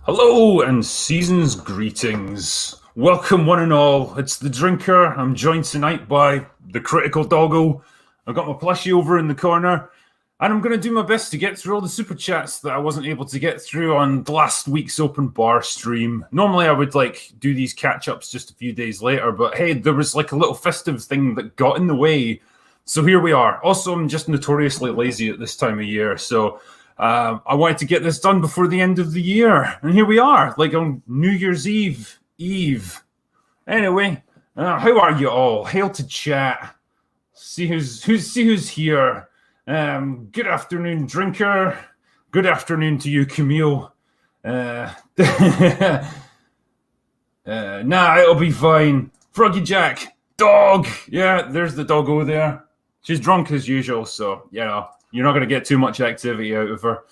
Hello and season's greetings. Welcome one and all. It's the Drinker. I'm joined tonight by the Critical Doggo. I've got my plushie over in the corner, and I'm going to do my best to get through all the super chats that I wasn't able to get through on last week's open bar stream. Normally I would do these catch-ups just a few days later, but hey, there was a little festive thing that got in the way. So here we are. Also, I'm just notoriously lazy at this time of year, so I wanted to get this done before the end of the year, and here we are, on New Year's Eve. Anyway, how are you all? Hail to chat. See who's here. Good afternoon, Drinker. Good afternoon to you, Camille. Nah, it'll be fine. Froggy Jack, dog. Yeah, there's the doggo there. She's drunk as usual, so you're not going to get too much activity out of her.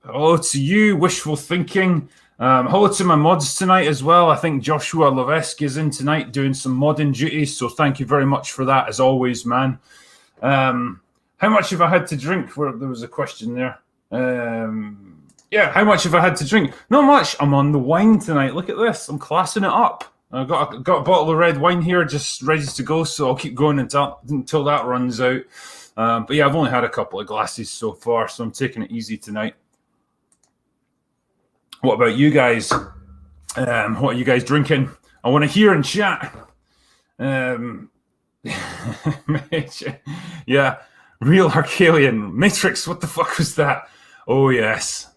Hello to you, Wishful Thinking. Hello to my mods tonight as well. I think Joshua Levesque is in tonight doing some modding duties, so thank you very much for that, as always, man. How much have I had to drink? There was a question there. How much have I had to drink? Not much. I'm on the wine tonight. Look at this. I'm classing it up. I've got a bottle of red wine here just ready to go, so I'll keep going until that runs out. But yeah, I've only had a couple of glasses so far, so I'm taking it easy tonight. What about you guys? What are you guys drinking? I want to hear and chat. Yeah, Real Arcalian. Matrix, what the fuck was that? Oh, yes.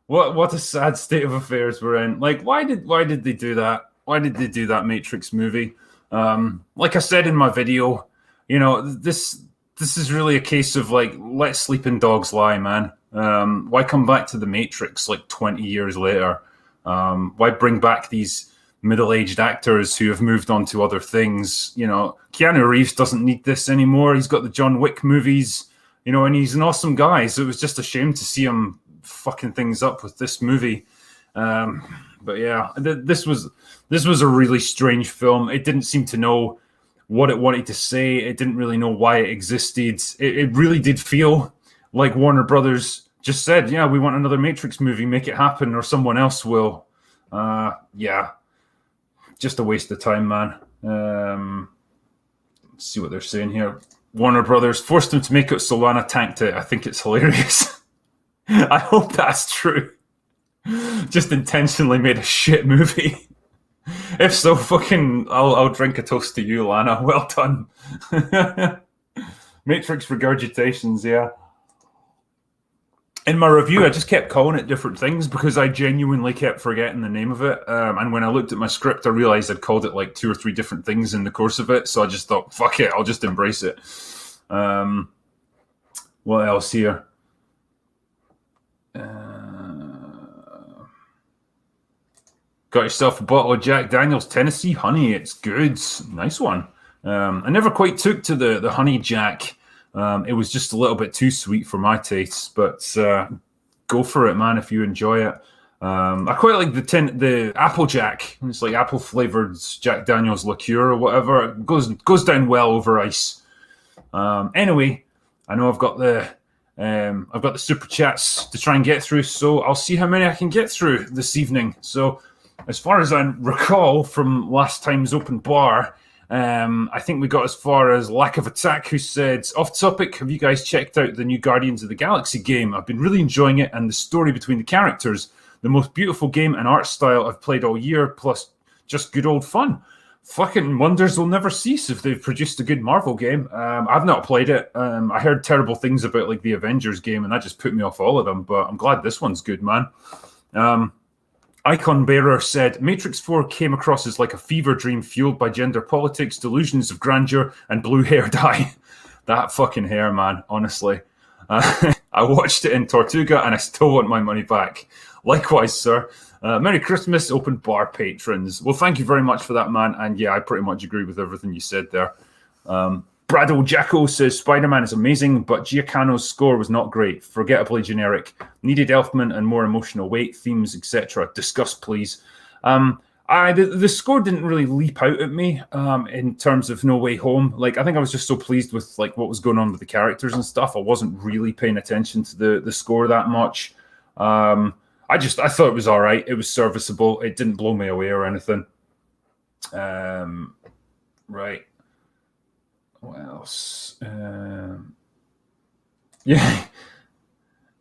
What a sad state of affairs we're in. Why did they do that? Why did they do that Matrix movie? Like I said in my video, this is really a case of let sleeping dogs lie, man. Why come back to the Matrix 20 years later? Why bring back these middle-aged actors who have moved on to other things? Keanu Reeves doesn't need this anymore. He's got the John Wick movies, and he's an awesome guy. So it was just a shame to see him fucking things up with this movie. But yeah, this was a really strange film. It didn't seem to know what it wanted to say. It didn't really know why it existed. It really did feel like Warner Brothers just said, yeah, we want another Matrix movie, make it happen, or someone else will. Just a waste of time, man. Let's see what they're saying here. Warner Brothers forced him to make it so Lana tanked it. I think it's hilarious. I hope that's true. Just intentionally made a shit movie. If so, I'll drink a toast to you, Lana. Well done. Matrix regurgitations, yeah. In my review, I just kept calling it different things because I genuinely kept forgetting the name of it. And when I looked at my script, I realized I'd called it 2 or 3 different things in the course of it. So I just thought, fuck it, I'll just embrace it. What else here? Got yourself a bottle of Jack Daniel's Tennessee Honey. It's good. Nice one. I never quite took to the Honey Jack. It was just a little bit too sweet for my tastes, but go for it, man, if you enjoy it. I quite like the Apple Jack. It's apple flavored Jack Daniel's liqueur or whatever. It goes down well over ice. Anyway, I know I've got the super chats to try and get through, so I'll see how many I can get through this evening. So, as far as I recall from last time's open bar, I think we got as far as Lack of Attack, who said, off topic, have you guys checked out the new Guardians of the Galaxy game? I've been really enjoying it, and the story between the characters, the most beautiful game and art style I've played all year, plus just good old fun. Fucking wonders will never cease if they've produced a good Marvel game. I've not played it. I heard terrible things about the Avengers game, and that just put me off all of them, but I'm glad this one's good, man. Icon Bearer said, Matrix 4 came across as like a fever dream fueled by gender politics, delusions of grandeur, and blue hair dye. That fucking hair, man, honestly. I watched it in Tortuga, and I still want my money back. Likewise, sir. Merry Christmas, open bar patrons. Well, thank you very much for that, man. And yeah, I pretty much agree with everything you said there. Brado Jacko says, Spider-Man is amazing, but Giacano's score was not great. Forgettably generic. Needed Elfman and more emotional weight, themes, etc. Discuss, please. The score didn't really leap out at me in terms of No Way Home. I think I was just so pleased with what was going on with the characters and stuff. I wasn't really paying attention to the score that much. I I thought it was all right. It was serviceable. It didn't blow me away or anything. Right. What else? Yeah.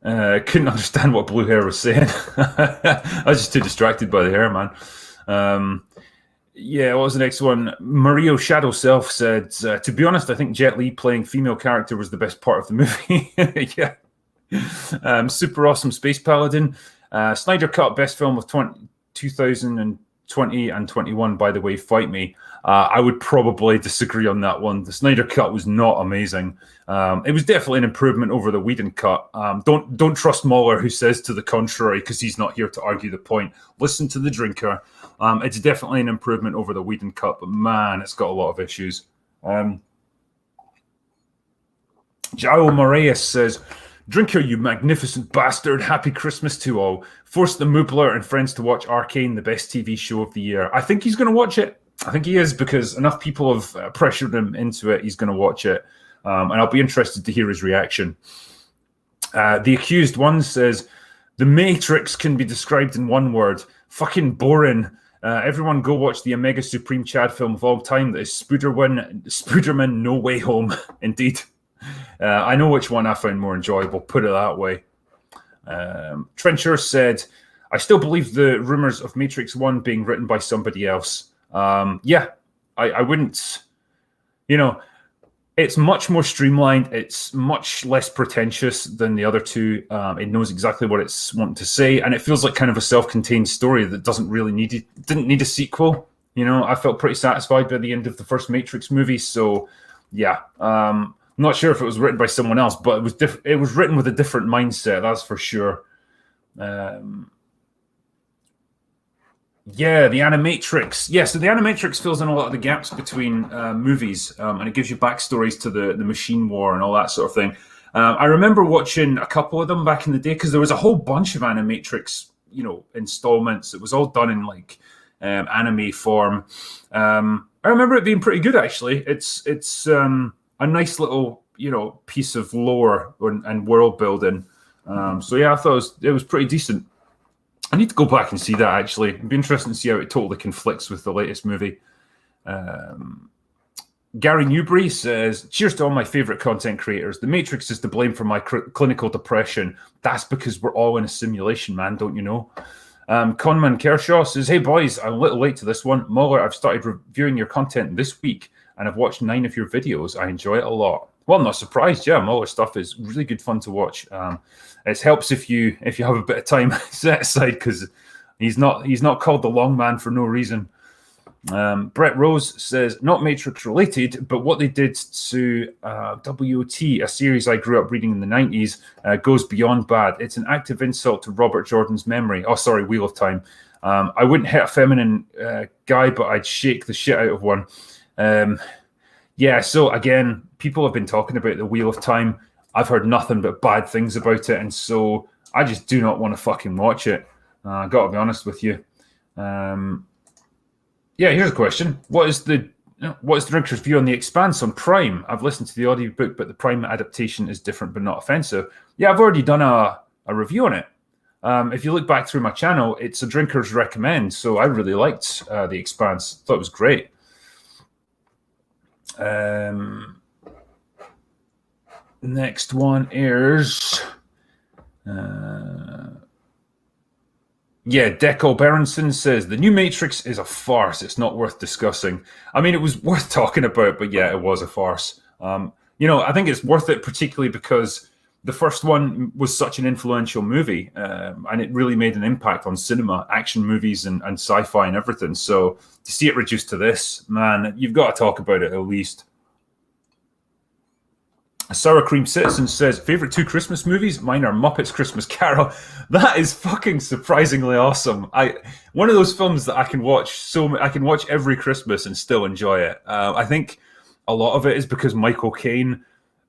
Couldn't understand what Blue Hair was saying. I was just too distracted by the hair, man. Yeah, what was the next one? Mario Shadow Self said, to be honest, I think Jet Li playing female character was the best part of the movie. Yeah. Super awesome Space Paladin. Snyder Cut, best film of 2020 and 21, by the way, fight me. I would probably disagree on that one. The Snyder Cut was not amazing. It was definitely an improvement over the Whedon Cut. Don't trust Mueller, who says to the contrary, because he's not here to argue the point. Listen to the drinker. It's definitely an improvement over the Whedon Cut, but man, it's got a lot of issues. Jao Moraes says, Drinker, you magnificent bastard. Happy Christmas to all. Force the Moobler and friends to watch Arcane, the best TV show of the year. I think he's going to watch it. I think he is, because enough people have pressured him into it. He's going to watch it. And I'll be interested to hear his reaction. The Accused One says, The Matrix can be described in one word. Fucking boring. Everyone go watch the Omega Supreme Chad film of all time. That is Spooderman No Way Home. Indeed. I know which one I found more enjoyable, put it that way. Trencher said, I still believe the rumors of Matrix 1 being written by somebody else. Yeah, I wouldn't, it's much more streamlined. It's much less pretentious than the other two. It knows exactly what it's wanting to say, and it feels like kind of a self-contained story that didn't need a sequel. I felt pretty satisfied by the end of the first Matrix movie. So yeah, I'm not sure if it was written by someone else, but it was written with a different mindset, that's for sure. Yeah, the Animatrix. Yeah, so the Animatrix fills in a lot of the gaps between movies, and it gives you backstories to the Machine War and all that sort of thing. I remember watching a couple of them back in the day, because there was a whole bunch of Animatrix, installments. It was all done in like anime form. I remember it being pretty good, actually. It's a nice little piece of lore and world building. So yeah, I thought it was pretty decent. I need to go back and see that, actually. It'd be interesting to see how it totally conflicts with the latest movie. Gary Newbury says, cheers to all my favorite content creators. The Matrix is to blame for my clinical depression. That's because we're all in a simulation, man, don't you know? Conman Kershaw says, hey, boys, I'm a little late to this one. Muller, I've started reviewing your content this week, and I've watched 9 of your videos. I enjoy it a lot. Well, I'm not surprised. Yeah, Muller stuff is really good fun to watch. It helps if you have a bit of time set aside, because he's not called the long man for no reason. Brett Rose says, not Matrix related, but what they did to WOT, a series I grew up reading in the 90s, goes beyond bad. It's an active insult to Robert Jordan's memory. Oh, sorry, Wheel of Time. I wouldn't hit a feminine guy, but I'd shake the shit out of one. Yeah, so again, people have been talking about the Wheel of Time. I've heard nothing but bad things about it, and so I just do not want to fucking watch it. I got to be honest with you. Yeah, here's a question. What is the Drinker's view on The Expanse on Prime? I've listened to the audiobook, but the Prime adaptation is different but not offensive. Yeah, I've already done a review on it. If you look back through my channel, it's a Drinker's recommend, so I really liked The Expanse. Thought it was great. Next one is Deco Berenson says the new Matrix is a farce. It's not worth discussing. I mean, it was worth talking about, but yeah, it was a farce. I think it's worth it, particularly because the first one was such an influential movie, and it really made an impact on cinema, action movies, and sci-fi and everything. So to see it reduced to this, man, you've got to talk about it at least. Sour Cream Citizen says, favorite 2 Christmas movies? Mine are Muppets Christmas Carol. That is fucking surprisingly awesome. One of those films that I can watch every Christmas and still enjoy it. I think a lot of it is because Michael Caine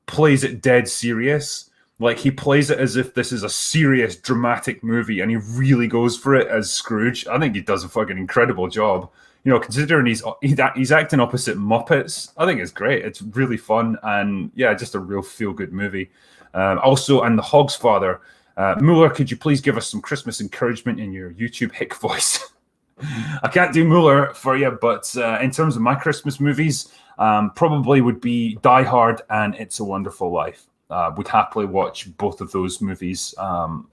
plays it dead serious. Like, he plays it as if this is a serious, dramatic movie, and he really goes for it as Scrooge. I think he does a fucking incredible job. Considering he's acting opposite Muppets, I think it's great. It's really fun, and yeah, just a real feel-good movie. Also, and The Hog's Father. Mueller, could you please give us some Christmas encouragement in your YouTube hick voice? I can't do Mueller for you, but in terms of my Christmas movies, probably would be Die Hard and It's a Wonderful Life. Would happily watch both of those movies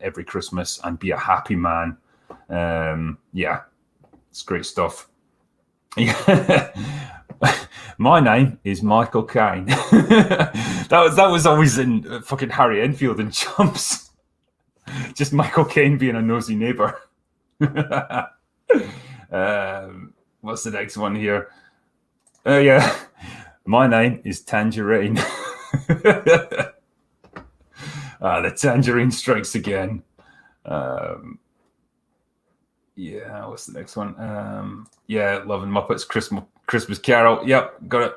every Christmas and be a happy man. Yeah, it's great stuff. My name is Michael Caine. that was always in fucking Harry Enfield and Chumps. Just Michael Caine being a nosy neighbor. What's the next one here? Yeah, my name is Tangerine. The tangerine strikes again. Yeah, what's the next one? Yeah, Love and Muppets Christmas Carol. Yep, got it.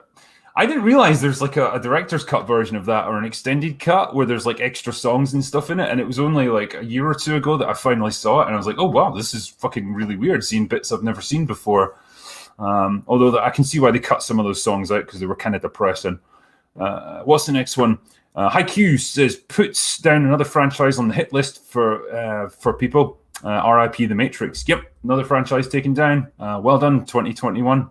I didn't realize there's like a director's cut version of that or an extended cut where there's like extra songs and stuff in it. And it was only like a year or two ago that I finally saw it. And I was like, oh, wow, this is fucking really weird, seeing bits I've never seen before. Although I can see why they cut some of those songs out because they were kind of depressing. What's the next one? Haikyuu says, puts down another franchise on the hit list for people. RIP The Matrix. Yep, another franchise taken down. Well done, 2021.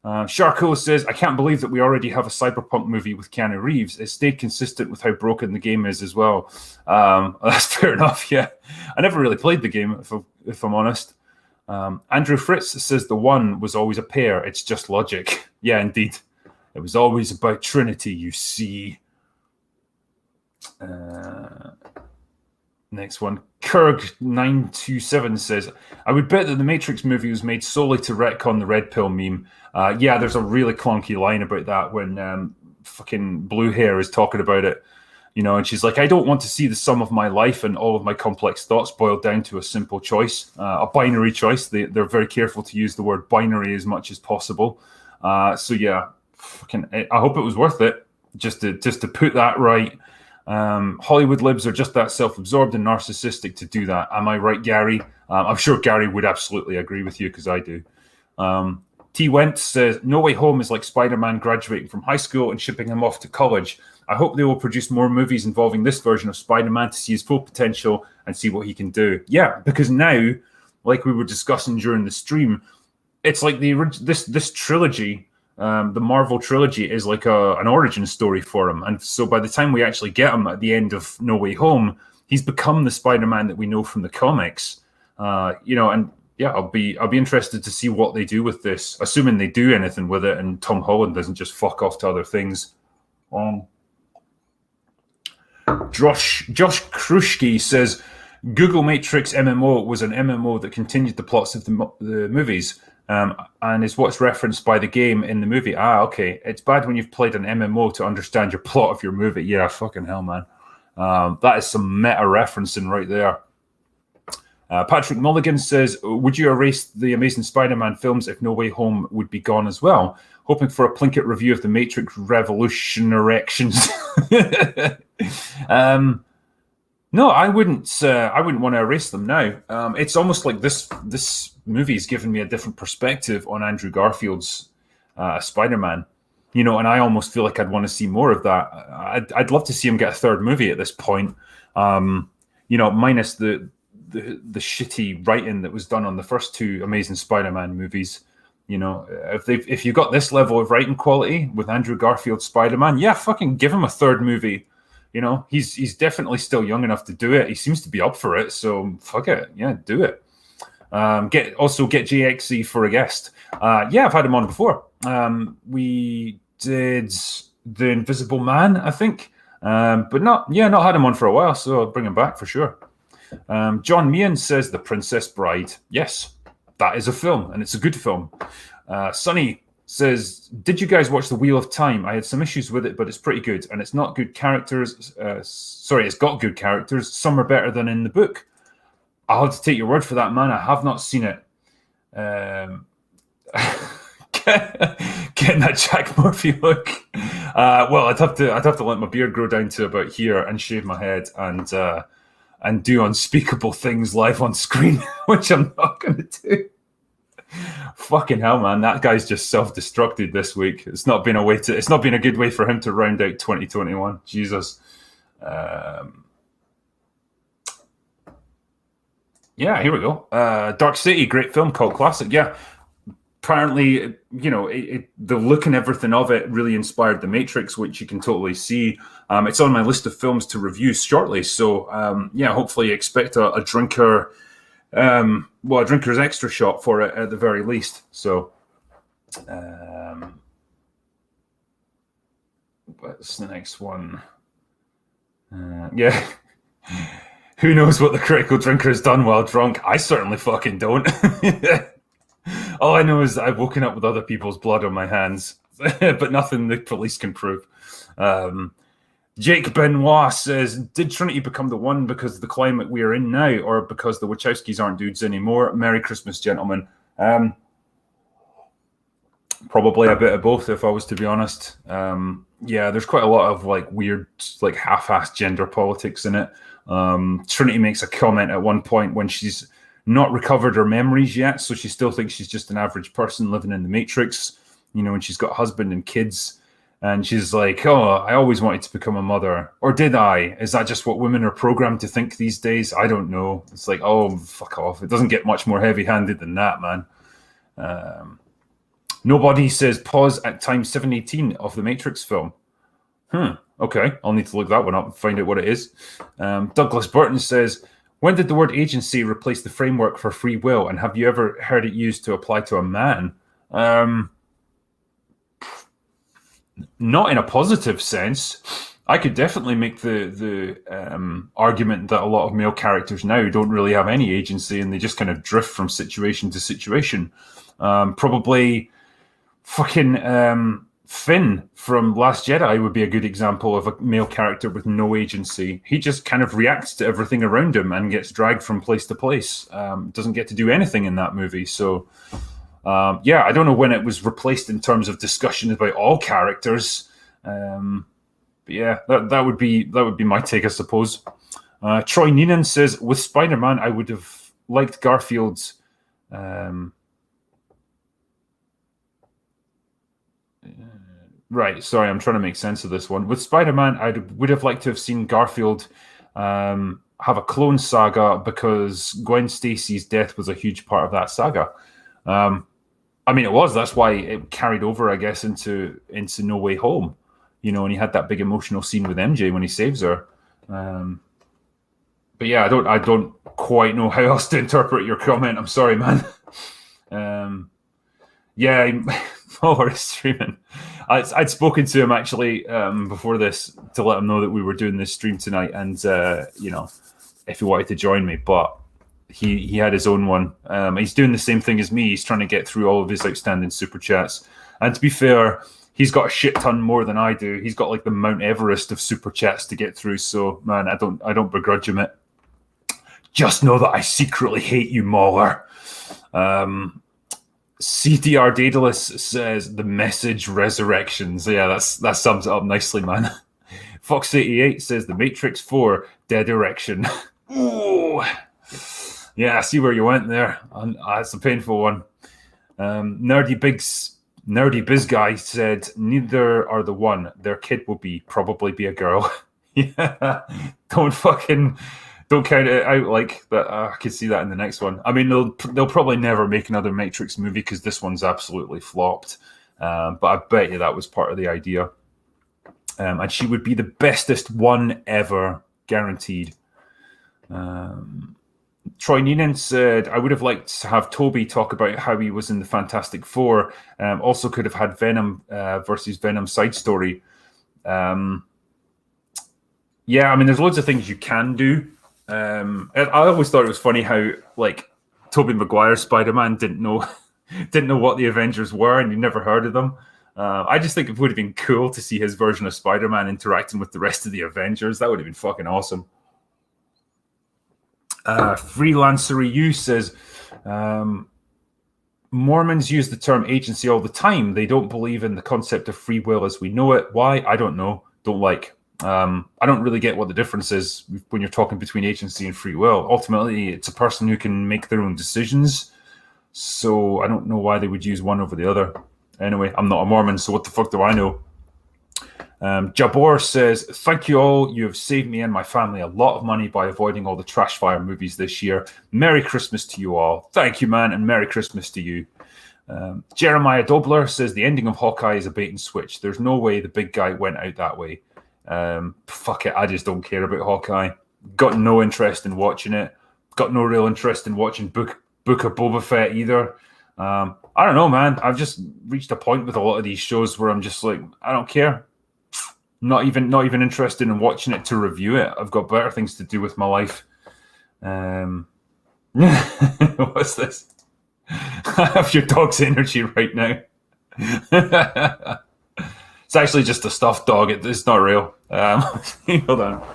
Sharko says, I can't believe that we already have a cyberpunk movie with Keanu Reeves. It stayed consistent with how broken the game is as well. That's fair enough, yeah. I never really played the game, if I'm honest. Andrew Fritz says the one was always a pair. It's just logic. Yeah, indeed. It was always about Trinity, you see. Next one. Kurg927 says, I would bet that the Matrix movie was made solely to retcon the red pill meme. Yeah, there's a really clunky line about that when fucking Blue Hair is talking about it. You know, and she's like, I don't want to see the sum of my life and all of my complex thoughts boiled down to a simple choice, a binary choice. They're very careful to use the word binary as much as possible. So yeah, I hope it was worth it just to put that right. Hollywood libs are just that self-absorbed and narcissistic to do that. Am I right, Gary? I'm sure Gary would absolutely agree with you because I do. T. Went says, No Way Home is like Spider-Man graduating from high school and shipping him off to college. I hope they will produce more movies involving this version of Spider-Man to see his full potential and see what he can do. Yeah, because now, like we were discussing during the stream, it's like this trilogy, the Marvel trilogy, is like an origin story for him. And so by the time we actually get him at the end of No Way Home, he's become the Spider-Man that we know from the comics. And yeah, I'll be interested to see what they do with this, assuming they do anything with it and Tom Holland doesn't just fuck off to other things. Josh Krushki says, Google Matrix MMO was an MMO that continued the plots of the movies and is what's referenced by the game in the movie. Okay. It's bad when you've played an MMO to understand your plot of your movie. Yeah, fucking hell, man. That is some meta referencing right there. Patrick Mulligan says, would you erase the Amazing Spider-Man films if No Way Home would be gone as well? Hoping for a Plinkett review of the Matrix Revolution Erections. No, I wouldn't want to erase them now. It's almost like this movie has given me a different perspective on Andrew Garfield's Spider-Man. You know, and I almost feel like I'd want to see more of that. I'd love to see him get a third movie at this point. Minus the shitty writing that was done on the first two Amazing Spider-Man movies. You know, if you got this level of writing quality with Andrew Garfield's Spider-Man, yeah, fucking give him a third movie. You know, he's definitely still young enough to do it. He seems to be up for it, so fuck it, yeah, do it. Get JXE for a guest. Yeah, I've had him on before. We did The Invisible Man, I think, but not had him on for a while, so I'll bring him back for sure. John Meehan says The Princess Bride. Yes, that is a film, and it's a good film. Sonny says, did you guys watch The Wheel of Time? I had some issues with it, but it's pretty good, and it's not good characters. It's got good characters. Some are better than in the book. I'll have to take your word for that, man. I have not seen it. Getting that Jack Murphy look. Well, I'd have to let my beard grow down to about here and shave my head and do unspeakable things live on screen, which I'm not going to do. Fucking hell, man! That guy's just self-destructed this week. It's not been a good way for him to round out 2021. Jesus. Yeah, here we go. Dark City, great film, cult classic. Yeah, apparently, the look and everything of it really inspired The Matrix, which you can totally see. It's on my list of films to review shortly. So, yeah, hopefully expect a drinker, a drinker's extra shot for it at the very least. So, what's the next one? Yeah. Who knows what the critical drinker has done while drunk? I certainly fucking don't. All I know is that I've woken up with other people's blood on my hands, but nothing the police can prove. Jake Benoit says, did Trinity become the one because of the climate we are in now, or because the Wachowskis aren't dudes anymore? Merry Christmas, gentlemen. Probably a bit of both, if I was to be honest. Yeah, there's quite a lot of weird, half-assed gender politics in it. Trinity makes a comment at one point when she's not recovered her memories yet, so she still thinks she's just an average person living in the Matrix, and she's got a husband and kids, and she's like, oh, I always wanted to become a mother. Or did I? Is that just what women are programmed to think these days? I don't know. It's like, oh, fuck off. It doesn't get much more heavy-handed than that, man. Nobody says pause at time 718 of the Matrix film. Okay, I'll need to look that one up and find out what it is. Douglas Burton says, when did the word agency replace the framework for free will, and have you ever heard it used to apply to a man? Not in a positive sense. I could definitely make the argument that a lot of male characters now don't really have any agency, and they just kind of drift from situation to situation. Probably fucking Finn from Last Jedi would be a good example of a male character with no agency. He just kind of reacts to everything around him and gets dragged from place to place. Doesn't get to do anything in that movie. So, yeah, I don't know when it was replaced in terms of discussion about all characters. But yeah, that would be my take, I suppose. Troy Neenan says, with Spider-Man, I would have liked Garfield's. Right, sorry, I'm trying to make sense of this one. With Spider-Man, I would have liked to have seen Garfield have a clone saga, because Gwen Stacy's death was a huge part of that saga. I mean, it was. That's why it carried over, I guess, into No Way Home. And he had that big emotional scene with MJ when he saves her. But yeah, I don't quite know how else to interpret your comment. I'm sorry, man. Yeah, Muller is streaming. I'd spoken to him actually before this to let him know that we were doing this stream tonight, and if he wanted to join me, but he had his own one. He's doing the same thing as me. He's trying to get through all of his outstanding super chats, and to be fair, he's got a shit ton more than I do. He's got like the Mount Everest of super chats to get through. So man, I don't begrudge him it. Just know that I secretly hate you, Muller. CDR Daedalus says the message resurrections. Yeah, that sums it up nicely, man. Fox88 says the Matrix 4 Dead Erection. Ooh. Yeah, I see where you went there. It's a painful one. Nerdy Biz Guy said neither are the one. Their kid will probably be a girl. Yeah, don't count it out like that. I could see that in the next one. I mean, they'll probably never make another Matrix movie because this one's absolutely flopped. But I bet you that was part of the idea. And she would be the bestest one ever, guaranteed. Troy Neenan said, I would have liked to have Toby talk about how he was in the Fantastic Four. Also could have had Venom versus Venom side story. Yeah, I mean, there's loads of things you can do. I always thought it was funny how Tobey Maguire's Spider-Man didn't know what the Avengers were, and he never heard of them. I just think it would have been cool to see his version of Spider-Man interacting with the rest of the Avengers. That would have been fucking awesome. Freelancer EU says Mormons use the term agency all the time. They don't believe in the concept of free will as we know it. Why? I don't know. Don't like. I don't really get what the difference is when you're talking between agency and free will. Ultimately, it's a person who can make their own decisions. So I don't know why they would use one over the other. Anyway, I'm not a Mormon, so what the fuck do I know? Jabor says, thank you all. You have saved me and my family a lot of money by avoiding all the trash fire movies this year. Merry Christmas to you all. Thank you, man, and Merry Christmas to you. Jeremiah Dobler says, the ending of Hawkeye is a bait and switch. There's no way the big guy went out that way. Fuck it, I just don't care about Hawkeye. Got no interest in watching it. Got no real interest in watching Book of Boba Fett either. I don't know, man. I've just reached a point with a lot of these shows where I'm just like, I don't care. Not even interested in watching it to review it. I've got better things to do with my life. What's this? I have your dog's energy right now. It's actually just a stuffed dog. It's not real. Hold on.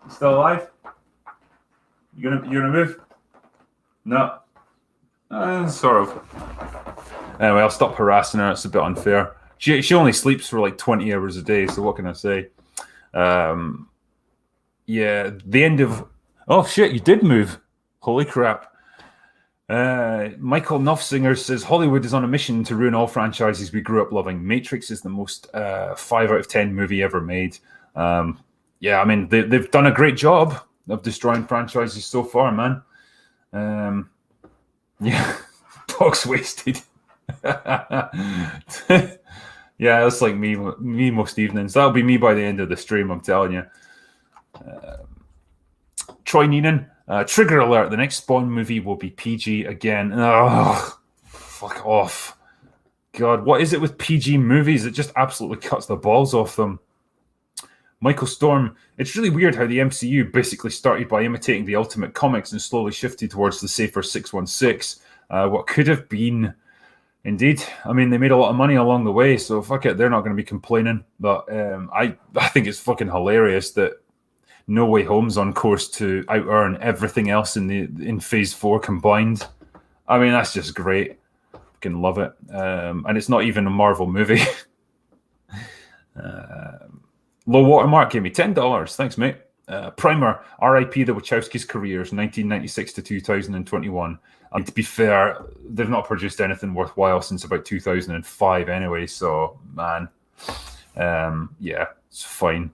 Still alive? You gonna move? No. Sort of. Anyway, I'll stop harassing her. It's a bit unfair. She only sleeps for like 20 hours a day, so what can I say? Yeah, the end of... Oh, shit, you did move. Holy crap. Michael Knopfsinger says, Hollywood is on a mission to ruin all franchises we grew up loving. Matrix is the most 5 out of 10 movie ever made. Yeah, I mean, they've done a great job of destroying franchises so far, man. Yeah, dog's wasted. Yeah, that's like me most evenings. That'll be me by the end of the stream, I'm telling you. Troy Neenan, trigger alert, the next Spawn movie will be PG again. Oh, fuck off. God, what is it with PG movies? It just absolutely cuts the balls off them. Michael Storm, it's really weird how the MCU basically started by imitating the Ultimate Comics and slowly shifted towards the safer 616. What could have been... Indeed. I mean, they made a lot of money along the way, so fuck it, they're not going to be complaining. But I think it's fucking hilarious that No Way Home's on course to out-earn everything else in Phase 4 combined. I mean, that's just great. Fucking love it. And it's not even a Marvel movie. Low Watermark gave me $10. Thanks, mate. Primer, R.I.P. the Wachowskis' careers, 1996 to 2021. And to be fair, they've not produced anything worthwhile since about 2005 anyway, so, man, yeah, it's fine.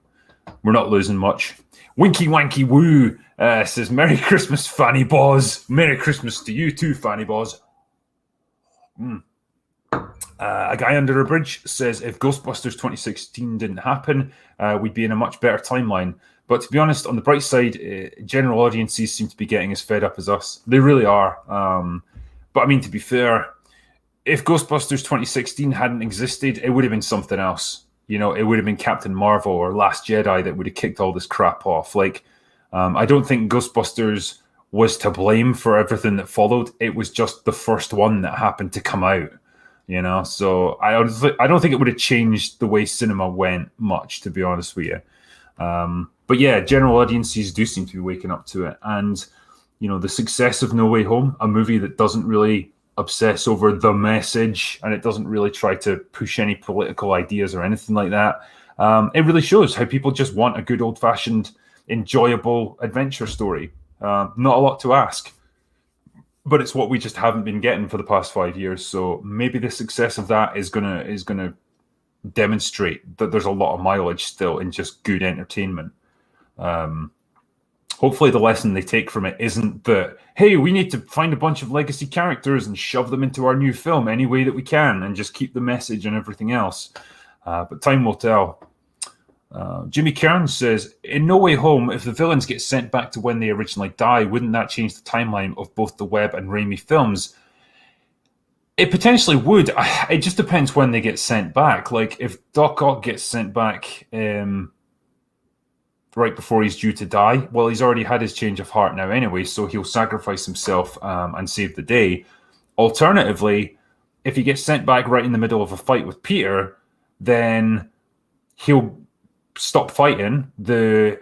We're not losing much. Winky Wanky Woo says, Merry Christmas, Fanny Boz. Merry Christmas to you too, Fanny Boz. A guy under a bridge says, if Ghostbusters 2016 didn't happen, we'd be in a much better timeline. But to be honest, on the bright side, general audiences seem to be getting as fed up as us. They really are. But I mean, to be fair, if Ghostbusters 2016 hadn't existed, it would have been something else. You know, it would have been Captain Marvel or Last Jedi that would have kicked all this crap off. Like, I don't think Ghostbusters was to blame for everything that followed. It was just the first one that happened to come out. You know, so I don't think it would have changed the way cinema went much, to be honest with you. But yeah, general audiences do seem to be waking up to it. And, you know, the success of No Way Home, a movie that doesn't really obsess over the message and it doesn't really try to push any political ideas or anything like that, it really shows how people just want a good old-fashioned, enjoyable adventure story. Not a lot to ask. But it's what we just haven't been getting for the past 5 years. So maybe the success of that is gonna demonstrate that there's a lot of mileage still in just good entertainment. Hopefully the lesson they take from it isn't that, hey, we need to find a bunch of legacy characters and shove them into our new film any way that we can and just keep the message and everything else. But time will tell. Jimmy Kern says, in No Way Home, if the villains get sent back to when they originally die, wouldn't that change the timeline of both the Webb and Raimi films? It potentially would. It just depends when they get sent back. Like, if Doc Ock gets sent back right before he's due to die, well, he's already had his change of heart now anyway, so he'll sacrifice himself and save the day. Alternatively, if he gets sent back right in the middle of a fight with Peter, then he'll stop fighting. The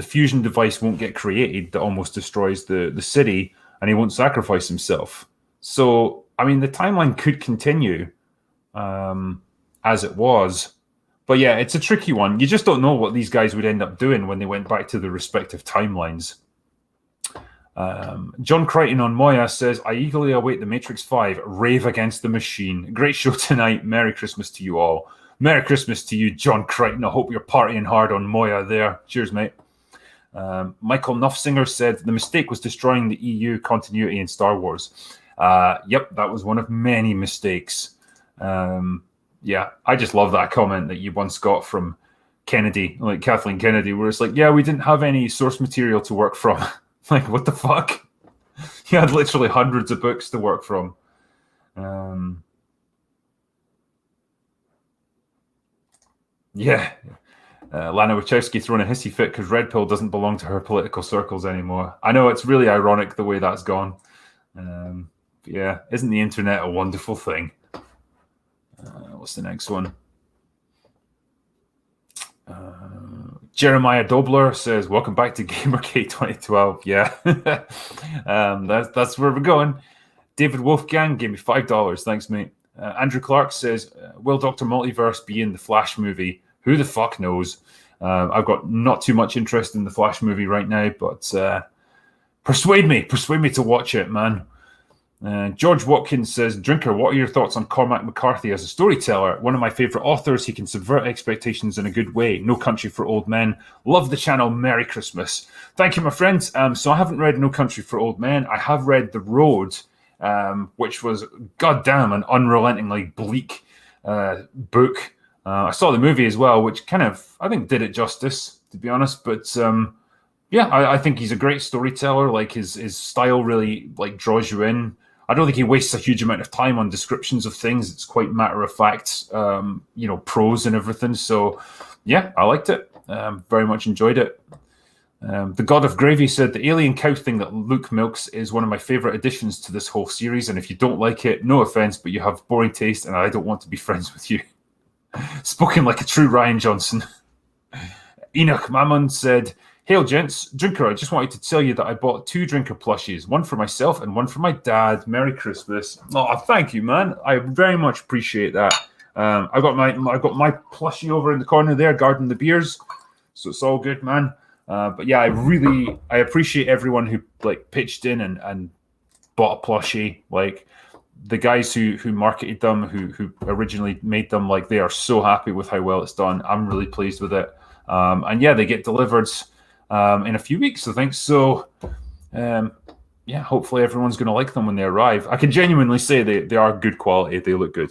fusion device won't get created that almost destroys the city, and he won't sacrifice himself. So, I mean, the timeline could continue as it was. But yeah, it's a tricky one. You just don't know what these guys would end up doing when they went back to the respective timelines. John Crichton on Moya says, I eagerly await The Matrix 5, Rave Against the Machine. Great show tonight. Merry Christmas to you all. Merry Christmas to you, John Crichton. I hope you're partying hard on Moya there. Cheers, mate. Michael Nuffsinger said the mistake was destroying the EU continuity in Star Wars. Yep, that was one of many mistakes. Yeah, I just love that comment that you once got from Kennedy, like Kathleen Kennedy, where it's like, yeah, we didn't have any source material to work from. Like, what the fuck? You had literally hundreds of books to work from. Yeah. Lana Wachowski throwing a hissy fit because Red Pill doesn't belong to her political circles anymore. I know, it's really ironic the way that's gone. Yeah, isn't the internet a wonderful thing? What's the next one? Jeremiah Dobler says, welcome back to Gamergate 2012. Yeah, that's where we're going. David Wolfgang gave me $5. Thanks, mate. Andrew Clark says, will Dr. Multiverse be in the Flash movie? Who the fuck knows? I've got not too much interest in the Flash movie right now, but persuade me to watch it, man. George Watkins says, Drinker, what are your thoughts on Cormac McCarthy as a storyteller? One of my favourite authors. He can subvert expectations in a good way. No Country for Old Men. Love the channel. Merry Christmas. Thank you, my friends. So I haven't read No Country for Old Men. I have read The Road, which was, goddamn, an unrelentingly bleak book. I saw the movie as well, which kind of, I think, did it justice, to be honest. But yeah, I think he's a great storyteller. Like, his style really like draws you in. I don't think he wastes a huge amount of time on descriptions of things. It's quite matter of fact, prose and everything. So yeah, I liked it. Very much enjoyed it. The God of Gravy said the alien cow thing that Luke milks is one of my favorite additions to this whole series. And if you don't like it, no offense, but you have boring taste, and I don't want to be friends with you. Spoken like a true Ryan Johnson. Enoch Mammon said, hail, gents. Drinker, I just wanted to tell you that I bought 2 Drinker plushies, one for myself and one for my dad. Merry Christmas. Oh, thank you, man. I very much appreciate that. I got my plushie over in the corner there, guarding the beers, so it's all good, man. But yeah, I appreciate everyone who like pitched in and bought a plushie. Like, the guys who marketed them, who originally made them, like, they are so happy with how well it's done. I'm really pleased with it. And yeah, they get delivered in a few weeks, I think. So yeah, hopefully everyone's going to like them when they arrive. I can genuinely say they are good quality. They look good.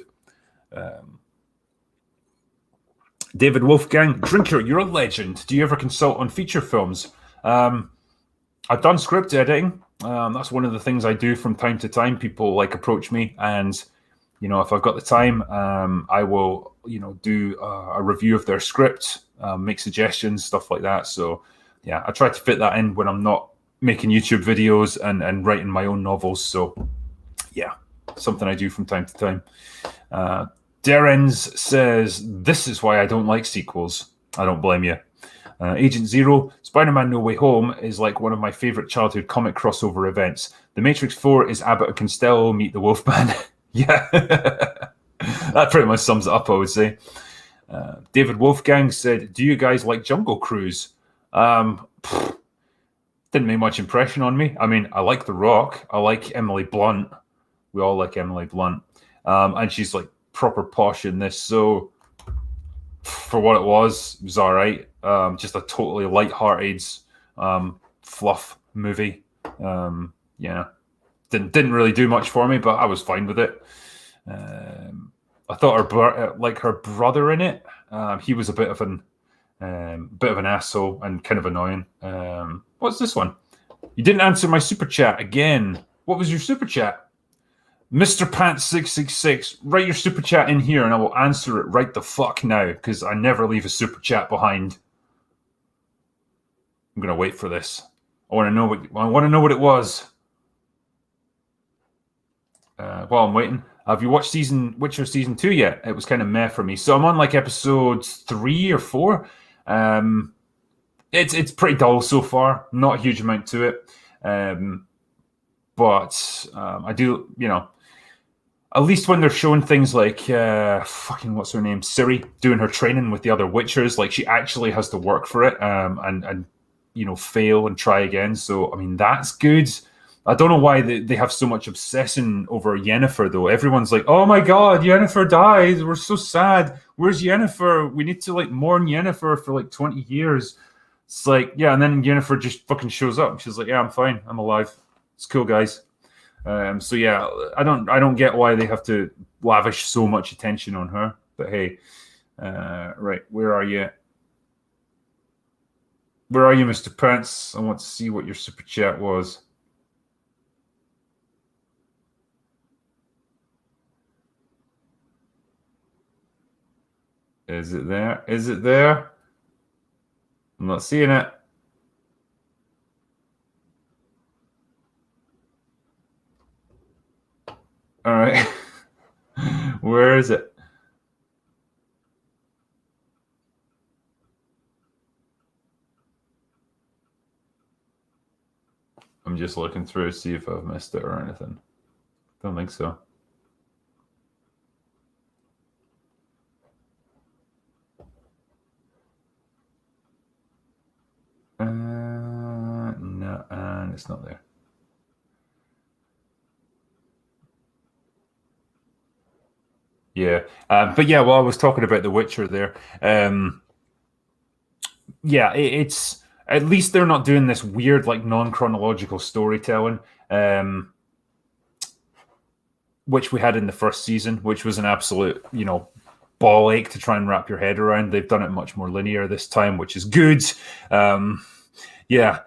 David Wolfgang, Drinker, you're a legend. Do you ever consult on feature films? I've done script editing. That's one of the things I do from time to time. People like approach me, and if I've got the time, I will do a review of their script, make suggestions, stuff like that. So yeah, I try to fit that in when I'm not making YouTube videos and writing my own novels. So yeah, something I do from time to time. Derens says, this is why I don't like sequels. I don't blame you. Agent Zero, Spider-Man No Way Home is like one of my favorite childhood comic crossover events. The Matrix 4 is Abbott and Costello meet the Wolfman. Yeah, that pretty much sums it up, I would say. David Wolfgang said, do you guys like Jungle Cruise? Didn't make much impression on me. I mean, I like The Rock. I like Emily Blunt. We all like Emily Blunt. And she's like proper posh in this. So for what it was all right. Just a totally light-hearted fluff movie. Yeah, didn't really do much for me, but I was fine with it. I thought her brother in it. He was a bit of an asshole and kind of annoying. What's this one? You didn't answer my super chat again. What was your super chat? Mr. Pants 666, write your super chat in here and I will answer it right the fuck now, because I never leave a super chat behind. I'm gonna wait for this. I want to know what it was. While I'm waiting, have you watched Witcher season 2 yet? It was kind of meh for me. So I'm on like episode 3 or 4. It's pretty dull so far. Not a huge amount to it. But I do, at least when they're showing things like what's her name, Ciri, doing her training with the other Witchers, like she actually has to work for it and fail and try again. So I mean, that's good. I don't know why they have so much obsession over Yennefer, though. Everyone's like, oh my god, Yennefer dies. We're so sad. Where's Yennefer? We need to like mourn Yennefer for like 20 years. It's like, yeah, and then Yennefer just fucking shows up. She's like, yeah, I'm fine. I'm alive. It's cool, guys. So yeah, I don't get why they have to lavish so much attention on her. But hey, right, where are you? Where are you, Mr. Pants? I want to see what your super chat was. Is it there? Is it there? I'm not seeing it. All right. Where is it? I'm just looking through to see if I've missed it or anything. Don't think so. No, and it's not there. Yeah, but yeah, well, I was talking about The Witcher there. Yeah, it's at least they're not doing this weird, like non-chronological storytelling, which we had in the first season, which was an absolute, ball ache to try and wrap your head around. They've done it much more linear this time, which is good. Yeah,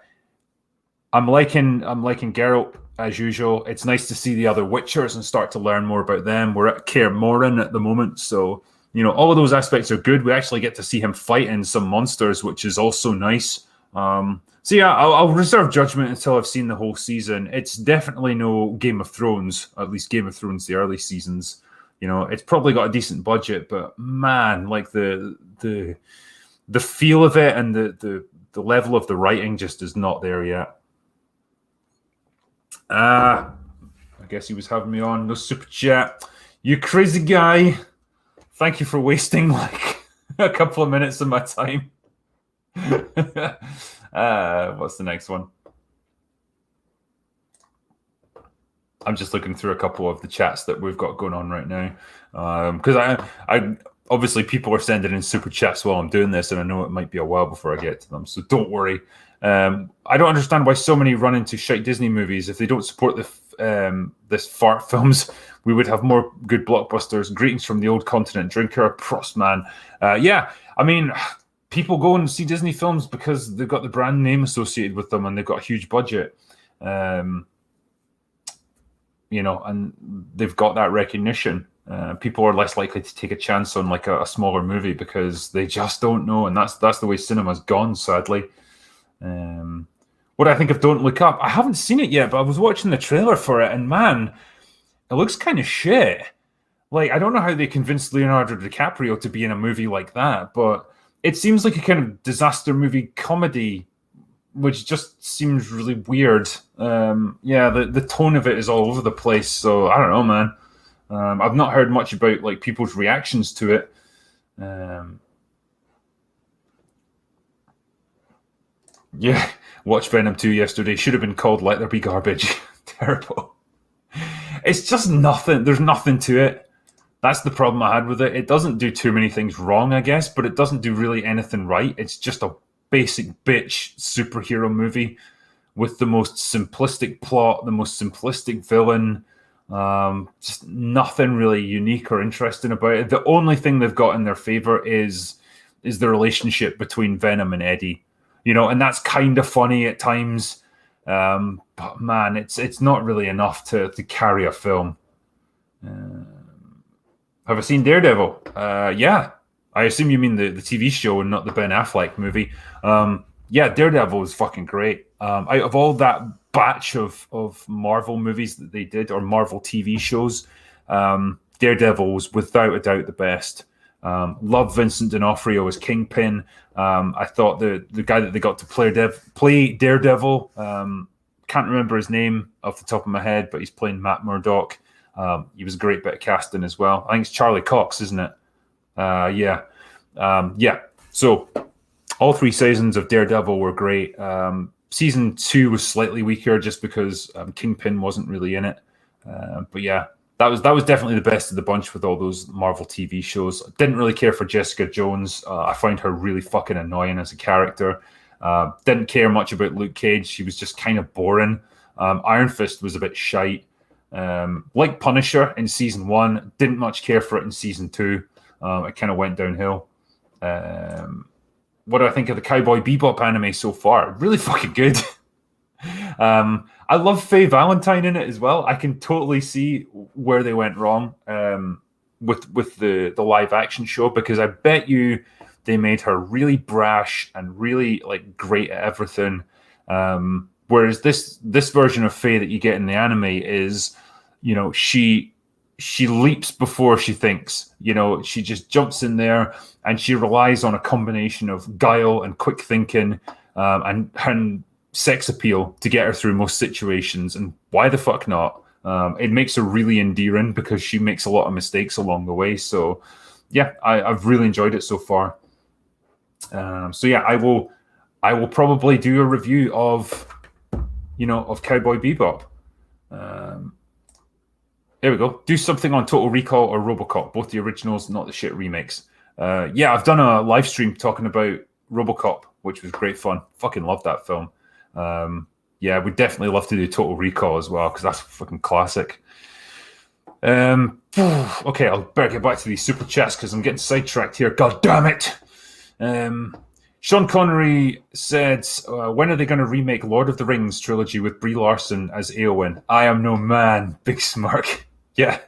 I'm liking Geralt as usual. It's nice to see the other Witchers and start to learn more about them. We're at Kaer Morhen at the moment, so all of those aspects are good. We actually get to see him fighting some monsters, which is also nice. So yeah, I'll reserve judgment until I've seen the whole season. It's definitely no Game of Thrones, at least Game of Thrones the early seasons. It's probably got a decent budget, but man, like the feel of it and the level of the writing just is not there yet. I guess he was having me on. No super chat. You crazy guy. Thank you for wasting like a couple of minutes of my time. What's the next one? I'm just looking through a couple of the chats that we've got going on right now. Because I obviously people are sending in super chats while I'm doing this, and I know it might be a while before I get to them. So don't worry. I don't understand why so many run into shite Disney movies. If they don't support this fart films, we would have more good blockbusters. Greetings from the old continent. Drinker, Prost man. Yeah, I mean, people go and see Disney films because they've got the brand name associated with them and they've got a huge budget. And they've got that recognition. People are less likely to take a chance on like a smaller movie because they just don't know, and that's the way cinema's gone, sadly. What I think of Don't Look Up, I haven't seen it yet, but I was watching the trailer for it, and man, it looks kind of shit. Like, I don't know how they convinced Leonardo DiCaprio to be in a movie like that, but it seems like a kind of disaster movie comedy, which just seems really weird. Yeah, the tone of it is all over the place, so I don't know, man. I've not heard much about like people's reactions to it. Yeah, watched Venom 2 yesterday. Should have been called Let There Be Garbage. Terrible. It's just nothing. There's nothing to it. That's the problem I had with it. It doesn't do too many things wrong, I guess, but it doesn't do really anything right. It's just a basic bitch superhero movie with the most simplistic plot, the most simplistic villain. Just nothing really unique or interesting about it. The only thing they've got in their favor is the relationship between Venom and Eddie. And that's kind of funny at times. But man, it's not really enough to carry a film. Have I seen Daredevil? Yeah. I assume you mean the TV show and not the Ben Affleck movie. Yeah, Daredevil is fucking great. Out of all that batch of Marvel movies that they did, or Marvel TV shows, Daredevil was without a doubt the best. Love Vincent D'Onofrio as Kingpin. I thought the guy that they got to play Daredevil, can't remember his name off the top of my head, but he's playing Matt Murdock. He was a great bit of casting as well. I think it's Charlie Cox, isn't it? Yeah. So all three seasons of Daredevil were great. Season 2 was slightly weaker just because Kingpin wasn't really in it. But yeah, that was definitely the best of the bunch with all those Marvel TV shows. Didn't really care for Jessica Jones. I find her really fucking annoying as a character. Didn't care much about Luke Cage. She was just kind of boring. Iron Fist was a bit shite. Like Punisher in season 1, didn't much care for it in season 2. It kind of went downhill. What do I think of the Cowboy Bebop anime so far? Really fucking good. I love Faye Valentine in it as well. I can totally see where they went wrong with the live action show, because I bet you they made her really brash and really like great at everything. Whereas this version of Faye that you get in the anime is, you know, she leaps before she thinks. You know, she just jumps in there and she relies on a combination of guile and quick thinking and sex appeal to get her through most situations. And why the fuck not? It makes her really endearing because she makes a lot of mistakes along the way. So yeah, I've really enjoyed it so far. So yeah, I will probably do a review of Cowboy Bebop. There we go. Do something on Total Recall or RoboCop, both the originals, not the shit remakes. Yeah, I've done a live stream talking about RoboCop, which was great fun. Fucking loved that film. Yeah, we'd definitely love to do Total Recall as well, because that's a fucking classic. Okay, I'll better get back to these super chats because I'm getting sidetracked here. God damn it! Sean Connery said, when are they going to remake Lord of the Rings trilogy with Brie Larson as Eowyn? I am no man. Big smirk. Yeah.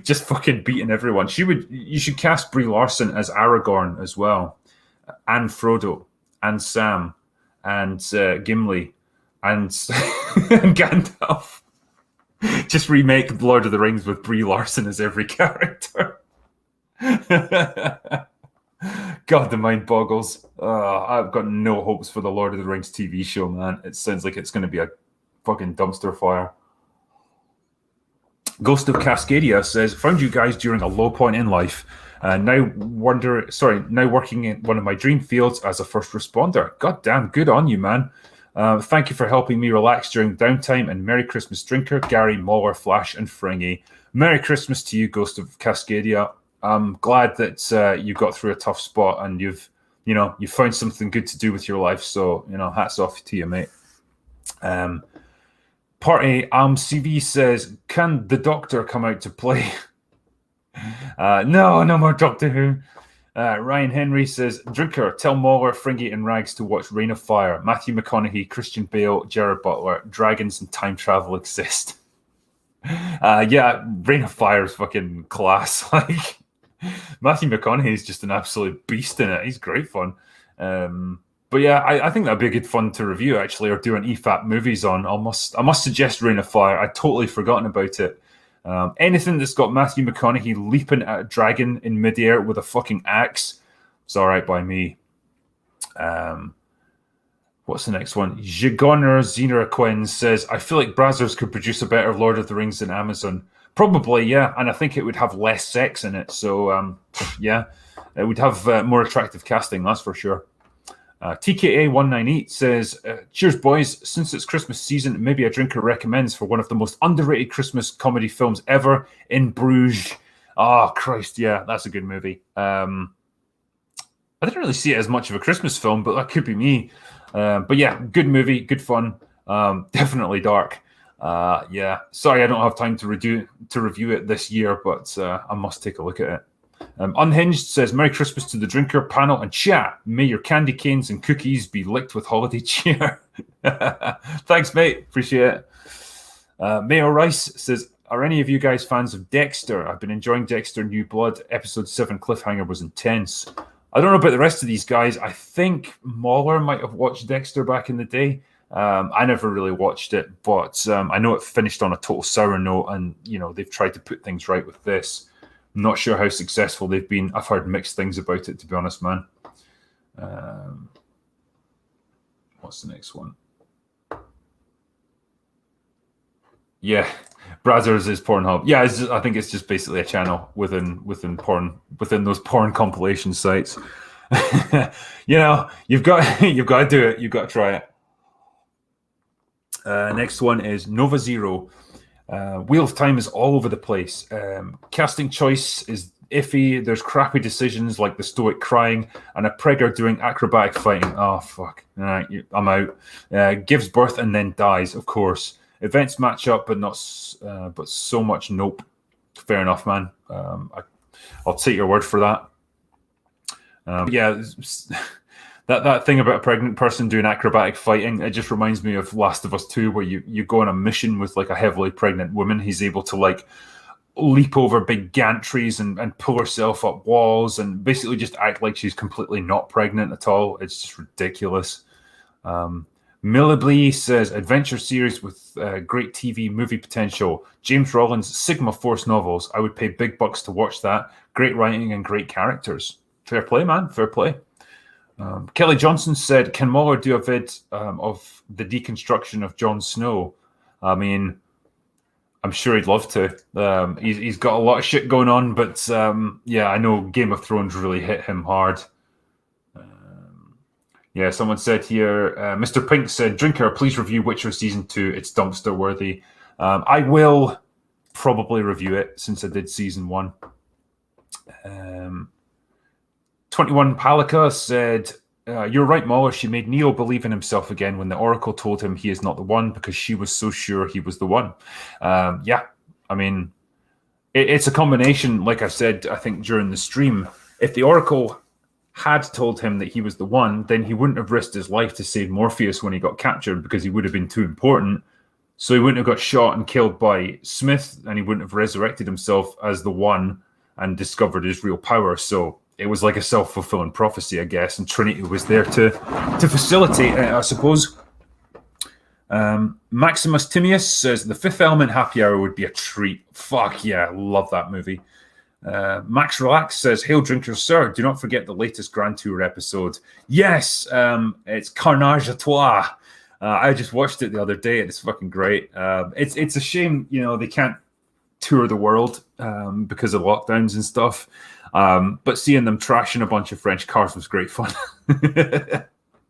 Just fucking beating everyone. You should cast Brie Larson as Aragorn as well. And Frodo. And Sam. And Gimli. And, and Gandalf. Just remake Lord of the Rings with Brie Larson as every character. God, the mind boggles. I've got no hopes for the Lord of the Rings TV show, man. It sounds like it's going to be a fucking dumpster fire. Ghost of Cascadia says, found you guys during a low point in life. Now working in one of my dream fields as a first responder. God damn, good on you, man. Thank you for helping me relax during downtime, and Merry Christmas, Drinker, Gary, Mauler, Flash, and Fringy. Merry Christmas to you, Ghost of Cascadia. I'm glad that you got through a tough spot and you've found something good to do with your life. So, hats off to you, mate. Party CV says, can the Doctor come out to play? No more Doctor Who. Ryan Henry says, Drinker, tell Mauler, Fringy, and Rags to watch Reign of Fire. Matthew McConaughey, Christian Bale, Jared Butler. Dragons and time travel exist. Yeah, Reign of Fire is fucking class. Like, Matthew McConaughey is just an absolute beast in it. He's great fun. But yeah, I think that'd be a good fun to review, actually, or do an EFAP movies on. I must suggest Reign of Fire. I'd totally forgotten about it. Anything that's got Matthew McConaughey leaping at a dragon in midair with a fucking axe, it's all right by me. What's the next one? Jigoner Xena Quinn says, I feel like Brazzers could produce a better Lord of the Rings than Amazon. Probably, yeah. And I think it would have less sex in it. So, yeah, it would have more attractive casting, that's for sure. TKA198 says, cheers, boys. Since it's Christmas season, maybe a Drinker recommends for one of the most underrated Christmas comedy films ever, In Bruges. Oh, Christ, yeah, that's a good movie. I didn't really see it as much of a Christmas film, but that could be me. But yeah, good movie, good fun. Definitely dark. Yeah, sorry I don't have time to review it this year, but I must take a look at it. Unhinged says, Merry Christmas to the Drinker panel and chat. May your candy canes and cookies be licked with holiday cheer. Thanks, mate. Appreciate it. Mayo Rice says, are any of you guys fans of Dexter? I've been enjoying Dexter New Blood. Episode 7 cliffhanger was intense. I don't know about the rest of these guys. I think Mauler might have watched Dexter back in the day. I never really watched it, but I know it finished on a total sour note, and they've tried to put things right with this. I'm not sure how successful they've been. I've heard mixed things about it, to be honest, man. What's the next one? Yeah, Brazzers is Pornhub. Yeah, I think it's just basically a channel within those porn compilation sites. You've got to do it. You've got to try it. Next one is Nova Zero. Wheel of Time is all over the place. Casting choice is iffy. There's crappy decisions like the Stoic crying and a pregger doing acrobatic fighting. Oh, fuck. All right, I'm out. Gives birth and then dies, of course. Events match up, but so much nope. Fair enough, man. I'll take your word for that. Yeah, that thing about a pregnant person doing acrobatic fighting, it just reminds me of Last of Us 2, where you go on a mission with like a heavily pregnant woman. He's able to like leap over big gantries and pull herself up walls and basically just act like she's completely not pregnant at all. It's just ridiculous. Milliblee says, adventure series with great TV movie potential. James Rollins' Sigma Force novels. I would pay big bucks to watch that. Great writing and great characters. Fair play, man. Fair play. Kelly Johnson said, can Mueller do a vid of the deconstruction of Jon Snow? I mean, I'm sure he'd love to. He's got a lot of shit going on, but yeah, I know Game of Thrones really hit him hard. Yeah, someone said here, Mr. Pink said, Drinker, please review Witcher Season 2. It's dumpster worthy. I will probably review it since I did Season 1. 21 Palika said, you're right, Mueller. She made Neo believe in himself again when the Oracle told him he is not the one because she was so sure he was the one. Yeah, I mean, it's a combination, like I said, I think during the stream. If the Oracle had told him that he was the one, then he wouldn't have risked his life to save Morpheus when he got captured because he would have been too important. So he wouldn't have got shot and killed by Smith, and he wouldn't have resurrected himself as the one and discovered his real power. So it was like a self-fulfilling prophecy, I guess, and Trinity was there to facilitate it, I suppose. Maximus Timius says, the Fifth Element happy hour would be a treat. Fuck yeah, love that movie. Max Relax says, hail drinkers, sir. Do not forget the latest Grand Tour episode. Yes, it's Carnage à Trois. I just watched it the other day, and it's fucking great. It's a shame, they can't tour the world because of lockdowns and stuff. But seeing them trashing a bunch of French cars was great fun.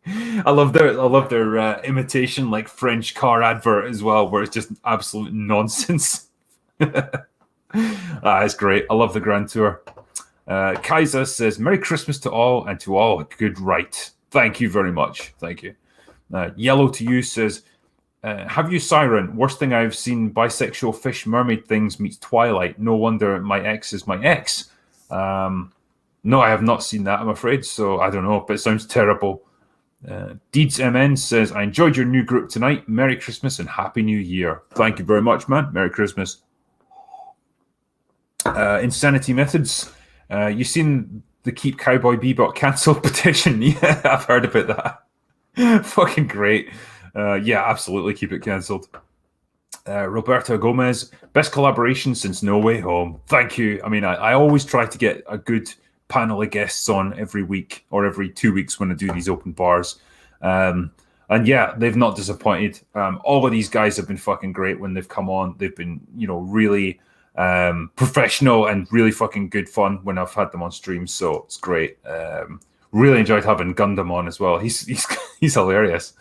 I love their imitation like French car advert as well, where it's just absolute nonsense. It's great. I love the Grand Tour. Kaiser says, Merry Christmas to all, and to all a good right. Thank you very much. Thank you. Yellow to you says, have you Siren? Worst thing I've seen, bisexual fish mermaid things meets Twilight. No wonder my ex is my ex. No, I have not seen that, I'm afraid, so I don't know, but it sounds terrible. Deeds MN says, I enjoyed your new group tonight. Merry Christmas and Happy New Year. Thank you very much, man. Merry Christmas. Insanity Methods. You seen the Keep Cowboy Bebop cancelled petition? Yeah, I've heard about that. Fucking great. Yeah, absolutely keep it cancelled. Roberto Gomez, best collaboration since No Way Home. Thank you. I mean, I always try to get a good panel of guests on every week or every 2 weeks when I do these open bars. And yeah, they've not disappointed. All of these guys have been fucking great when they've come on. They've been, really professional and really fucking good fun when I've had them on stream. So it's great. Really enjoyed having Gundam on as well. He's hilarious.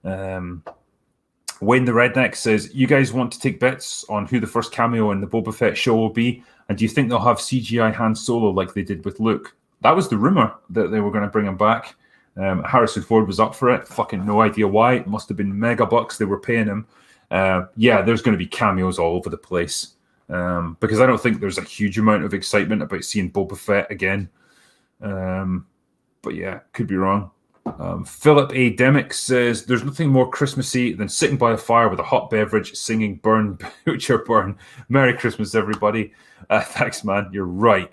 Wayne the Redneck says, you guys want to take bets on who the first cameo in the Boba Fett show will be? And do you think they'll have CGI Han Solo like they did with Luke? That was the rumor that they were going to bring him back. Harrison Ford was up for it. Fucking no idea why. It must have been mega bucks they were paying him. Yeah, there's going to be cameos all over the place. Because I don't think there's a huge amount of excitement about seeing Boba Fett again. But yeah, could be wrong. Philip A. Demick says, there's nothing more Christmassy than sitting by a fire with a hot beverage, singing Burn, Butcher, Burn. Merry Christmas, everybody. Thanks, man. You're right.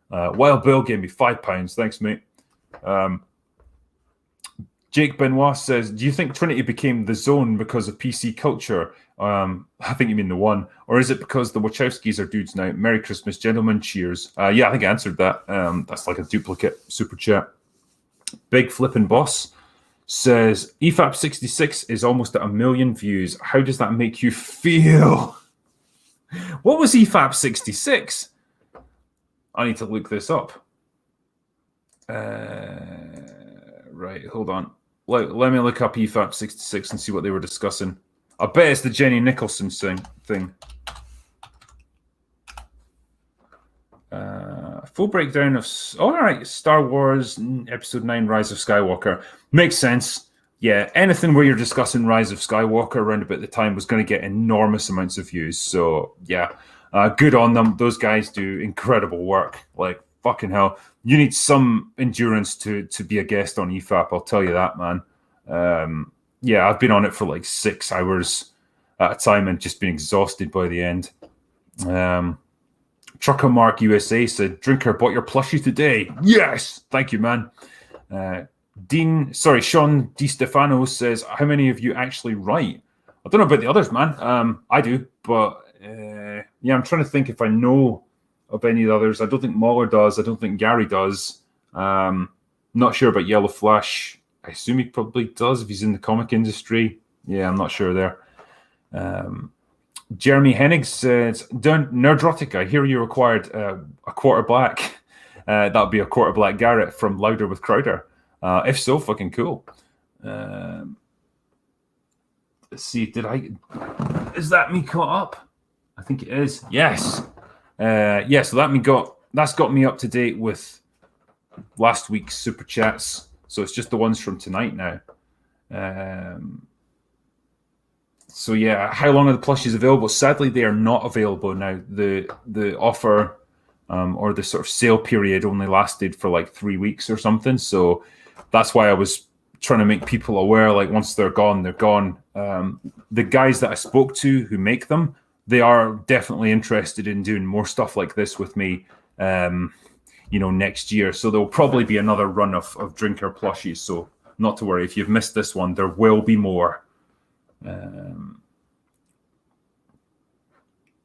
Wild Bill gave me £5. Thanks, mate. Jake Benoit says, do you think Trinity became the zone because of PC culture? I think you mean the one. Or is it because the Wachowskis are dudes now? Merry Christmas, gentlemen. Cheers. Yeah, I think I answered that. That's like a duplicate super chat. Big Flippin' Boss says, EFAP 66 is almost at 1 million views. How does that make you feel? What was EFAP 66? I need to look this up. Right, hold on. Let me look up EFAP 66 and see what they were discussing. I bet it's the Jenny Nicholson thing. Full breakdown of all right, Star Wars Episode 9: Rise of Skywalker. Makes sense. Yeah, anything where you're discussing Rise of Skywalker around about the time was going to get enormous amounts of views. So yeah, good on them. Those guys do incredible work. Like fucking hell, you need some endurance to be a guest on EFAP. I'll tell you that, man. Yeah, I've been on it for like 6 hours at a time and just been exhausted by the end. Trucker Mark USA said, "Drinker bought your plushie today." Yes, thank you, man. Sean DiStefano says, "How many of you actually write?" I don't know about the others, man. I do, but yeah, I'm trying to think if I know of any of the others. I don't think Mahler does. I don't think Gary does. Not sure about Yellow Flash. I assume he probably does if he's in the comic industry. Yeah, I'm not sure there. Jeremy Hennig says, "Nerdrotic, I hear you acquired a quarter black." That would be a quarter black Garrett from Louder with Crowder. If so, fucking cool. Let's see, is that me caught up? I think it is. Yes. Yeah, so that's got me up to date with last week's Super Chats. So it's just the ones from tonight now. So yeah, how long are the plushies available? Sadly, they are not available now. The offer or the sort of sale period only lasted for like 3 weeks or something. So that's why I was trying to make people aware, like once they're gone, they're gone. The guys that I spoke to who make them, they are definitely interested in doing more stuff like this with me, next year. So there'll probably be another run of Drinker plushies. So not to worry, if you've missed this one, there will be more.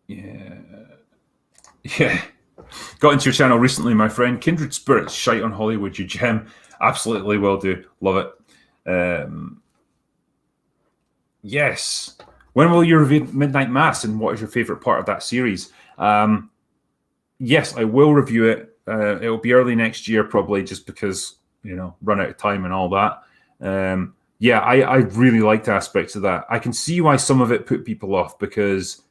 Yeah. Got into your channel recently, my friend. Kindred Spirits, shite on Hollywood, you gem. Absolutely will do. Love it. Yes. When will you review Midnight Mass, and what is your favorite part of that series? Yes, I will review it. It'll be early next year, probably, just because, run out of time and all that. Yeah, I really liked aspects of that. I can see why some of it put people off, because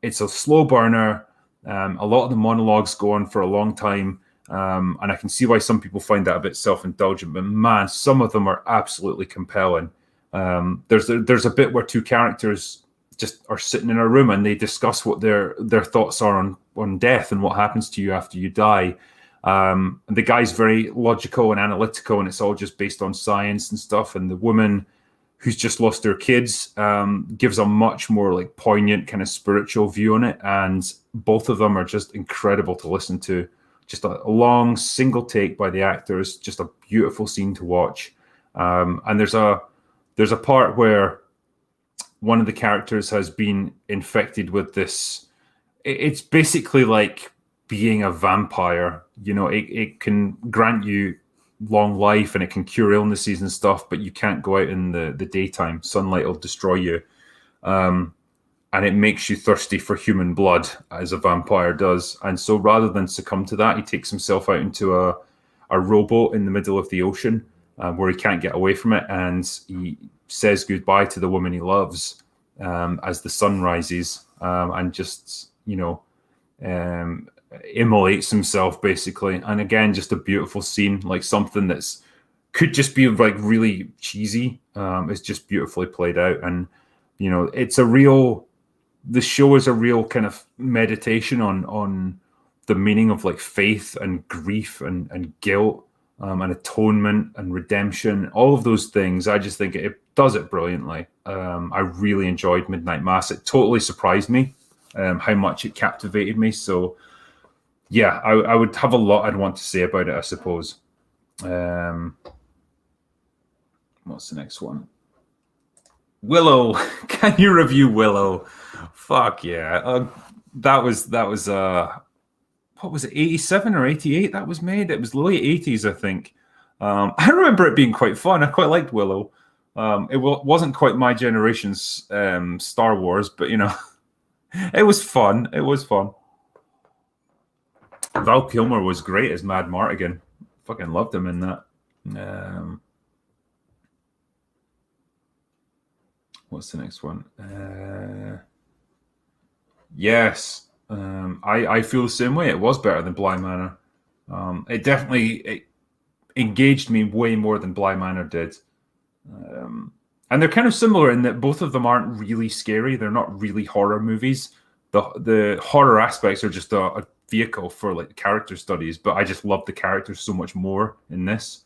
it's a slow burner. A lot of the monologues go on for a long time. And I can see why some people find that a bit self-indulgent. But man, some of them are absolutely compelling. There's a bit where two characters just are sitting in a room and they discuss what their thoughts are on death and what happens to you after you die. And the guy's very logical and analytical, and it's all just based on science and stuff. And the woman who's just lost her kids gives a much more like poignant kind of spiritual view on it. And both of them are just incredible to listen to. Just a long single take by the actors, just a beautiful scene to watch. And there's a part where one of the characters has been infected with this. It's basically like being a vampire. It can grant you long life and it can cure illnesses and stuff, but you can't go out in the daytime. Sunlight will destroy you. And it makes you thirsty for human blood, as a vampire does. And so rather than succumb to that, he takes himself out into a rowboat in the middle of the ocean where he can't get away from it. And he says goodbye to the woman he loves as the sun rises and just, immolates himself, basically. And again, just a beautiful scene, like something that's could just be like really cheesy. It's just beautifully played out. And, it's a real... The show is a real kind of meditation on the meaning of like faith and grief and guilt and atonement and redemption, all of those things. I just think it does it brilliantly. I really enjoyed Midnight Mass. It totally surprised me how much it captivated me. So yeah, I would have a lot I'd want to say about it, I suppose. What's the next one? Willow. Can you review Willow? Fuck yeah. That was what was it, 87 or 88 that was made? It was late 80s, I think. I remember it being quite fun. I quite liked Willow. It wasn't quite my generation's Star Wars, but it was fun. It was fun. Val Kilmer was great as Mad Martigan. Fucking loved him in that. What's the next one? Yes. I feel the same way. It was better than Bly Manor. It definitely engaged me way more than Bly Manor did. And they're kind of similar in that both of them aren't really scary. They're not really horror movies. The horror aspects are just a vehicle for like character studies, but I just love the characters so much more in this.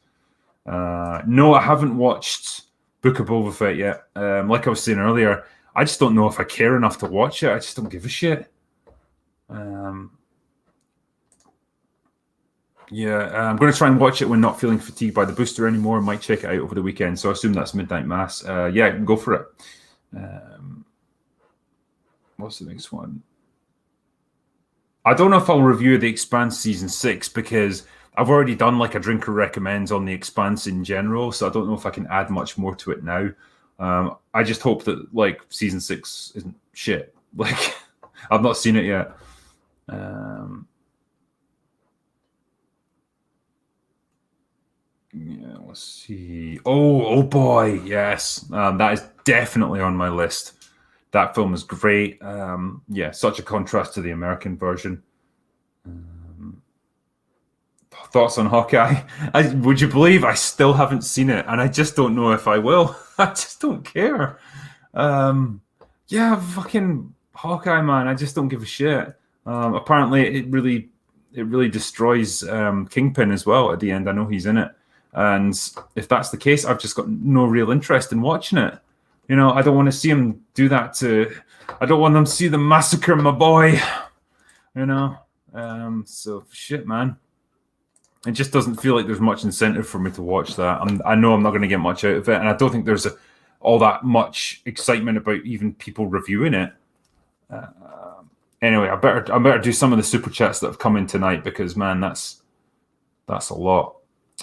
No, I haven't watched Book of Boba Fett yet. Like I was saying earlier, I just don't know if I care enough to watch it. I just don't give a shit. I'm going to try and watch it when not feeling fatigued by the booster anymore. I might check it out over the weekend. So I assume that's Midnight Mass. Go for it. What's the next one? I don't know if I'll review The Expanse Season 6 because I've already done like a Drinker Recommends on The Expanse in general. So I don't know if I can add much more to it now. I just hope that like Season 6 isn't shit. Like, I've not seen it yet. Let's see. Oh boy, yes. That is definitely on my list. That film is great. Such a contrast to the American version. Thoughts on Hawkeye? Would you believe I still haven't seen it, and I just don't know if I will. I just don't care. Fucking Hawkeye, man. I just don't give a shit. Apparently, it really destroys Kingpin as well at the end. I know he's in it. And if that's the case, I've just got no real interest in watching it. You know, I don't want to see him do that I don't want them to see them massacre my boy. You know? So, shit, man. It just doesn't feel like there's much incentive for me to watch that. I know I'm not going to get much out of it. And I don't think there's all that much excitement about even people reviewing it. Anyway, I better do some of the super chats that have come in tonight because, man, that's a lot.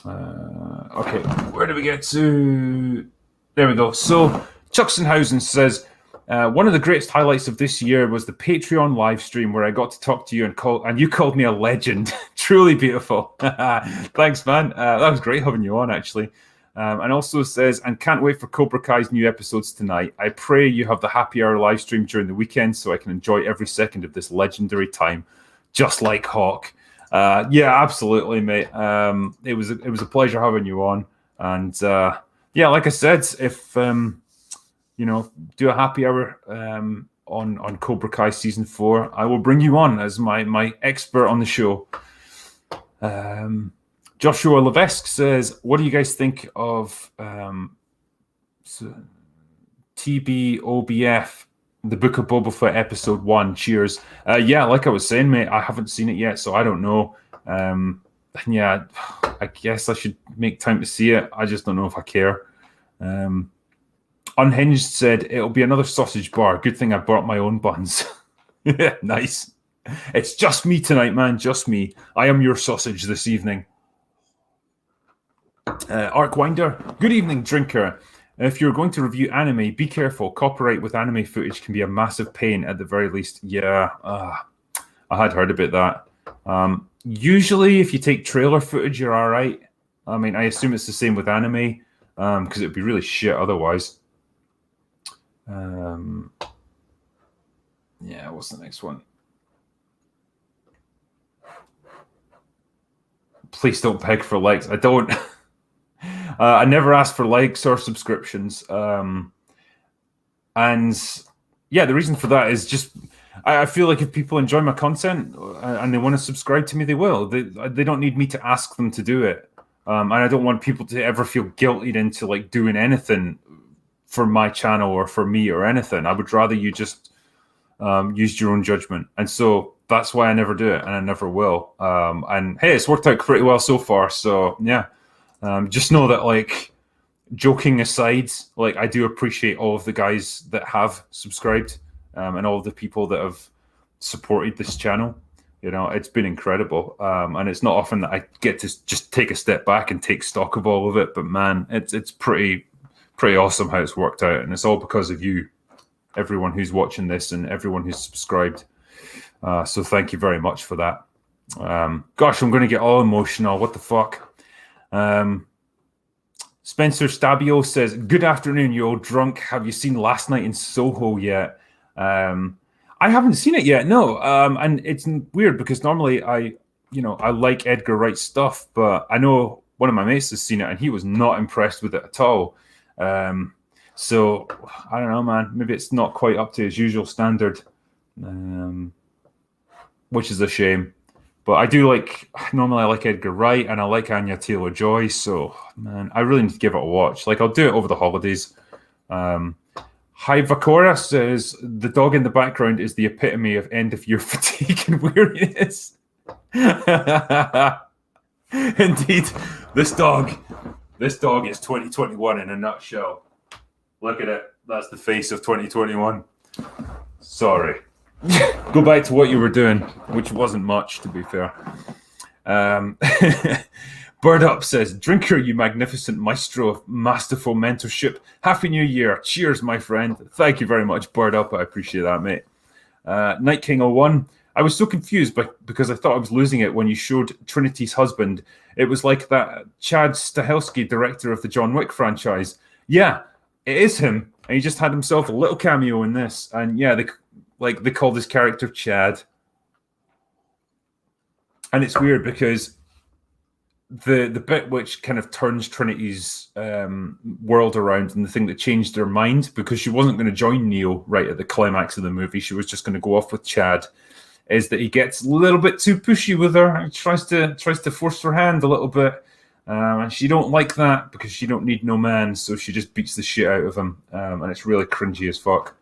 Okay, where do we get to? There we go. So Chucksenhausen says, one of the greatest highlights of this year was the Patreon live stream where I got to talk to you and you called me a legend. Truly beautiful. Thanks, man. That was great having you on, actually. And also says, and can't wait for Cobra Kai's new episodes tonight. I pray you have the happy hour live stream during the weekend so I can enjoy every second of this legendary time, just like Hawk. Absolutely, mate. It was a pleasure having you on, and like I said, if do a happy hour on Cobra Kai season 4, I will bring you on as my expert on the show. Joshua Levesque says, "What do you guys think of TBOBF?" The Book of Boba Fett episode 1. Cheers. Like I was saying, mate, I haven't seen it yet, so I don't know. I guess I should make time to see it. I just don't know if I care. Unhinged said, it'll be another sausage bar. Good thing I brought my own buns. Nice. It's just me tonight, man. Just me. I am your sausage this evening. Arkwinder, good evening, drinker. If you're going to review anime, be careful. Copyright with anime footage can be a massive pain at the very least. Yeah, I had heard about that. Usually, if you take trailer footage, you're all right. I mean, I assume it's the same with anime because it would be really shit otherwise. What's the next one? Please don't beg for likes. I don't... I never ask for likes or subscriptions. And the reason for that is just I feel like if people enjoy my content and they want to subscribe to me, they will. They don't need me to ask them to do it. And I don't want people to ever feel guilted into like doing anything for my channel or for me or anything. I would rather you just use your own judgment. And so that's why I never do it and I never will. And hey, it's worked out pretty well so far. So yeah. Just know that, like, joking aside, like, I do appreciate all of the guys that have subscribed and all of the people that have supported this channel. You know, it's been incredible. And it's not often that I get to just take a step back and take stock of all of it. But, man, it's pretty awesome how it's worked out. And it's all because of you, everyone who's watching this and everyone who's subscribed. So thank you very much for that. Gosh, I'm going to get all emotional. What the fuck? Spencer Stabio says, "Good afternoon, you old drunk. Have you seen Last Night in Soho yet?" I haven't seen it yet, no. And it's weird because normally I like Edgar Wright's stuff, but I know one of my mates has seen it and he was not impressed with it at all. So I don't know, man. Maybe it's not quite up to his usual standard, which is a shame. But I do normally I like Edgar Wright and I like Anya Taylor-Joy. So, man, I really need to give it a watch. Like, I'll do it over the holidays. Hi Vakora says, the dog in the background is the epitome of end-of-year fatigue and weariness. Indeed, this dog is 2021 in a nutshell. Look at it. That's the face of 2021. Sorry. Go back to what you were doing, which wasn't much, to be fair. Bird Up says, Drinker, you magnificent maestro of masterful mentorship. Happy New Year. Cheers, my friend. Thank you very much, Bird Up. I appreciate that, mate. Night King 01. I was so confused because I thought I was losing it when you showed Trinity's husband. It was like that Chad Stahelski, director of the John Wick franchise. Yeah, it is him. And he just had himself a little cameo in this. And yeah, they called his character Chad. And it's weird because the bit which kind of turns Trinity's world around and the thing that changed her mind, because she wasn't going to join Neo right at the climax of the movie, she was just going to go off with Chad, is that he gets a little bit too pushy with her. He tries to force her hand a little bit. And she don't like that because she don't need no man, so she just beats the shit out of him. And it's really cringy as fuck.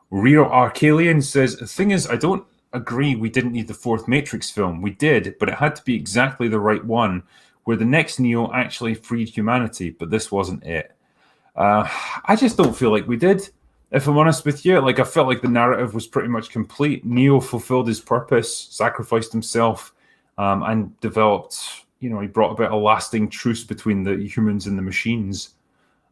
Rio Arcalian says, the thing is, I don't agree we didn't need the fourth Matrix film. We did, but it had to be exactly the right one, where the next Neo actually freed humanity, but this wasn't it. I just don't feel like we did, if I'm honest with you. Like, I felt like the narrative was pretty much complete. Neo fulfilled his purpose, sacrificed himself, and developed, he brought about a lasting truce between the humans and the machines.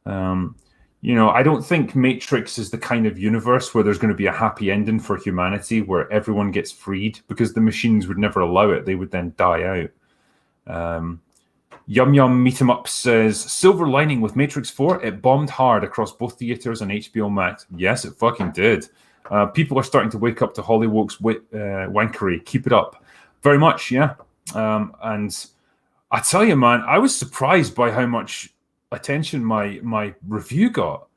I don't think Matrix is the kind of universe where there's going to be a happy ending for humanity where everyone gets freed, because the machines would never allow it. They would then die out. Yum Yum Meet 'em Up says, silver lining with Matrix 4, it bombed hard across both theaters and HBO Max. Yes, it fucking did. People are starting to wake up to Hollywood's wankery. Keep it up. Very much, yeah. And I tell you, man, I was surprised by how much attention my review got.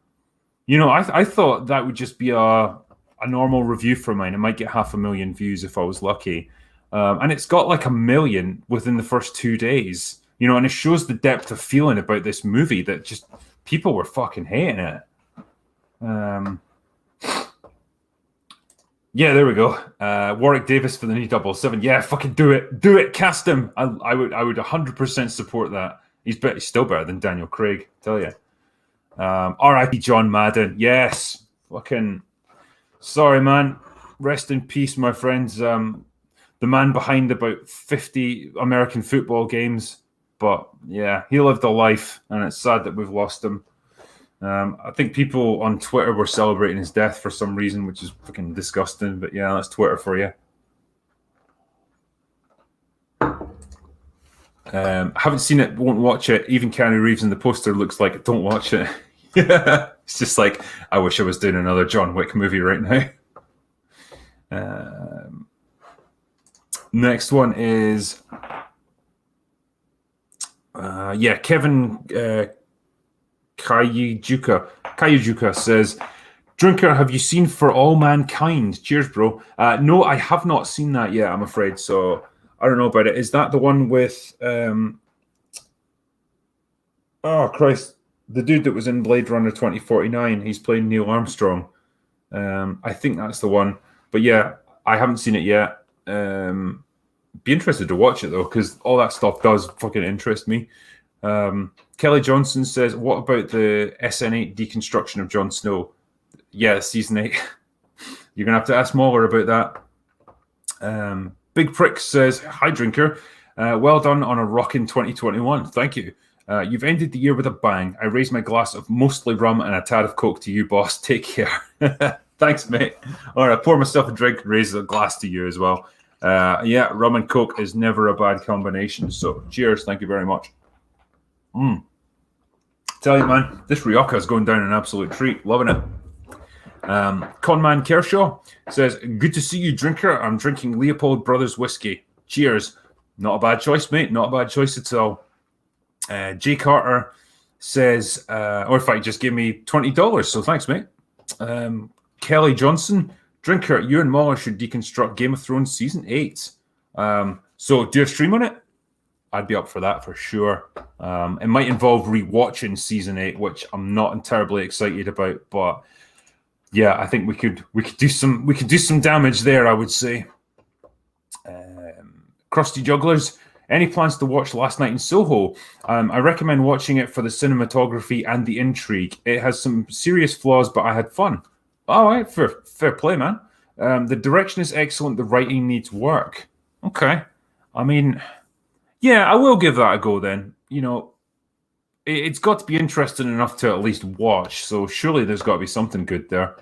I thought that would just be a normal review for mine. It might get 500,000 views if I was lucky. And it's got like 1 million within the first 2 days. And it shows the depth of feeling about this movie that just people were fucking hating it. Yeah, there we go. Warwick Davis for the new 007. Yeah, fucking do it. Cast him. I would 100% support that. He's still better than Daniel Craig, I tell you. R.I.P. John Madden. Yes. Fucking sorry, man. Rest in peace, my friends. The man behind about 50 American football games. But yeah, he lived a life, and it's sad that we've lost him. I think people on Twitter were celebrating his death for some reason, which is fucking disgusting. But yeah, that's Twitter for you. Haven't seen it, won't watch it. Even Keanu Reeves in the poster looks like it. Don't watch it. It's just like, I wish I was doing another John Wick movie right now. Next one is Kevin Kayujuka says, Drinker, have you seen For All Mankind? Cheers, bro. No, I have not seen that yet, I'm afraid. So I don't know about it. Is that the one with oh Christ, the dude that was in Blade Runner 2049? He's playing Neil Armstrong. I think that's the one. But yeah, I haven't seen it yet. Be interested to watch it though, because all that stuff does fucking interest me. Kelly Johnson says, what about the SN8 deconstruction of Jon Snow? Yeah, season 8. You're gonna have to ask Mauler about that. Big Prick says, hi Drinker, well done on a rockin' 2021. Thank you. You've ended the year with a bang. I raise my glass of mostly rum and a tad of Coke to you, boss. Take care. Thanks, mate. All right, I pour myself a drink and raise a glass to you as well. Yeah, rum and Coke is never a bad combination. So cheers. Thank you very much. Tell you, man, this Rioja is going down an absolute treat. Loving it. Conman Kershaw says, good to see you, drinker. I'm drinking Leopold Brothers whiskey. Cheers. Not a bad choice, mate. Not a bad choice at all. Jay Carter says, or in fact, just gave me $20. So thanks, mate. Kelly Johnson, drinker, you and Muller should deconstruct Game of Thrones Season 8. So do a stream on it? I'd be up for that for sure. It might involve rewatching Season 8, which I'm not terribly excited about, but yeah, I think we could do some damage there, I would say. Crusty Jugglers, any plans to watch Last Night in Soho? I recommend watching it for the cinematography and the intrigue. It has some serious flaws, but I had fun. All right, fair play, man. The direction is excellent. The writing needs work. Okay. I mean, yeah, I will give that a go then. You know, it's got to be interesting enough to at least watch, so surely there's got to be something good there.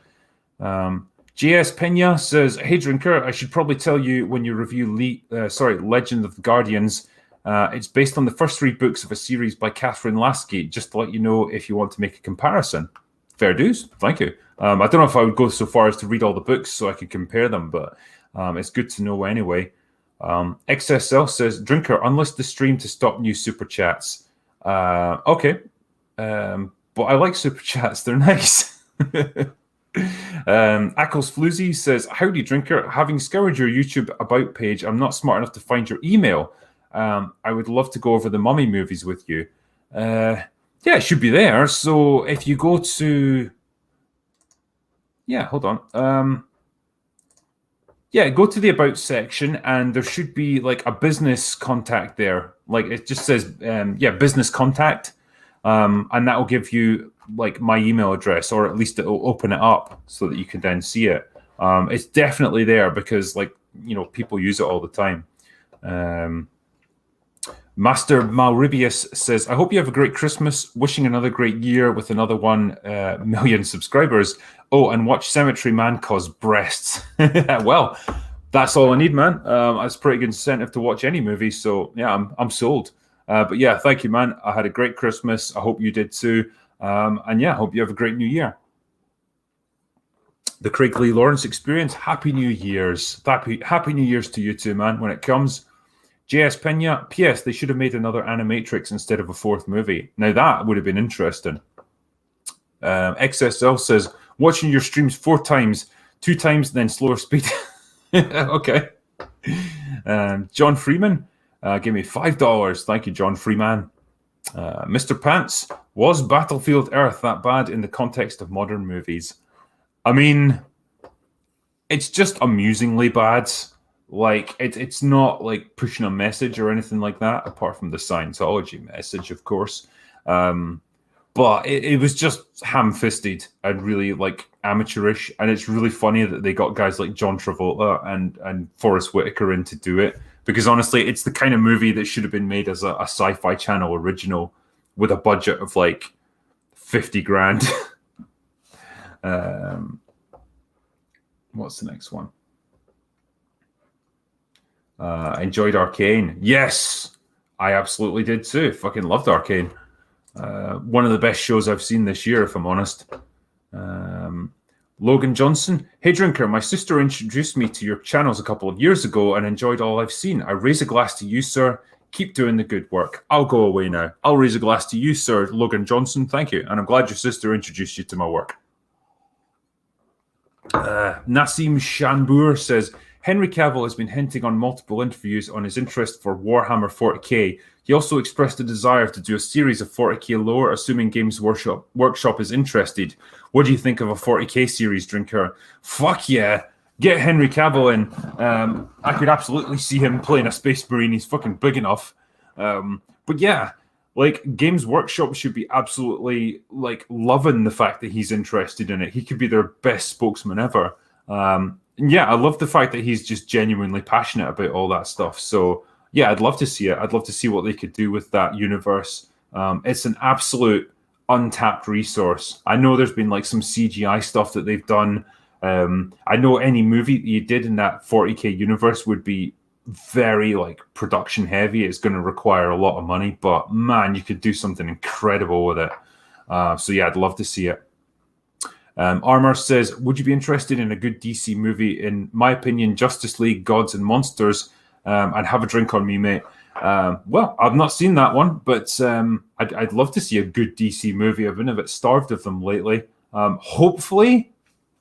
JS Pena says, hey, drinker, I should probably tell you when you review Legend of the Guardians, it's based on the first 3 books of a series by Catherine Lasky, just to let you know if you want to make a comparison. Fair dues. Thank you. I don't know if I would go so far as to read all the books so I could compare them, but it's good to know anyway. XSL says, drinker, unlist the stream to stop new super chats. Okay. But I like super chats. They're nice. Ackles Floozy says, howdy, drinker. Having scoured your YouTube about page, I'm not smart enough to find your email. I would love to go over the Mummy movies with you. Yeah, it should be there. So if you go to... Yeah, hold on. Yeah, go to the About section, and there should be like a business contact there. Like it just says, business contact. And that will give you like my email address, or at least it will open it up so that you can then see it. It's definitely there because people use it all the time. Master Malribius says, I hope you have a great Christmas. Wishing another great year with another 1 million subscribers. Oh, and watch Cemetery Man cause breasts. Well, that's all I need, man. That's pretty good incentive to watch any movie. So yeah, I'm sold. But yeah, thank you, man. I had a great Christmas. I hope you did too. And yeah, I hope you have a great New Year. The Craig Lee Lawrence Experience. Happy New Year's. Happy New Year's to you too, man, when it comes. JS Pena. P.S. They should have made another Animatrix instead of a 4th movie. Now that would have been interesting. XSL says, watching your streams 4 times, 2 times, then slower speed. Okay. John Freeman. Give me $5. Thank you, John Freeman. Mr. Pants, was Battlefield Earth that bad in the context of modern movies? I mean, it's just amusingly bad. Like, it's not like pushing a message or anything like that, apart from the Scientology message, of course. But it was just ham-fisted and really like amateurish. And it's really funny that they got guys like John Travolta and Forrest Whitaker in to do it. Because honestly, it's the kind of movie that should have been made as a Sci-Fi Channel original with a budget of like 50 grand. What's the next one? Enjoyed Arcane. Yes, I absolutely did too. Fucking loved Arcane. One of the best shows I've seen this year, if I'm honest. Logan Johnson. Hey, drinker, my sister introduced me to your channels a couple of years ago and enjoyed all I've seen. I raise a glass to you, sir. Keep doing the good work. I'll go away now. I'll raise a glass to you, sir, Logan Johnson. Thank you. And I'm glad your sister introduced you to my work. Nassim Shanbur says, Henry Cavill has been hinting on multiple interviews on his interest for Warhammer 40k. He also expressed a desire to do a series of 40k lore, assuming Games Workshop is interested. What do you think of a 40k series, drinker? Fuck yeah. Get Henry Cavill in. I could absolutely see him playing a Space Marine. He's fucking big enough. But yeah, like Games Workshop should be absolutely like loving the fact that he's interested in it. He could be their best spokesman ever. Yeah, I love the fact that he's just genuinely passionate about all that stuff. So yeah, I'd love to see it. I'd love to see what they could do with that universe. It's an absolute untapped resource. I know there's been like some CGI stuff that they've done. I know any movie that you did in that 40k universe would be very like production heavy. It's going to require a lot of money, but man, you could do something incredible with it. So yeah, I'd love to see it. Armor says, would you be interested in a good DC movie? In my opinion, Justice League, Gods and Monsters, and have a drink on me, mate. Well, I've not seen that one, but I'd love to see a good DC movie. I've been a bit starved of them lately. Hopefully,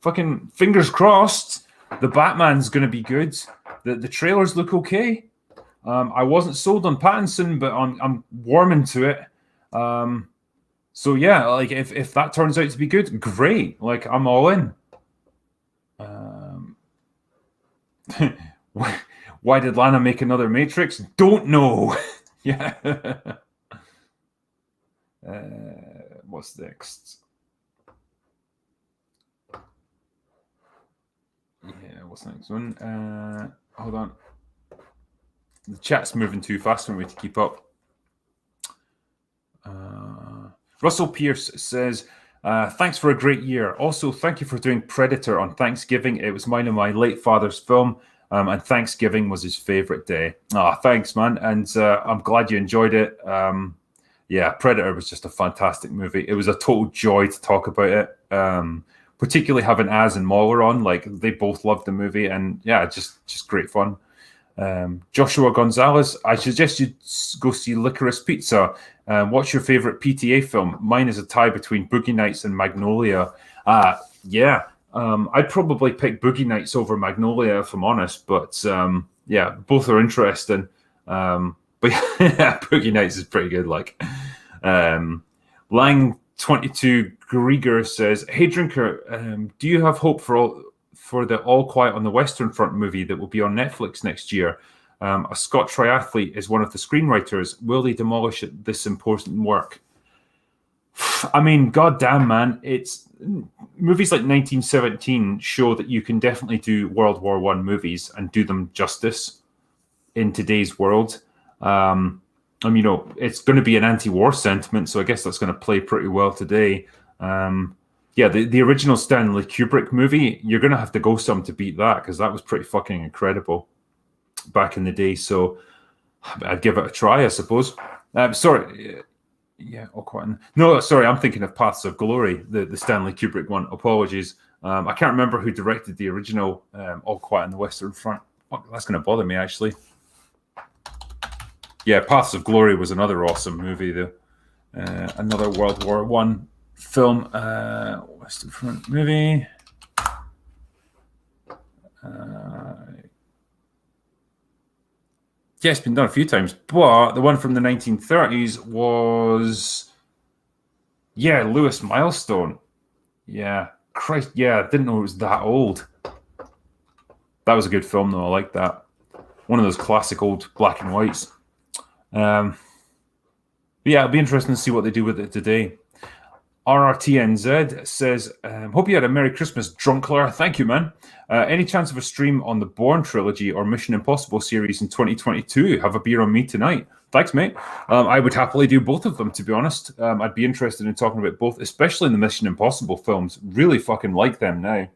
fucking fingers crossed, the Batman's going to be good. The trailers look okay. I wasn't sold on Pattinson, but I'm warming to it. So yeah, like if that turns out to be good, great. Like I'm all in. Why did Lana make another Matrix? Don't know. Yeah. What's next? Yeah, what's the next one? Hold on. The chat's moving too fast for me to keep up. Russell Pierce says, thanks for a great year. Also, thank you for doing Predator on Thanksgiving. It was mine and my late father's film, and Thanksgiving was his favorite day. Thanks, man. And I'm glad you enjoyed it. Yeah, Predator was just a fantastic movie. It was a total joy to talk about it. Particularly having Az and Mauler on, like they both loved the movie, and yeah, just great fun. Joshua Gonzalez, I suggest you go see Licorice Pizza. What's your favorite PTA film? Mine is a tie between Boogie Nights and Magnolia. Yeah, I'd probably pick Boogie Nights over Magnolia if I'm honest, but yeah, both are interesting. But yeah, Boogie Nights is pretty good. Like Lang22 Grieger says, "Hey Drinker, do you have hope for the All Quiet on the Western Front movie that will be on Netflix next year? A Scott triathlete is one of the screenwriters. Will they demolish this important work?" I mean, goddamn, man, it's movies like 1917 show that you can definitely do World War I movies and do them justice in today's world. You know, it's going to be an anti-war sentiment, so I guess that's going to play pretty well today. Yeah, the original Stanley Kubrick movie, you're going to have to go some to beat that, because that was pretty fucking incredible back in the day. So I'd give it a try, I suppose. Sorry. Yeah, All Quiet. No, sorry, I'm thinking of Paths of Glory, the Stanley Kubrick one. Apologies. I can't remember who directed the original All Quiet on the Western Front. Oh, that's going to bother me, actually. Yeah, Paths of Glory was another awesome movie, though. Another World War One film, Western Front movie. Yeah, it's been done a few times, but the one from the 1930s was, yeah, Lewis Milestone. Yeah, Christ, yeah, I didn't know it was that old. That was a good film, though. I like that. One of those classic old black and whites. But yeah, it'll be interesting to see what they do with it today. RRTNZ says, hope you had a Merry Christmas, Drunkler. Thank you, man. Any chance of a stream on the Bourne trilogy or Mission Impossible series in 2022? Have a beer on me tonight. Thanks, mate. I would happily do both of them, to be honest. I'd be interested in talking about both, especially in the Mission Impossible films. Really fucking like them now.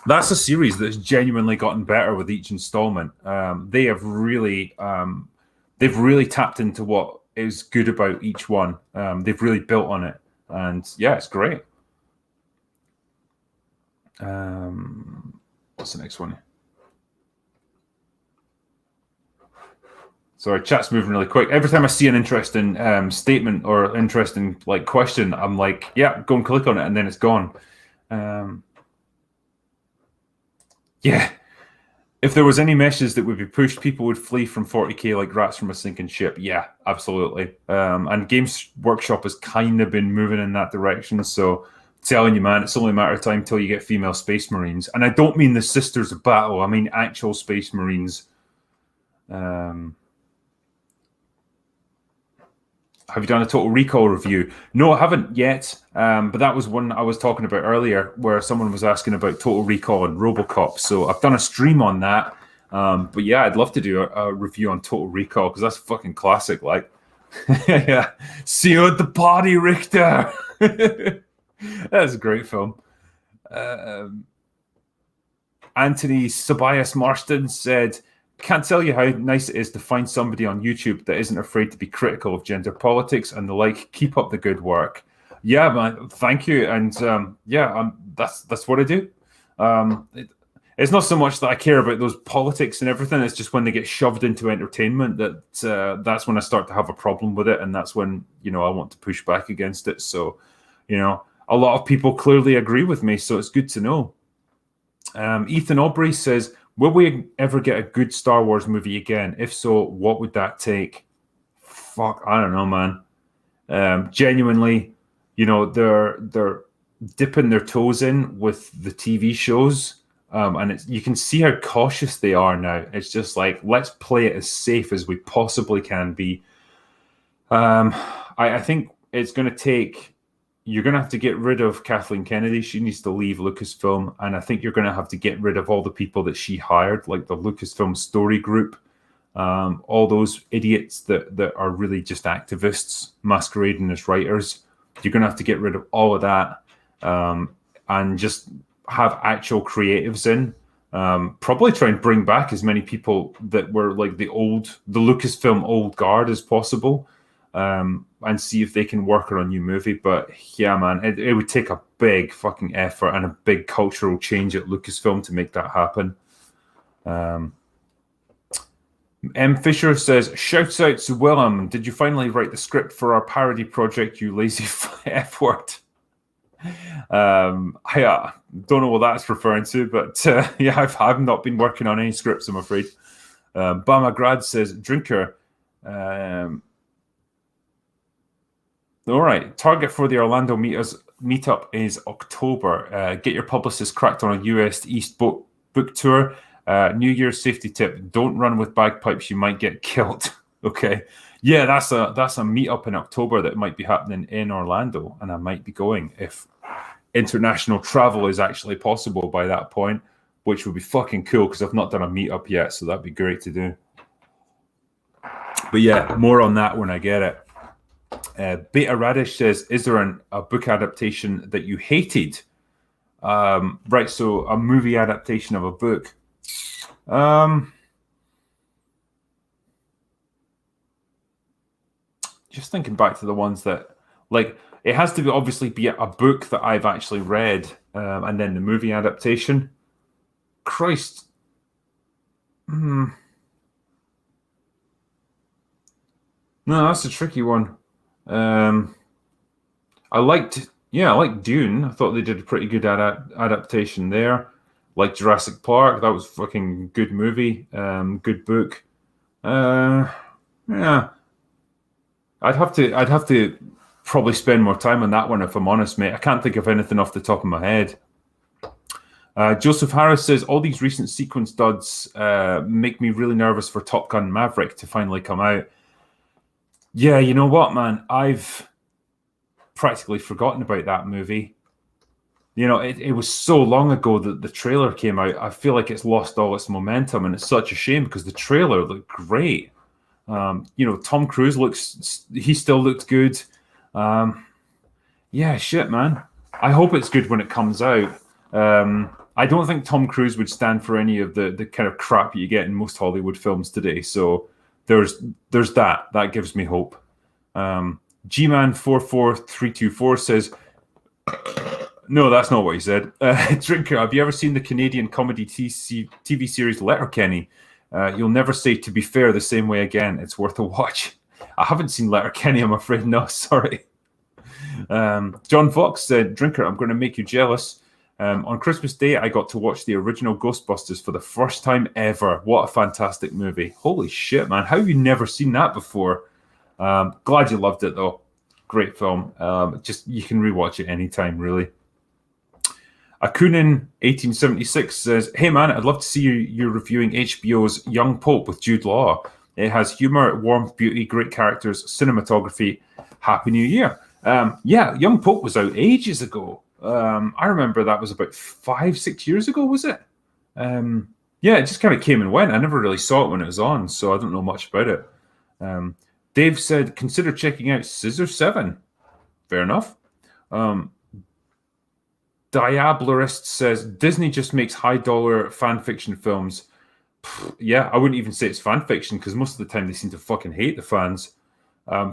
That's a series that's genuinely gotten better with each installment. They have really, they've really tapped into what is good about each one. They've really built on it, and yeah, it's great. What's the next one? Sorry, chat's moving really quick. Every time I see an interesting statement or interesting like question, I'm like, yeah, go and click on it, and then it's gone. Yeah. If there was any meshes that would be pushed, people would flee from 40k like rats from a sinking ship. Yeah, absolutely. And Games Workshop has kind of been moving in that direction. So, telling you, man, it's only a matter of time till you get female Space Marines. And I don't mean the Sisters of Battle. I mean actual Space Marines. Have you done a Total Recall review? No, I haven't yet. But that was one I was talking about earlier, where someone was asking about Total Recall and RoboCop. So I've done a stream on that. But yeah, I'd love to do a review on Total Recall, because that's fucking classic. Like, yeah, see you at the party, Richter. That's a great film. Anthony Tobias Marston said, Can't tell you how nice it is to find somebody on YouTube that isn't afraid to be critical of gender politics and the like. Keep up the good work. Yeah, man. Thank you. And that's what I do. It's not so much that I care about those politics and everything. It's just when they get shoved into entertainment that's when I start to have a problem with it, and that's when I want to push back against it. So, a lot of people clearly agree with me, so it's good to know. Ethan Aubrey says, will we ever get a good Star Wars movie again? If so, what would that take? Fuck, I don't know, man. Genuinely, they're dipping their toes in with the TV shows, and you can see how cautious they are now. It's just like, let's play it as safe as we possibly can be. I think it's going to take... You're going to have to get rid of Kathleen Kennedy. She needs to leave Lucasfilm. And I think you're going to have to get rid of all the people that she hired, like the Lucasfilm story group, all those idiots that are really just activists masquerading as writers. You're going to have to get rid of all of that and just have actual creatives in. Probably try and bring back as many people that were like the Lucasfilm old guard as possible. And see if they can work on a new movie. But yeah, man, it would take a big fucking effort and a big cultural change at Lucasfilm to make that happen. M. Fisher says, shouts out to Willem. Did you finally write the script for our parody project, you lazy F word? I don't know what that's referring to, but I've not been working on any scripts, I'm afraid. Bama Grad says, Drinker... all right. Target for the Orlando meetup is October. Get your publicist cracked on a US East book tour. New Year's safety tip: don't run with bagpipes. You might get killed. Okay. Yeah, that's a meetup in October that might be happening in Orlando, and I might be going if international travel is actually possible by that point, which would be fucking cool because I've not done a meetup yet, so that'd be great to do. But yeah, more on that when I get it. Beta Radish says, is there a book adaptation that you hated? Right, so a movie adaptation of a book. Just thinking back to the ones that, like, it has to obviously be a book that I've actually read, and then the movie adaptation. Christ. No, that's a tricky one. I liked Dune. I thought they did a pretty good adaptation there. Like Jurassic Park, that was fucking good movie. Good book. Yeah, I'd have to probably spend more time on that one if I'm honest, mate. I can't think of anything off the top of my head. Joseph Harris says, all these recent sequence duds make me really nervous for Top Gun Maverick to finally come out. Yeah, you know what, man? I've practically forgotten about that movie. It was so long ago that the trailer came out. I feel like it's lost all its momentum, and it's such a shame because the trailer looked great. Tom Cruise he still looks good. Yeah, shit, man. I hope it's good when it comes out. I don't think Tom Cruise would stand for any of the kind of crap you get in most Hollywood films today. So there's that. That gives me hope. Gman44324 says, no, that's not what he said. Drinker, have you ever seen the Canadian comedy TV series Letterkenny? You'll never say "to be fair" the same way again. It's worth a watch. I haven't seen Letterkenny, I'm afraid. No, sorry. John Fox said, Drinker, I'm going to make you jealous. On Christmas Day, I got to watch the original Ghostbusters for the first time ever. What a fantastic movie. Holy shit, man. How have you never seen that before? Glad you loved it, though. Great film. Just you can rewatch it anytime, really. Akunin1876 says, hey, man, I'd love to see you reviewing HBO's Young Pope with Jude Law. It has humor, warmth, beauty, great characters, cinematography. Happy New Year. Yeah, Young Pope was out ages ago. I remember that was about 5-6 years ago, was it? Yeah, it just kind of came and went. I never really saw it when it was on, so I don't know much about it. Dave said, consider checking out Scissor 7. Fair enough. Diablerist says, Disney just makes high-dollar fan fiction films. Yeah, I wouldn't even say it's fan fiction because most of the time they seem to fucking hate the fans.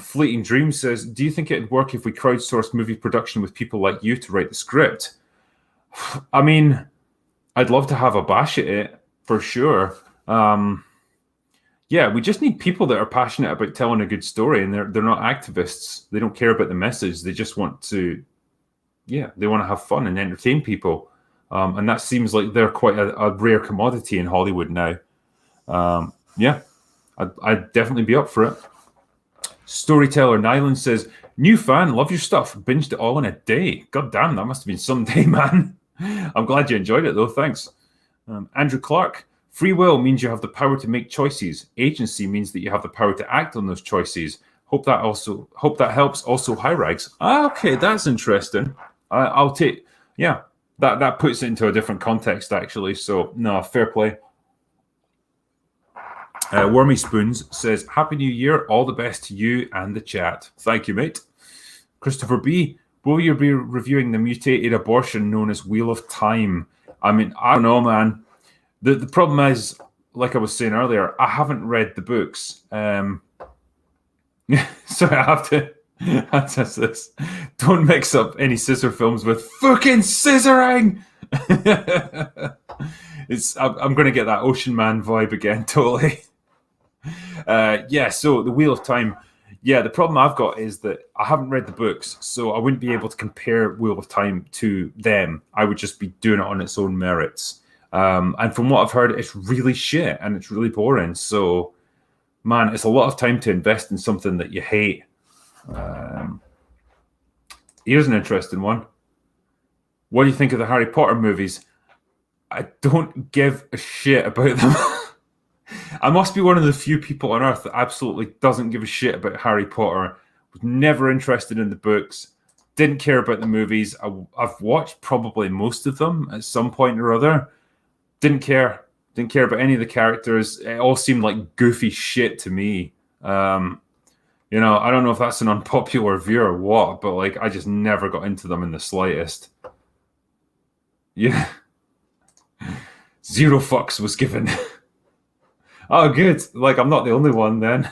Fleeting Dream says, do you think it'd work if we crowdsourced movie production with people like you to write the script? I mean, I'd love to have a bash at it for sure. Yeah, we just need people that are passionate about telling a good story, and they're not activists. They don't care about the message. They just want to, they want to have fun and entertain people. And that seems like they're quite a rare commodity in Hollywood now. Yeah, I'd definitely be up for it. Storyteller Nyland says, new fan, love your stuff. Binged it all in a day. God damn, that must have been some day, man. I'm glad you enjoyed it, though. Thanks. Andrew Clark, free will means you have the power to make choices. Agency means that you have the power to act on those choices. Hope that helps. Also, hi, Rags. Okay, that's interesting. I'll take, that puts it into a different context, actually. So, no, fair play. Wormy Spoons says, Happy New Year. All the best to you and the chat. Thank you, mate. Christopher B, will you be reviewing the mutated abortion known as Wheel of Time? I mean, I don't know, man. The problem is, like I was saying earlier, I haven't read the books. So I have to access this. Don't mix up any scissor films with fucking scissoring. I'm going to get that Ocean Man vibe again, totally. So the Wheel of Time. Yeah, the problem I've got is that I haven't read the books, so I wouldn't be able to compare Wheel of Time to them. I would just be doing it on its own merits. And from what I've heard, it's really shit and it's really boring. So, man, it's a lot of time to invest in something that you hate. Here's an interesting one. What do you think of the Harry Potter movies? I don't give a shit about them. I must be one of the few people on Earth that absolutely doesn't give a shit about Harry Potter. Was never interested in the books. Didn't care about the movies. I've watched probably most of them at some point or other. Didn't care. Didn't care about any of the characters. It all seemed like goofy shit to me. I don't know if that's an unpopular view or what, but like I just never got into them in the slightest. Yeah. 0 fucks was given. Oh, good. Like, I'm not the only one then.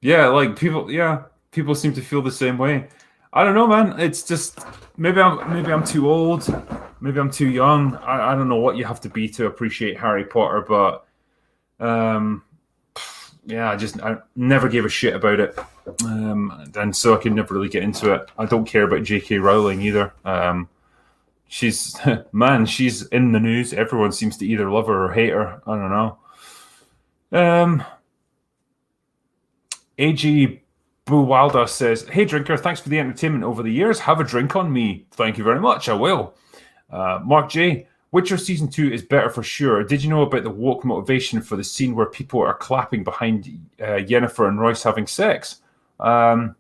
Yeah, like people seem to feel the same way. I don't know, man. It's just maybe I'm too old, maybe I'm too young. I don't know what you have to be to appreciate Harry Potter, but I never gave a shit about it. And so I could never really get into it. I don't care about J.K. Rowling either. She's in the news. Everyone seems to either love her or hate her. I don't know. A.G. Buwalda says, Hey, Drinker, thanks for the entertainment over the years. Have a drink on me. Thank you very much. I will. Mark J. Witcher Season 2 is better for sure. Did you know about the woke motivation for the scene where people are clapping behind Yennefer and Royce having sex? No.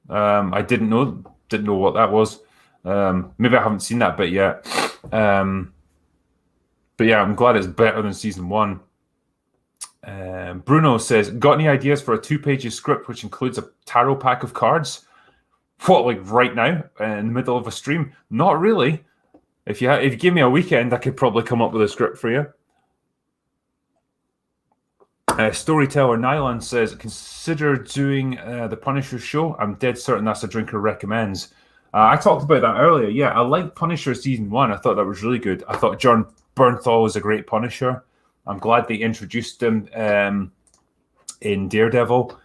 I didn't know what that was. Maybe I haven't seen that bit yet. But yeah, I'm glad it's better than Season 1. Bruno says, got any ideas for a 2-page script which includes a tarot pack of cards? What, like right now, in the middle of a stream? Not really. If you give me a weekend, I could probably come up with a script for you. Storyteller Nyland says, consider doing the Punisher show. I'm dead certain that's a Drinker recommends. I talked about that earlier. Yeah, I liked Punisher Season 1. I thought that was really good. I thought John Bernthal was a great Punisher. I'm glad they introduced him in Daredevil.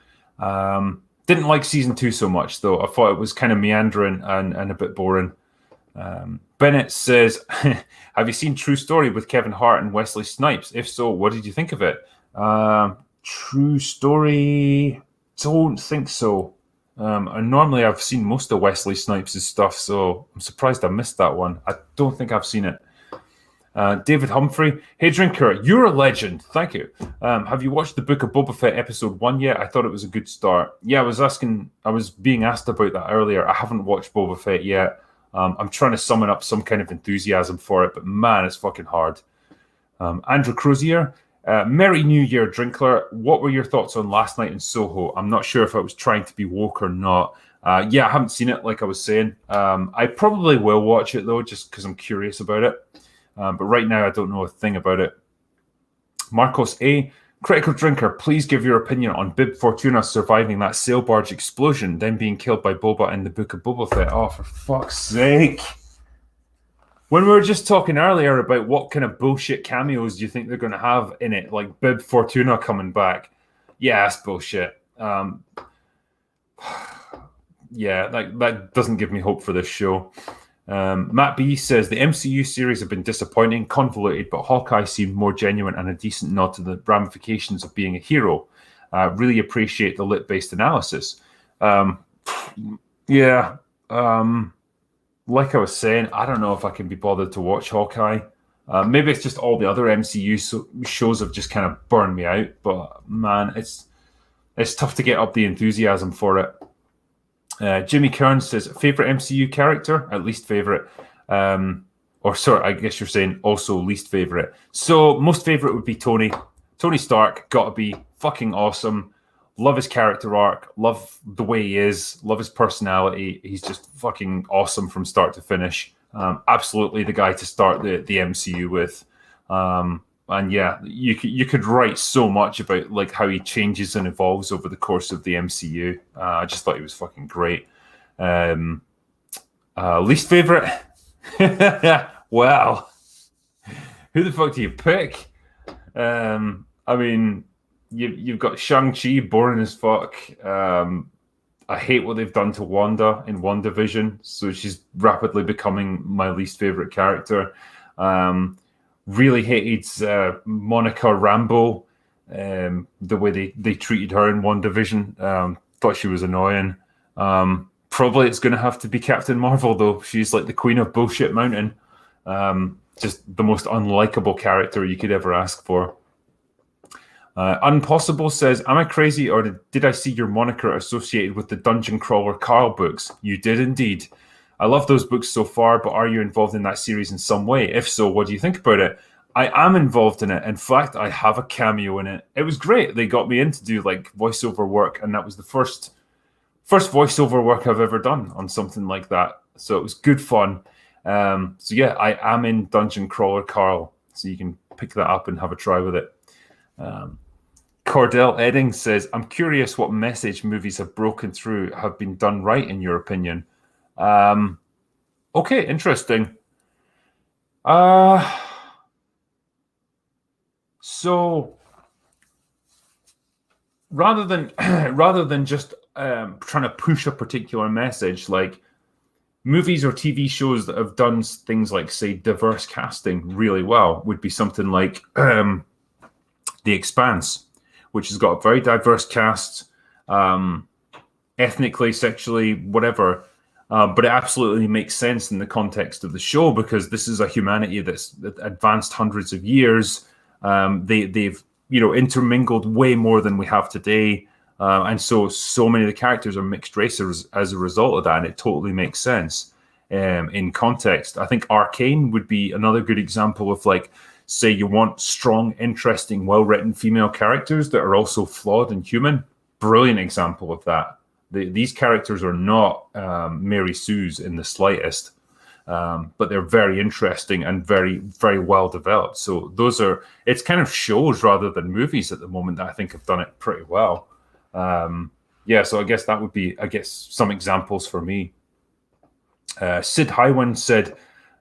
Didn't like Season 2 so much, though. I thought it was kind of meandering and a bit boring. Bennett says, have you seen True Story with Kevin Hart and Wesley Snipes? If so, what did you think of it? True Story, don't think so. And normally I've seen most of Wesley Snipes' stuff, so I'm surprised I missed that one. I don't think I've seen it. David Humphrey, hey Drinker, you're a legend. Thank you. Have you watched the Book of Boba Fett episode 1 yet? I thought it was a good start. Yeah, I was being asked about that earlier. I haven't watched Boba Fett yet. I'm trying to summon up some kind of enthusiasm for it, but man, it's fucking hard. Andrew Crozier, Merry New Year, Drinkler. What were your thoughts on last night in Soho? I'm not sure if I was trying to be woke or not. Yeah, I haven't seen it, like I was saying. I probably will watch it, though, just because I'm curious about it. But right now, I don't know a thing about it. Marcos A. Critical Drinker, please give your opinion on Bib Fortuna surviving that sail barge explosion, then being killed by Boba in the Book of Boba Fett. Oh, for fuck's sake. When we were just talking earlier about what kind of bullshit cameos do you think they're going to have in it, like Bib Fortuna coming back, yeah, that's bullshit. Yeah, that doesn't give me hope for this show. Matt B says the MCU series have been disappointing, convoluted, but Hawkeye seemed more genuine and a decent nod to the ramifications of being a hero. Really appreciate the lit-based analysis. Yeah. Like I was saying, I don't know if I can be bothered to watch Hawkeye. Maybe it's just all the other MCU shows have just kind of burned me out. But man, it's tough to get up the enthusiasm for it. Jimmy Kearns says, favorite MCU character? At least favorite. Or sorry, I guess you're saying also least favorite. So most favorite would be Tony. Tony Stark, gotta be fucking awesome. Love his character arc. Love the way he is. Love his personality. He's just fucking awesome from start to finish. Absolutely the guy to start the MCU with. And yeah, you could write so much about like how he changes and evolves over the course of the MCU. I just thought he was fucking great. Least favorite? Well, who the fuck do you pick? I mean, you've got Shang-Chi, boring as fuck. I hate what they've done to Wanda in WandaVision, so she's rapidly becoming my least favorite character. Really hated Monica Rambeau, the way they treated her in WandaVision. Thought she was annoying. Probably it's going to have to be Captain Marvel, though. She's like the queen of Bullshit Mountain. Just the most unlikable character you could ever ask for. Unpossible says, am I crazy or did I see your moniker associated with the Dungeon Crawler Carl books? You did indeed. I love those books so far, but are you involved in that series in some way? If so, what do you think about it? I am involved in it. In fact, I have a cameo in it. It was great. They got me in to do like voiceover work, and that was the first voiceover work I've ever done on something like that. So it was good fun. So yeah, I am in Dungeon Crawler Carl, so you can pick that up and have a try with it. Cordell Edding says, I'm curious what message movies have broken through have been done right in your opinion. Okay, interesting. So rather than just trying to push a particular message, like movies or TV shows that have done things like, say, diverse casting really well would be something like The Expanse, which has got a very diverse cast, ethnically, sexually, whatever. But it absolutely makes sense in the context of the show because this is a humanity that's advanced hundreds of years. They've intermingled way more than we have today, and so many of the characters are mixed races as a result of that, and it totally makes sense in context. I think Arcane would be another good example of, like, say you want strong, interesting, well-written female characters that are also flawed and human. Brilliant example of that. These characters are not Mary Sue's in the slightest, but they're very interesting and very, very well developed. So it's kind of shows rather than movies at the moment that I think have done it pretty well. So I guess that would be, some examples for me. Sid Hywen said,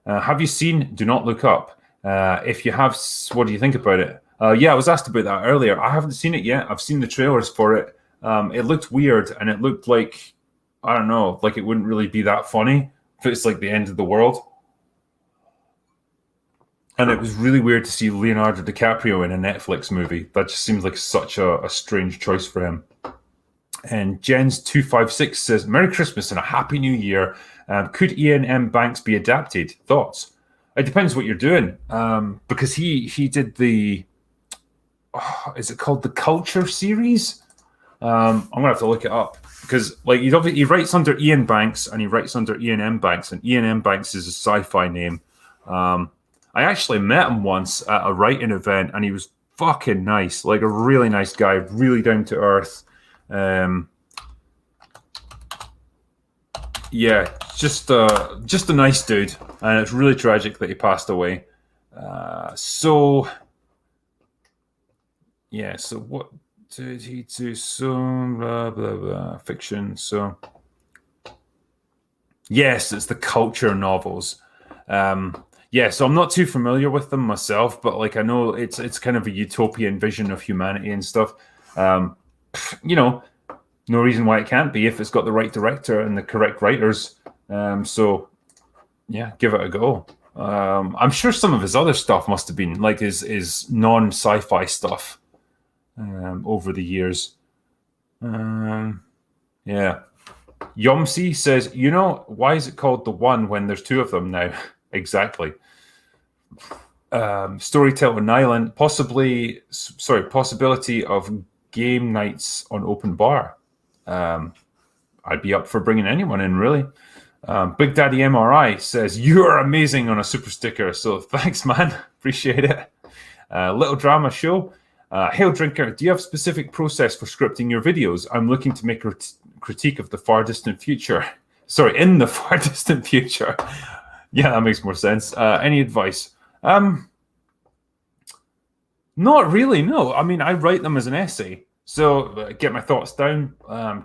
have you seen Do Not Look Up? If you have, what do you think about it? I was asked about that earlier. I haven't seen it yet. I've seen the trailers for it. It looked weird, and it looked like, I don't know, like it wouldn't really be that funny if it's like the end of the world. And it was really weird to see Leonardo DiCaprio in a Netflix movie. That just seems like such a strange choice for him. And Jens256 says, Merry Christmas and a Happy New Year. Could Ian M. Banks be adapted? Thoughts? It depends what you're doing. Because he did the, is it called the Culture series? I'm gonna have to look it up because, like, he writes under Ian Banks and he writes under Ian M. Banks, and Ian M. Banks is a sci-fi name. I actually met him once at a writing event, and he was fucking nice. Like a really nice guy, really down to earth. Yeah, just a nice dude, and it's really tragic that he passed away. So what did he do? So blah blah blah fiction. So yes, it's the culture novels. So I'm not too familiar with them myself, but like I know it's kind of a utopian vision of humanity and stuff. No reason why it can't be if it's got the right director and the correct writers. So yeah, give it a go. I'm sure some of his other stuff must have been like his non-sci-fi stuff over the years. Yeah. Yomsi says, why is it called The One when there's two of them now? Exactly. Storytelling Island, possibility of game nights on open bar. I'd be up for bringing anyone in, really. Big Daddy MRI says, you're amazing on a super sticker. So thanks, man. Appreciate it. Little Drama Show. Hail Drinker, do you have a specific process for scripting your videos? I'm looking to make a critique of the far distant future. Sorry, in the far distant future. Yeah, that makes more sense. Any advice? Not really, no. I mean, I write them as an essay. So get my thoughts down,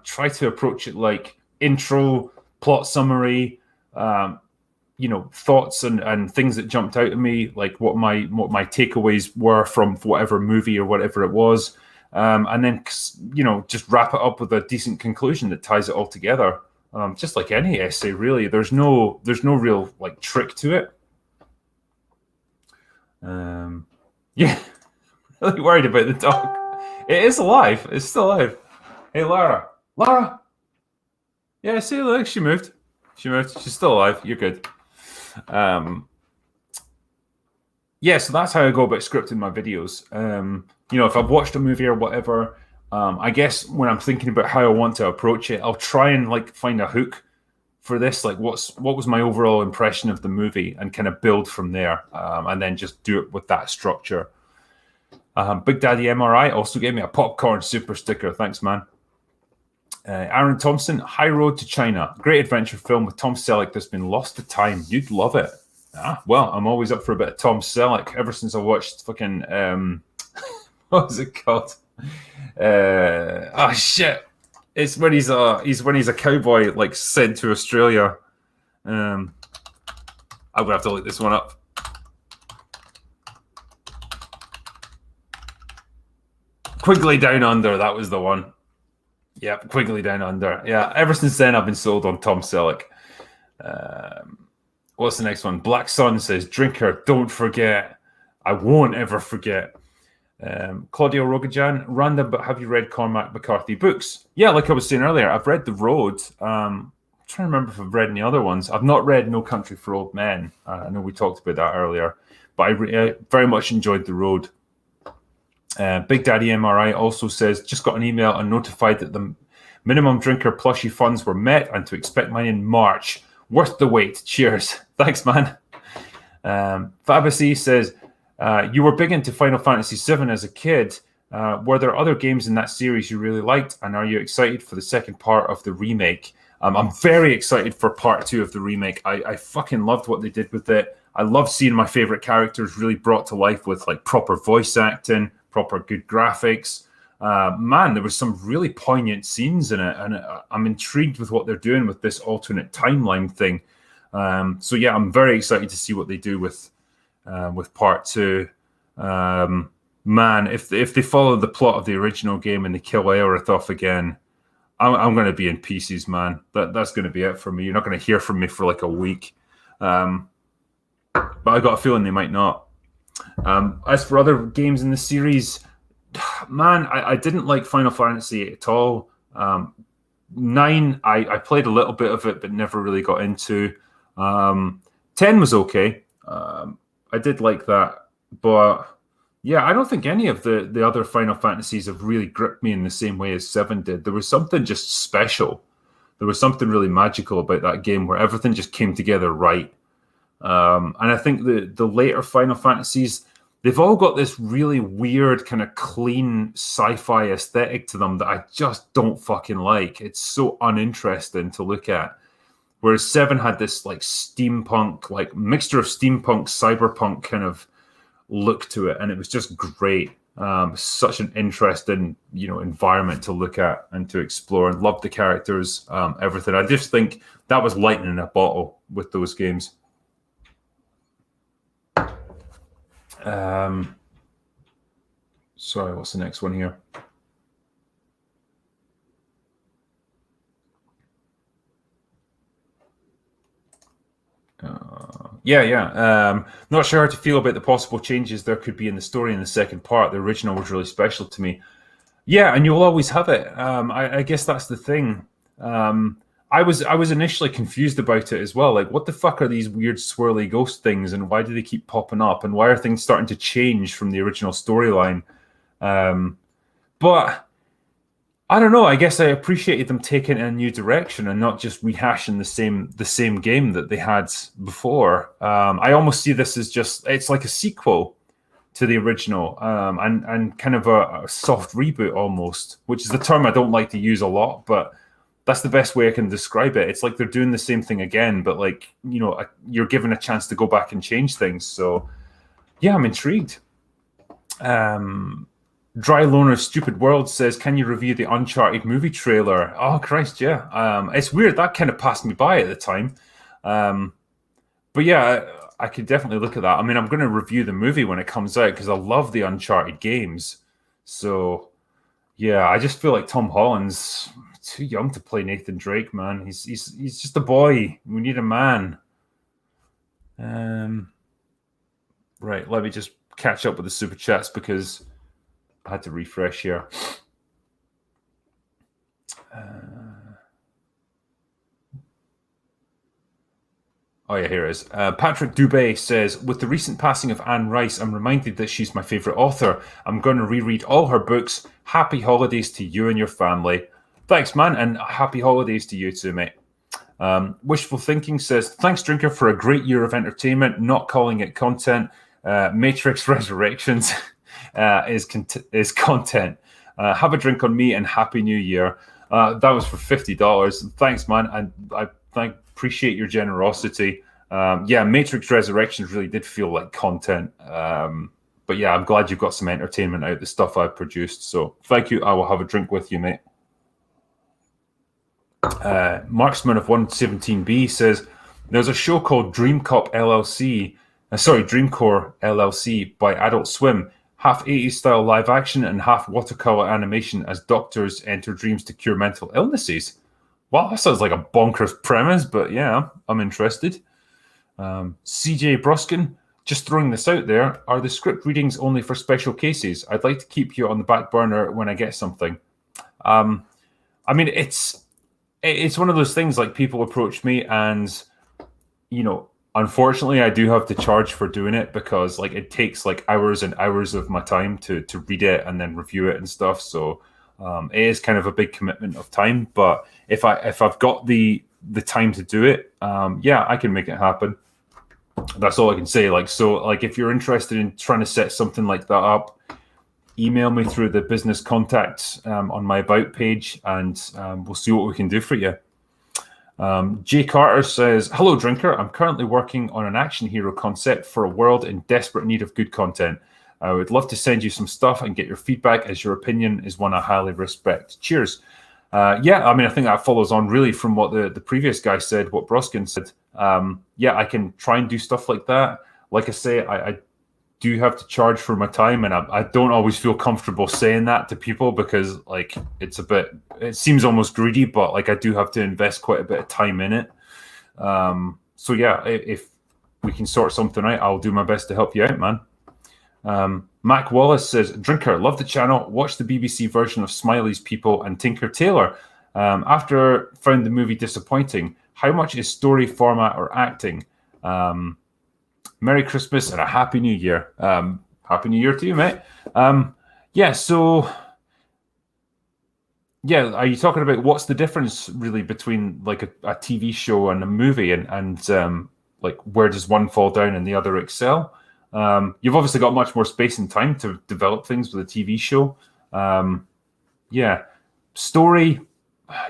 try to approach it like intro, plot summary, thoughts and things that jumped out at me, like what my takeaways were from whatever movie or whatever it was. And then, just wrap it up with a decent conclusion that ties it all together. Just like any essay, really. There's no real like trick to it. Yeah, really worried about the dog. It is alive. It's still alive. Hey, Lara. Lara! Yeah, see, look, she moved. She's still alive. You're good. So that's how I go about scripting my videos. If I've watched a movie or whatever, I guess when I'm thinking about how I want to approach it, I'll try and like find a hook for this. Like, what was my overall impression of the movie, and kind of build from there, and then just do it with that structure. Big Daddy MRI also gave me a popcorn super sticker. Thanks, man. Aaron Thompson, High Road to China. Great adventure film with Tom Selleck that's been lost to time. You'd love it. Well, I'm always up for a bit of Tom Selleck ever since I watched fucking... what was it called? Shit. It's when he's a cowboy, like, sent to Australia. I'm going to have to look this one up. Quigley Down Under, that was the one. Yep, Quigley Down Under. Yeah, ever since then, I've been sold on Tom Selleck. What's the next one? Black Sun says, Drinker, don't forget. I won't ever forget. Claudio Rogajan, random, but have you read Cormac McCarthy books? Yeah, like I was saying earlier, I've read The Road. I'm trying to remember if I've read any other ones. I've not read No Country for Old Men. I know we talked about that earlier, but I very much enjoyed The Road. Big Daddy MRI also says, just got an email and notified that the minimum drinker plushie funds were met and to expect mine in March. Worth the wait. Cheers. Thanks, man. Fabacy says, you were big into Final Fantasy VII as a kid. Were there other games in that series you really liked? And are you excited for the second part of the remake? I'm very excited for part 2 of the remake. I fucking loved what they did with it. I love seeing my favorite characters really brought to life with like proper voice acting, proper good graphics. Man, there was some really poignant scenes in it, and I'm intrigued with what they're doing with this alternate timeline thing. So yeah, I'm very excited to see what they do with part 2. Man, if they follow the plot of the original game and they kill Aerith off again, I'm going to be in pieces, man. That's going to be it for me. You're not going to hear from me for like a week. But I got a feeling they might not. As for other games in the series, man, I didn't like Final Fantasy at all. 9, I played a little bit of it, but never really got into. 10 was okay. I did like that. But yeah, I don't think any of the other Final Fantasies have really gripped me in the same way as 7 did. There was something just special. There was something really magical about that game where everything just came together right. And I think the later Final Fantasies, they've all got this really weird kind of clean sci-fi aesthetic to them that I just don't fucking like. It's so uninteresting to look at. Whereas 7 had this like steampunk, like mixture of steampunk, cyberpunk kind of look to it, and it was just great. Such an interesting, environment to look at and to explore, and love the characters, everything. I just think that was lightning in a bottle with those games. Sorry, what's the next one here? Not sure how to feel about the possible changes there could be in the story in the second part. The original was really special to me. Yeah, and you'll always have it. I guess that's the thing. I was initially confused about it as well. Like, what the fuck are these weird swirly ghost things, and why do they keep popping up, and why are things starting to change from the original storyline? But I don't know. I guess I appreciated them taking it in a new direction and not just rehashing the same game that they had before. I almost see this as it's like a sequel to the original, and kind of a soft reboot almost, which is the term I don't like to use a lot, but that's the best way I can describe it. It's like they're doing the same thing again, but like, you're given a chance to go back and change things. So yeah, I'm intrigued. Dry Loner Stupid World says, can you review the Uncharted movie trailer? Oh, Christ, yeah. It's weird. That kind of passed me by at the time. But yeah, I could definitely look at that. I mean, I'm going to review the movie when it comes out because I love the Uncharted games. So yeah, I just feel like Tom Holland's too young to play Nathan Drake, man. He's just a boy. We need a man. Right, let me just catch up with the super chats because I had to refresh here. Oh yeah, here it is. Patrick Dubé says, with the recent passing of Anne Rice, I'm reminded that she's my favorite author. I'm going to reread all her books. Happy holidays to you and your family. Thanks, man, and happy holidays to you too, mate. Wishful Thinking says, thanks, Drinker, for a great year of entertainment, not calling it content. Matrix Resurrections is content. Have a drink on me and Happy New Year. That was for $50. Thanks, man, and I appreciate your generosity. Matrix Resurrections really did feel like content. But yeah, I'm glad you've got some entertainment out of the stuff I've produced. So thank you. I will have a drink with you, mate. Marksman of 117B says, there's a show called Dreamcore LLC by Adult Swim, half 80s style live action and half watercolor animation as doctors enter dreams to cure mental illnesses. Wow, that sounds like a bonkers premise, but yeah, I'm interested. CJ Broskin, just throwing this out there, are the script readings only for special cases? I'd like to keep you on the back burner when I get something. I mean, it's one of those things, like, people approach me and, unfortunately I do have to charge for doing it because, like, it takes like hours and hours of my time to read it and then review it and stuff. So it is kind of a big commitment of time, but if I've got the time to do it, I can make it happen. That's all I can say. Like, so, like, if you're interested in trying to set something like that up, email me through the business contacts on my About page, and we'll see what we can do for you. Jay Carter says, hello, Drinker. I'm currently working on an action hero concept for a world in desperate need of good content. I would love to send you some stuff and get your feedback, as your opinion is one I highly respect. Cheers. I mean, I think that follows on really from what the previous guy said, what Broskin said. I can try and do stuff like that. Like I say, I do have to charge for my time, and I don't always feel comfortable saying that to people because, like, it seems almost greedy, but, like, I do have to invest quite a bit of time in it. If we can sort something out, I'll do my best to help you out, man. Mac Wallace says, Drinker, love the channel. Watch the BBC version of Smiley's People and Tinker Tailor. After found the movie disappointing, how much is story, format, or acting? Merry Christmas and a Happy New Year. Happy New Year to you, mate. Are you talking about what's the difference really between, like, a TV show and a movie, and like, where does one fall down and the other excel? You've obviously got much more space and time to develop things with a TV show. Yeah, story,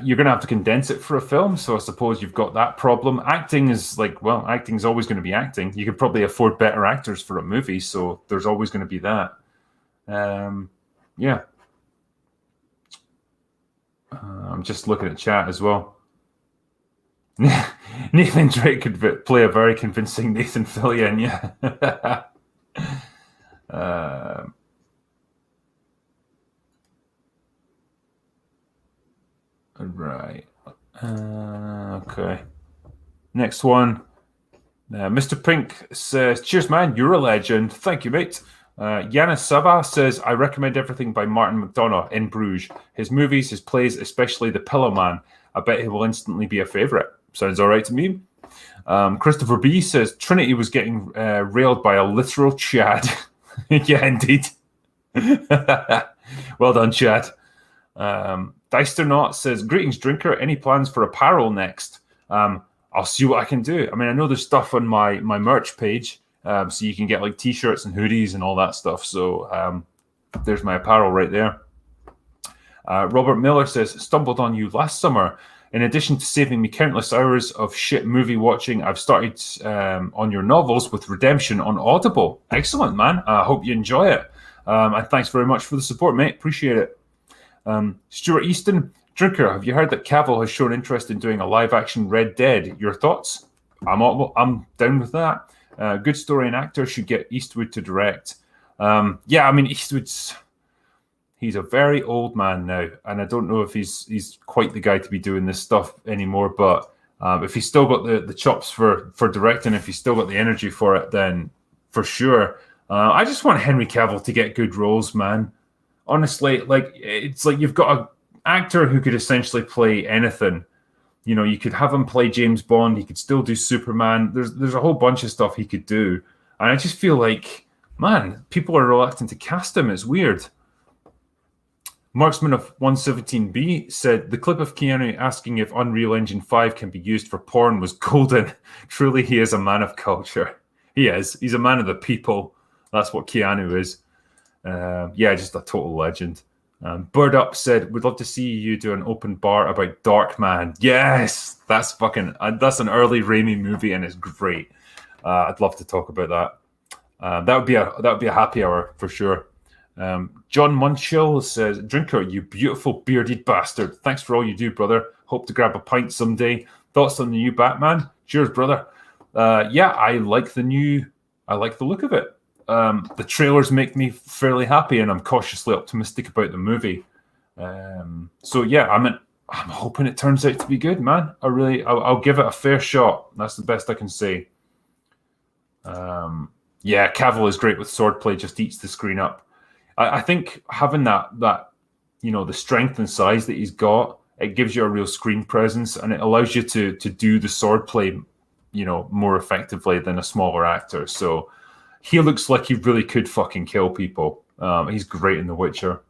you're going to have to condense it for a film, so I suppose you've got that problem. Acting is like, well, acting's always going to be acting. You could probably afford better actors for a movie, so there's always going to be that. Yeah. I'm just looking at chat as well. Nathan Drake could play a very convincing Nathan Fillion, yeah. Right. Okay. Next one. Mr. Pink says, cheers, man. You're a legend. Thank you, mate. Yanis Saba says, I recommend everything by Martin McDonagh in Bruges. His movies, his plays, especially The Pillow Man. I bet he will instantly be a favourite. Sounds all right to me. Christopher B says, Trinity was getting railed by a literal Chad. Yeah, indeed. Well done, Chad. Deisternaut says, greetings, drinker. Any plans for apparel next? I'll see what I can do. I mean, I know there's stuff on my merch page, so you can get like t-shirts and hoodies and all that stuff. So there's my apparel right there. Robert Miller says, stumbled on you last summer. In addition to saving me countless hours of shit movie watching, I've started on your novels with Redemption on Audible. Excellent, man. I hope you enjoy it. And thanks very much for the support, mate. Appreciate it. Stuart Easton, drinker, have you heard that Cavill has shown interest in doing a live-action Red Dead? Your thoughts? I'm down with that. Good story and actor, should get Eastwood to direct. Yeah, I mean, he's a very old man now, and I don't know if he's quite the guy to be doing this stuff anymore. But if he's still got the chops for directing, if he's still got the energy for it, then for sure. I just want Henry Cavill to get good roles, man. Honestly, like it's like you've got an actor who could essentially play anything. You know, you could have him play James Bond. He could still do Superman. There's a whole bunch of stuff he could do, and I just feel like, man, people are reluctant to cast him. It's weird. Marksman of 117B said, the clip of Keanu asking if Unreal Engine 5 can be used for porn was golden. Truly, he is a man of culture. He is. He's a man of the people. That's what Keanu is. Yeah, just a total legend. Bird Up said, would love to see you do an open bar about Darkman. Yes! That's that's an early Raimi movie, and it's great. I'd love to talk about that. That would be a happy hour for sure. John Munchill says, drinker, you beautiful bearded bastard. Thanks for all you do, brother. Hope to grab a pint someday. Thoughts on the new Batman? Cheers, brother. Yeah, I like the look of it. The trailers make me fairly happy, and I'm cautiously optimistic about the movie. So yeah, I'm hoping it turns out to be good, man. I'll give it a fair shot. That's the best I can say. Yeah, Cavill is great with swordplay, just eats the screen up. I think having that the strength and size that he's got, it gives you a real screen presence, and it allows you to do the swordplay, more effectively than a smaller actor. So he looks like he really could fucking kill people. He's great in The Witcher.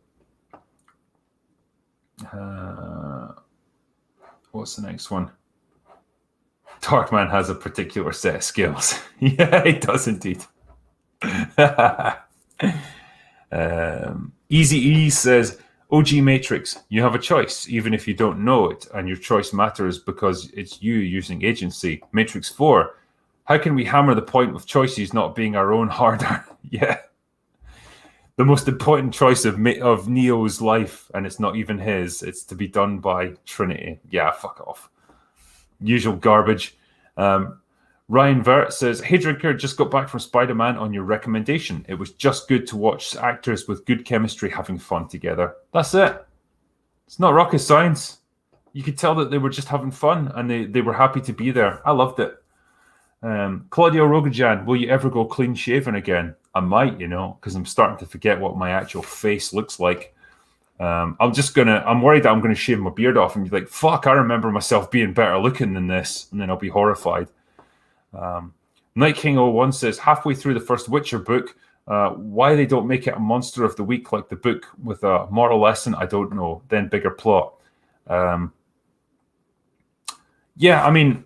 What's the next one? Darkman has a particular set of skills. Yeah, he does indeed. Easy E says, OG Matrix, you have a choice, even if you don't know it, and your choice matters because it's you using agency. Matrix 4, how can we hammer the point with choices not being our own harder? Yeah. The most important choice of Neo's life, and it's not even his, it's to be done by Trinity. Yeah, fuck off. Usual garbage. Ryan Vert says, hey, drinker, just got back from Spider-Man on your recommendation. It was just good to watch actors with good chemistry having fun together. That's it. It's not rocket science. You could tell that they were just having fun, and they were happy to be there. I loved it. Claudio Rogajan, will you ever go clean shaven again? I might, because I'm starting to forget what my actual face looks like. I'm worried that I'm going to shave my beard off and be like, fuck, I remember myself being better looking than this. And then I'll be horrified. Night King 01 says, halfway through the first Witcher book, why they don't make it a monster of the week like the book with a moral lesson, I don't know. Then bigger plot. Yeah, I mean,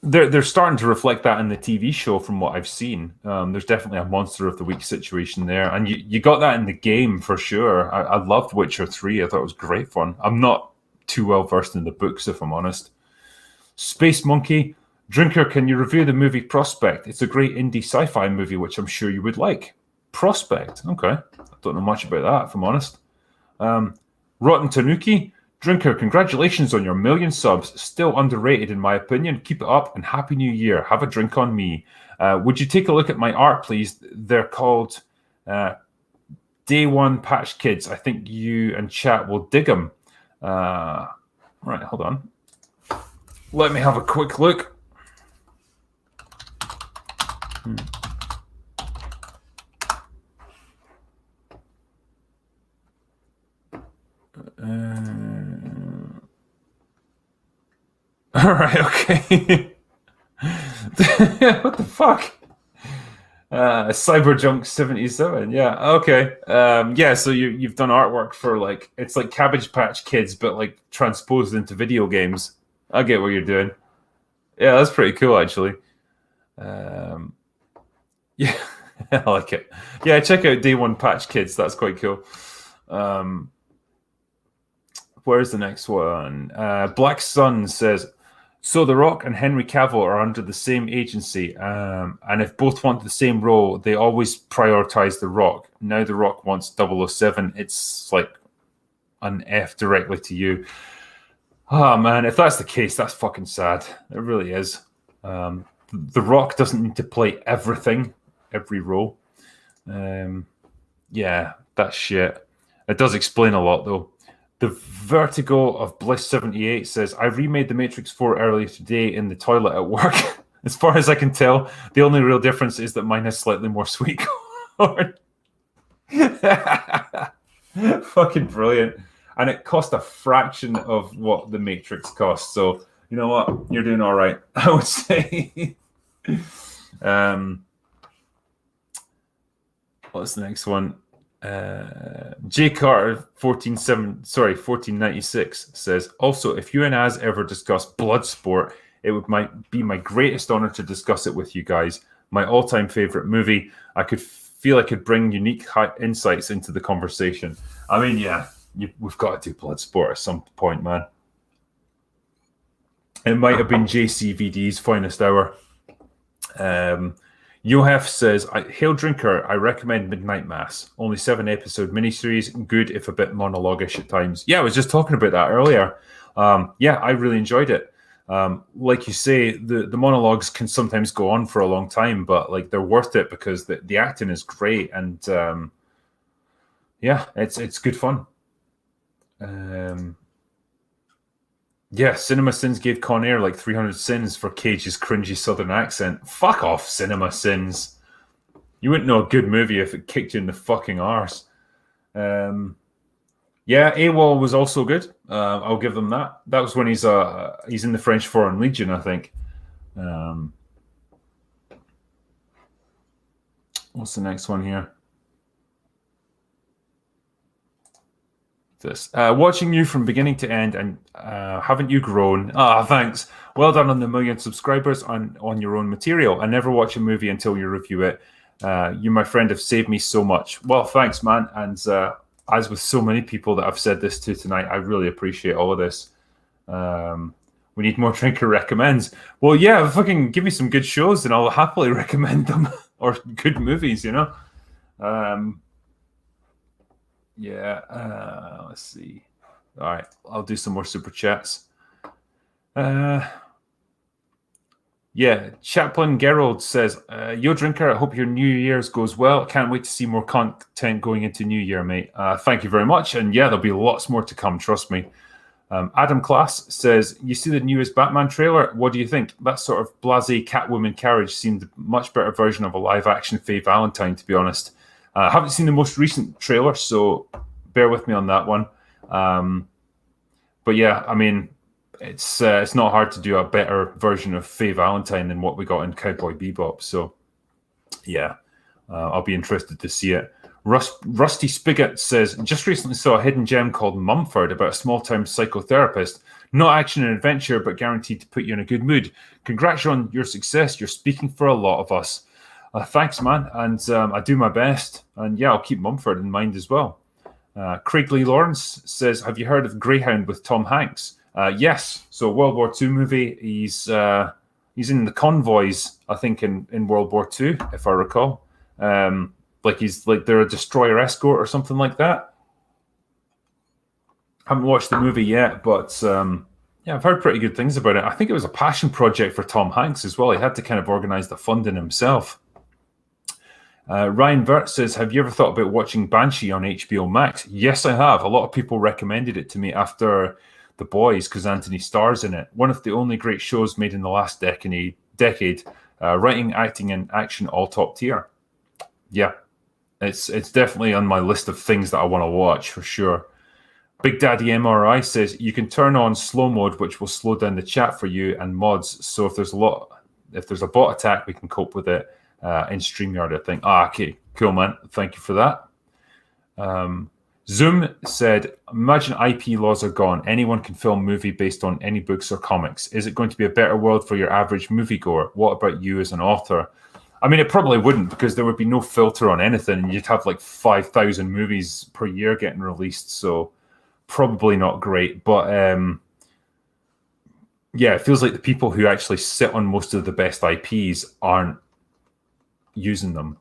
they're starting to reflect that in the TV show from what I've seen. There's definitely a monster of the week situation there, and you got that in the game for sure. I loved Witcher 3. I thought it was great fun. I'm not too well versed in the books, if I'm honest. Space Monkey Drinker, can you review the movie Prospect? It's a great indie sci-fi movie, which I'm sure you would like. Prospect, okay. I don't know much about that, if I'm honest. Rotten Tanuki Drinker, congratulations on your 1 million subs. Still underrated in my opinion. Keep it up and Happy New Year. Have a drink on me. Would you take a look at my art, please? They're called Day One Patch Kids. I think you and chat will dig them. Right, hold on. Let me have a quick look. All right, okay. What the fuck? Cyberjunk 77. Yeah, okay. Yeah, so you've done artwork for like it's like Cabbage Patch Kids, but like transposed into video games. I get what you're doing. Yeah, that's pretty cool actually. Yeah, I like it. Yeah, check out Day One Patch Kids. That's quite cool. Where's the next one? Black Sun says, so The Rock and Henry Cavill are under the same agency, and if both want the same role, they always prioritize The Rock. Now The Rock wants 007. It's like an F directly to you. Oh, man, if that's the case, that's fucking sad. It really is. The Rock doesn't need to play everything, every role. Yeah, that's shit. It does explain a lot, though. The Vertigo of Bliss 78 says, I remade The Matrix 4 earlier today in the toilet at work. As far as I can tell, the only real difference is that mine has slightly more sweet corn. Fucking brilliant. And it cost a fraction of what The Matrix cost. So, you know what? You're doing all right, I would say. What's the next one? J Carter 1496 says, also, if you and Az ever discuss Bloodsport, it might be my greatest honor to discuss it with you guys. My all-time favorite movie. I could feel I could bring unique insights into the conversation. I mean, yeah, we've got to do Bloodsport at some point, man. It might have been JCVD's finest hour. Yohef says, Hail Drinker, I recommend Midnight Mass. Only 7-episode miniseries, good if a bit monologish at times. Yeah, I was just talking about that earlier. Yeah, I really enjoyed it. Like you say, the monologues can sometimes go on for a long time, but like they're worth it because the acting is great, and yeah, it's good fun. Yeah, Cinema Sins gave Con Air like 300 sins for Cage's cringy southern accent. Fuck off, Cinema Sins. You wouldn't know a good movie if it kicked you in the fucking arse. Yeah, AWOL was also good. I'll give them that. That was when he's in the French Foreign Legion, I think. What's the next one here? This watching you from beginning to end, and haven't you grown? Thanks. Well done on the 1 million subscribers on your own material. I never watch a movie until you review it. You, my friend, have saved me so much. Well, thanks, man. And as with so many people that I've said this to tonight, I really appreciate all of this. We need more Drinker recommends. Well, yeah, fucking give me some good shows and I'll happily recommend them, or good movies, you know. Yeah, let's see. All right, I'll do some more super chats. Yeah, Chaplain Gerald says, Yo Drinker, I hope your New Year's goes well. Can't wait to see more content going into New Year, mate. Thank you very much. And yeah, there'll be lots more to come, trust me. Adam Class says, you see the newest Batman trailer? What do you think? That sort of blasé Catwoman carriage seemed a much better version of a live-action Faye Valentine, to be honest. I haven't seen the most recent trailer, so bear with me on that one. But yeah, I mean, it's not hard to do a better version of Faye Valentine than what we got in Cowboy Bebop. So yeah, I'll be interested to see it. Rusty Spigot says, just recently saw a hidden gem called Mumford about a small-time psychotherapist. Not action and adventure, but guaranteed to put you in a good mood. Congrats on your success. You're speaking for a lot of us. Thanks, man. And I do my best. And yeah, I'll keep Mumford in mind as well. Craig Lee Lawrence says, have you heard of Greyhound with Tom Hanks? Yes. So World War II movie. He's in the convoys, I think, in World War II, if I recall. They're a destroyer escort or something like that. Haven't watched the movie yet, but yeah, I've heard pretty good things about it. I think it was a passion project for Tom Hanks as well. He had to kind of organize the funding himself. Ryan Vert says, have you ever thought about watching Banshee on HBO Max? Yes, I have. A lot of people recommended it to me after The Boys because Anthony stars in it. One of the only great shows made in the last decade. Writing, acting, and action all top tier. Yeah, it's definitely on my list of things that I want to watch for sure. Big Daddy MRI says you can turn on slow mode, which will slow down the chat for you and mods. So if there's a bot attack, we can cope with it in StreamYard, I think. Okay, cool, man. Thank you for that. Zoom said, imagine IP laws are gone. Anyone can film movie based on any books or comics. Is it going to be a better world for your average moviegoer? What about you as an author? I mean, it probably wouldn't because there would be no filter on anything. And you'd have like 5,000 movies per year getting released. So probably not great. But yeah, it feels like the people who actually sit on most of the best IPs aren't using them.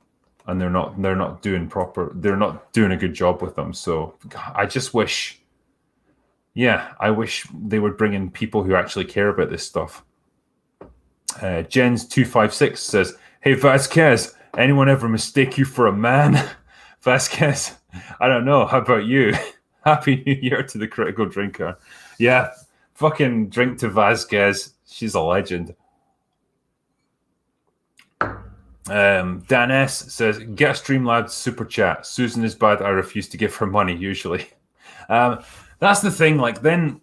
And they're not doing a good job with them. So I just wish, I wish they would bring in people who actually care about this stuff. Jens256 says, hey Vasquez, anyone ever mistake you for a man? Vasquez, I don't know. How about you? Happy New Year to the Critical Drinker. Yeah, fucking drink to Vasquez. She's a legend. Dan S says, get a Streamlabs super chat. Susan is bad. I refuse to give her money usually. That's the thing. Like, then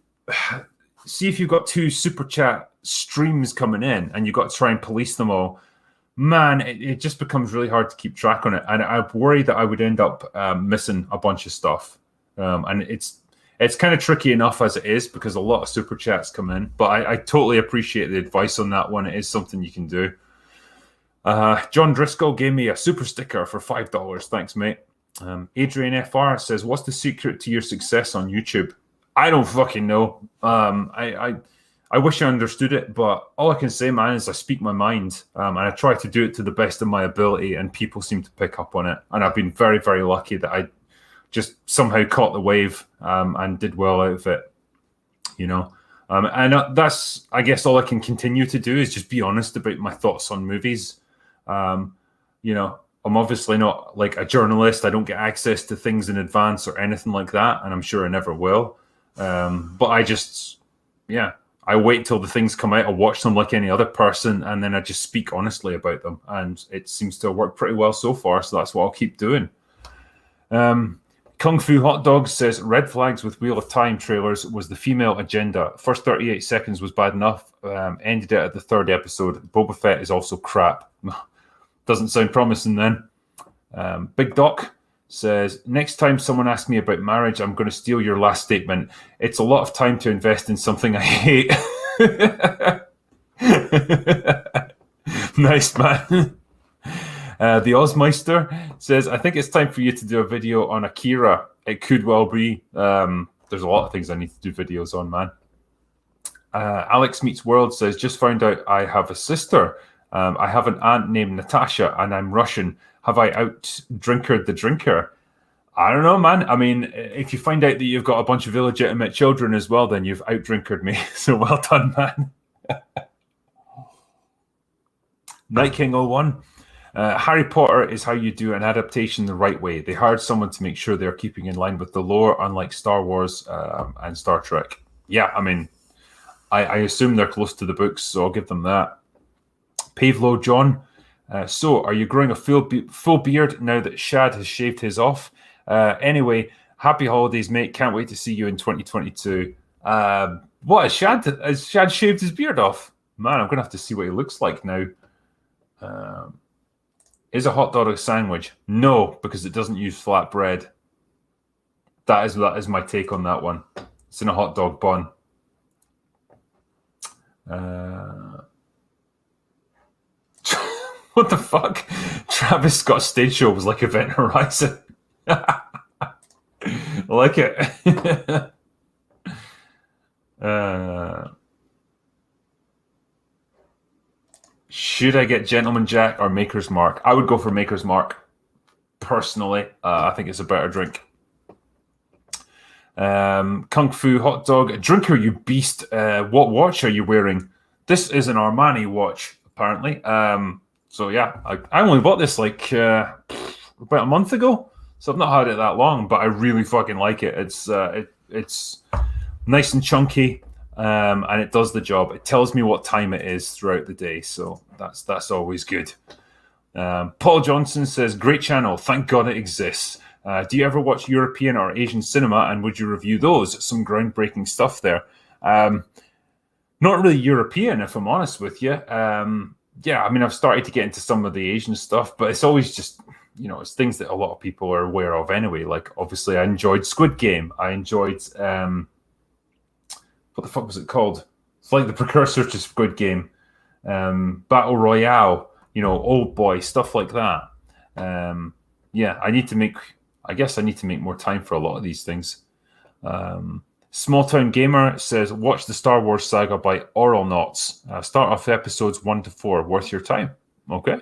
see if you've got 2 super chat streams coming in and you've got to try and police them all. Man, it just becomes really hard to keep track on it. And I worry that I would end up missing a bunch of stuff. And it's kind of tricky enough as it is because a lot of super chats come in. But I totally appreciate the advice on that one. It is something you can do. John Driscoll gave me a super sticker for $5. Thanks, mate. Adrian FR says, what's the secret to your success on YouTube? I don't fucking know. I wish I understood it, but all I can say, man, is I speak my mind. And I try to do it to the best of my ability, and people seem to pick up on it. And I've been very, very lucky that I just somehow caught the wave and did well out of it, you know. And that's, I guess, all I can continue to do is just be honest about my thoughts on movies. You know, I'm obviously not like a journalist. I don't get access to things in advance or anything like that, and I'm sure I never will. But I just, I wait till the things come out. I watch them like any other person, and then I just speak honestly about them. And it seems to have worked pretty well so far, so that's what I'll keep doing. Kung Fu Hot Dog says, red flags with Wheel of Time trailers was the female agenda. First 38 seconds was bad enough. Ended it at the 3rd episode. Boba Fett is also crap. Doesn't sound promising then. Big Doc says, next time someone asks me about marriage, I'm going to steal your last statement. It's a lot of time to invest in something I hate. Nice, man. The Ozmeister says, I think it's time for you to do a video on Akira. It could well be. There's a lot of things I need to do videos on, man. Alex Meets World says, just found out I have a sister. I have an aunt named Natasha, and I'm Russian. Have I out-drinkered the drinker? I don't know, man. I mean, if you find out that you've got a bunch of illegitimate children as well, then you've out-drinkered me. So well done, man. Night King 01. Harry Potter is how you do an adaptation the right way. They hired someone to make sure they're keeping in line with the lore, unlike Star Wars and Star Trek. Yeah, I mean, I assume they're close to the books, so I'll give them that. Pavlo John. So, are you growing a full beard now that Shad has shaved his off? Anyway, happy holidays, mate. Can't wait to see you in 2022. What, has Shad shaved his beard off? Man, I'm going to have to see what he looks like now. Is a hot dog a sandwich? No, because it doesn't use flat bread. That is my take on that one. It's in a hot dog bun. What the fuck? Travis Scott stage show was like Event Horizon. I like it. Should I get Gentleman Jack or Maker's Mark? I would go for Maker's Mark. Personally, I think it's a better drink. Kung Fu Hot Dog. Drinker, you beast. What watch are you wearing? This is an Armani watch, apparently. So yeah, I only bought this like about a month ago. So I've not had it that long, but I really fucking like it. It's nice and chunky, and it does the job. It tells me what time it is throughout the day, so that's always good. Paul Johnson says, "Great channel. Thank God it exists. Do you ever watch European or Asian cinema, and would you review those? Some groundbreaking stuff there." Not really European, if I'm honest with you. Yeah, I mean, I've started to get into some of the Asian stuff, but it's always just, it's things that a lot of people are aware of anyway. Like, obviously, I enjoyed Squid Game. I enjoyed, what the fuck was it called? It's like the precursor to Squid Game. Battle Royale, Old Boy, stuff like that. Yeah, I need to make more time for a lot of these things. Small Town Gamer says, watch the Star Wars saga by Oral Knots. Start off episodes 1 to 4. Worth your time. Okay.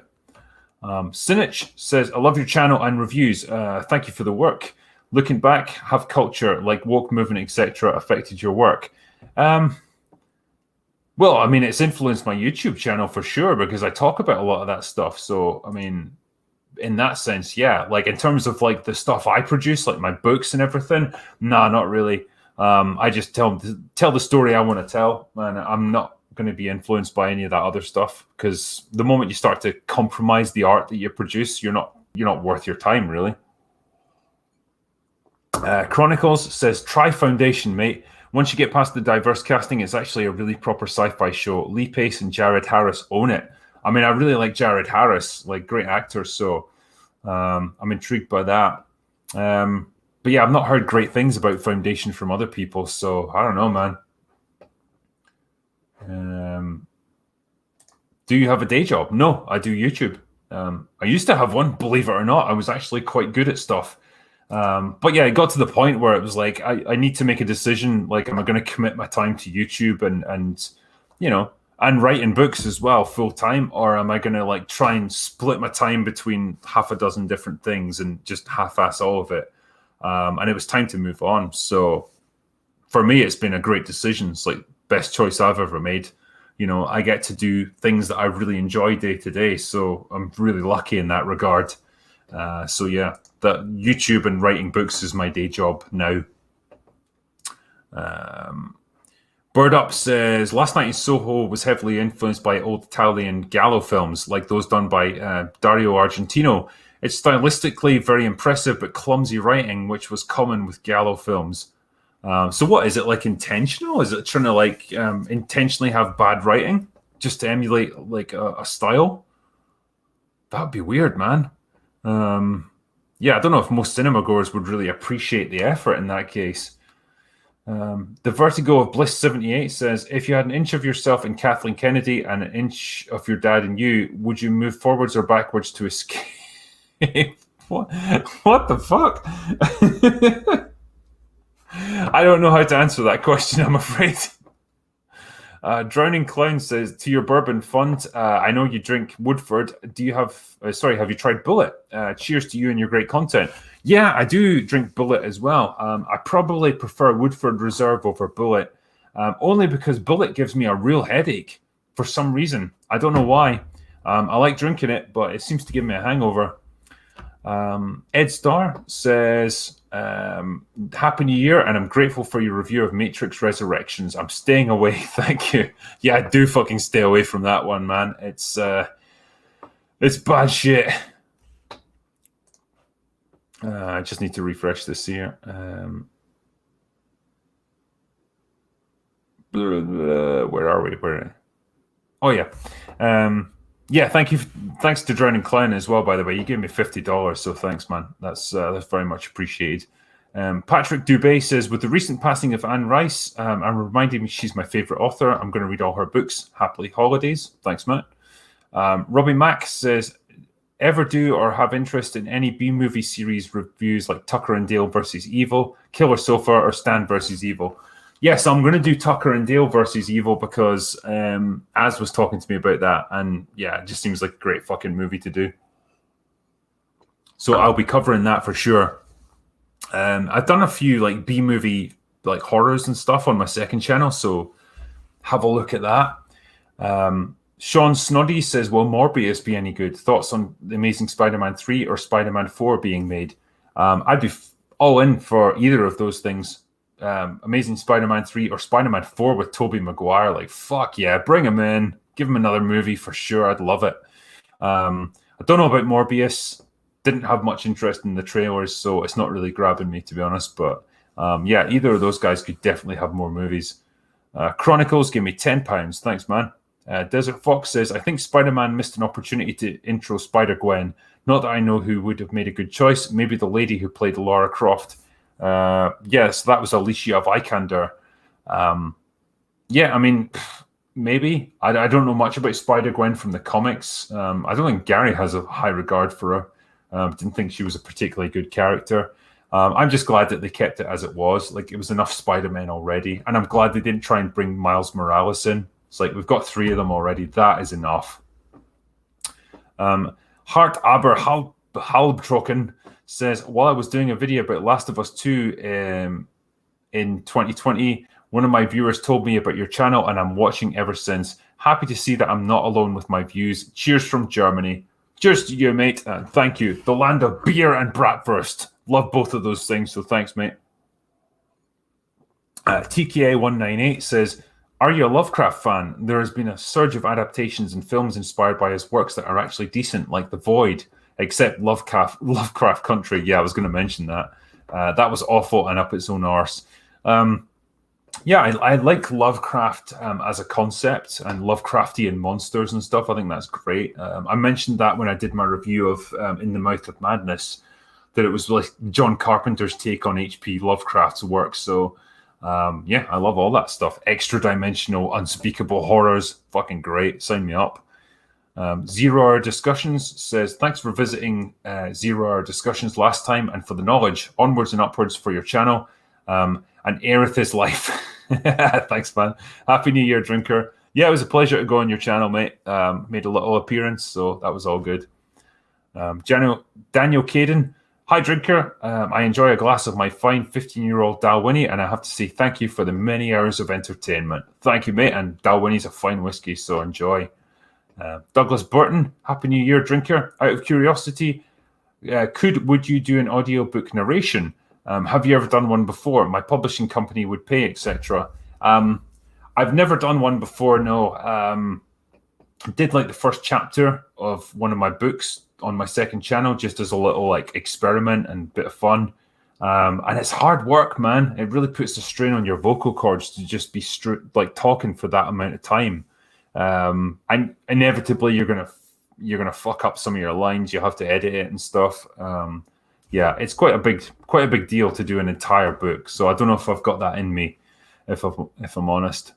Sinich says, I love your channel and reviews. Thank you for the work. Looking back, have culture like woke movement, etc. affected your work? Well, I mean, it's influenced my YouTube channel for sure because I talk about a lot of that stuff. So, I mean, in that sense, yeah. Like in terms of like the stuff I produce, like my books and everything, nah, not really. I just tell the story I want to tell, and I'm not going to be influenced by any of that other stuff because the moment you start to compromise the art that you produce, you're not worth your time, really. Chronicles says, try Foundation, mate. Once you get past the diverse casting, it's actually a really proper sci-fi show. Lee Pace and Jared Harris own it. I mean, I really like Jared Harris, like great actor, so I'm intrigued by that. But yeah, I've not heard great things about Foundation from other people, so I don't know, man. Do you have a day job? No, I do YouTube. I used to have one, believe it or not. I was actually quite good at stuff. But yeah, it got to the point where it was like, I need to make a decision. Like, am I going to commit my time to YouTube and writing books as well full time, or am I going to like try and split my time between half a dozen different things and just half-ass all of it? And it was time to move on. So for me, it's been a great decision. It's like best choice I've ever made. I get to do things that I really enjoy day to day. So I'm really lucky in that regard. So yeah, that YouTube and writing books is my day job now. Bird Up says, last night in Soho was heavily influenced by old Italian Gallo films, like those done by Dario Argentino. It's stylistically very impressive, but clumsy writing, which was common with Gallo films. So what, is it like intentional? Is it trying to like intentionally have bad writing just to emulate like a style? That'd be weird, man. Yeah, I don't know if most cinema goers would really appreciate the effort in that case. The Vertigo of Bliss 78 says, if you had an inch of yourself in Kathleen Kennedy and an inch of your dad in you, would you move forwards or backwards to escape? What the fuck? I don't know how to answer that question, I'm afraid. Drowning Clown says, to your bourbon fund, I know you drink Woodford. Do you have you tried Bullet? Cheers to you and your great content. Yeah, I do drink Bullet as well. I probably prefer Woodford Reserve over Bullet, only because Bullet gives me a real headache for some reason. I don't know why. I like drinking it, but it seems to give me a hangover. Ed Starr says, Happy New Year, and I'm grateful for your review of Matrix Resurrections. I'm staying away, thank you. Yeah, I do fucking stay away from that one, man. It's bad shit. I just need to refresh this here. Where are we? Oh, yeah. Yeah, thank you. Thanks to Drowning Clown as well, by the way. You gave me $50, so thanks, man. That's very much appreciated. Patrick Dubé says, with the recent passing of Anne Rice, I'm reminding me she's my favorite author. I'm going to read all her books. Happily holidays. Thanks, Matt. Robbie Mack says, ever do or have interest in any B-movie series reviews like Tucker and Dale versus Evil, Killer Sofa, or Stan versus Evil? Yes, I'm going to do Tucker and Dale versus Evil because Az was talking to me about that, and yeah, it just seems like a great fucking movie to do. So I'll be covering that for sure. I've done a few like B-movie like horrors and stuff on my second channel, so have a look at that. Sean Snoddy says, will Morbius be any good? Thoughts on The Amazing Spider-Man 3 or Spider-Man 4 being made? I'd be all in for either of those things. Amazing Spider-Man 3 or Spider-Man 4 with Tobey Maguire. Like, fuck yeah, bring him in. Give him another movie for sure. I'd love it. I don't know about Morbius. Didn't have much interest in the trailers, so it's not really grabbing me, to be honest. But yeah, either of those guys could definitely have more movies. Chronicles, give me £10. Thanks, man. Desert Fox says, I think Spider-Man missed an opportunity to intro Spider-Gwen. Not that I know who would have made a good choice. Maybe the lady who played Lara Croft. Yes, that was Alicia Vikander. Yeah, I mean, maybe. I don't know much about Spider-Gwen from the comics. I don't think Gary has a high regard for her. Didn't think she was a particularly good character. I'm just glad that they kept it as it was. Like, it was enough Spider-Man already. And I'm glad they didn't try and bring Miles Morales in. It's like, we've got 3 of them already. That is enough. Hart Aber Halbtrocken says, while I was doing a video about Last of Us 2 in 2020, one of my viewers told me about your channel, and I'm watching ever since. Happy to see that I'm not alone with my views. Cheers from Germany. Cheers to you, mate. Thank you. The land of beer and bratwurst. Love both of those things, so thanks, mate. TKA198 says, are you a Lovecraft fan? There has been a surge of adaptations and films inspired by his works that are actually decent, like The Void, except Lovecraft Country. Yeah, I was going to mention that. That was awful and up its own arse. Yeah, I like Lovecraft as a concept and Lovecraftian monsters and stuff. I think that's great. I mentioned that when I did my review of In the Mouth of Madness, that it was like John Carpenter's take on H.P. Lovecraft's work. So, yeah, I love all that stuff. Extra-dimensional, unspeakable horrors. Fucking great. Sign me up. Zero Hour Discussions says, thanks for visiting Zero Hour Discussions last time and for the knowledge. Onwards and upwards for your channel. And Aerith is life. Thanks, man. Happy New Year, Drinker. Yeah, it was a pleasure to go on your channel, mate. Made a little appearance, so that was all good. Daniel Caden. Hi, Drinker. I enjoy a glass of my fine 15-year-old Dalwhinnie, and I have to say thank you for the many hours of entertainment. Thank you, mate. And Dalwhinnie's a fine whiskey, so enjoy. Douglas Burton. Happy New Year, Drinker. Out of curiosity, would you do an audiobook narration? Have you ever done one before? My publishing company would pay, etc. I've never done one before, no. I did like the first chapter of one of my books on my second channel, just as a little like experiment and bit of fun. And it's hard work, man. It really puts a strain on your vocal cords to just be like talking for that amount of time. And inevitably you're gonna fuck up some of your lines. You have to edit it and stuff. Yeah, it's quite a big deal to do an entire book. So I don't know if I've got that in me, if I'm honest.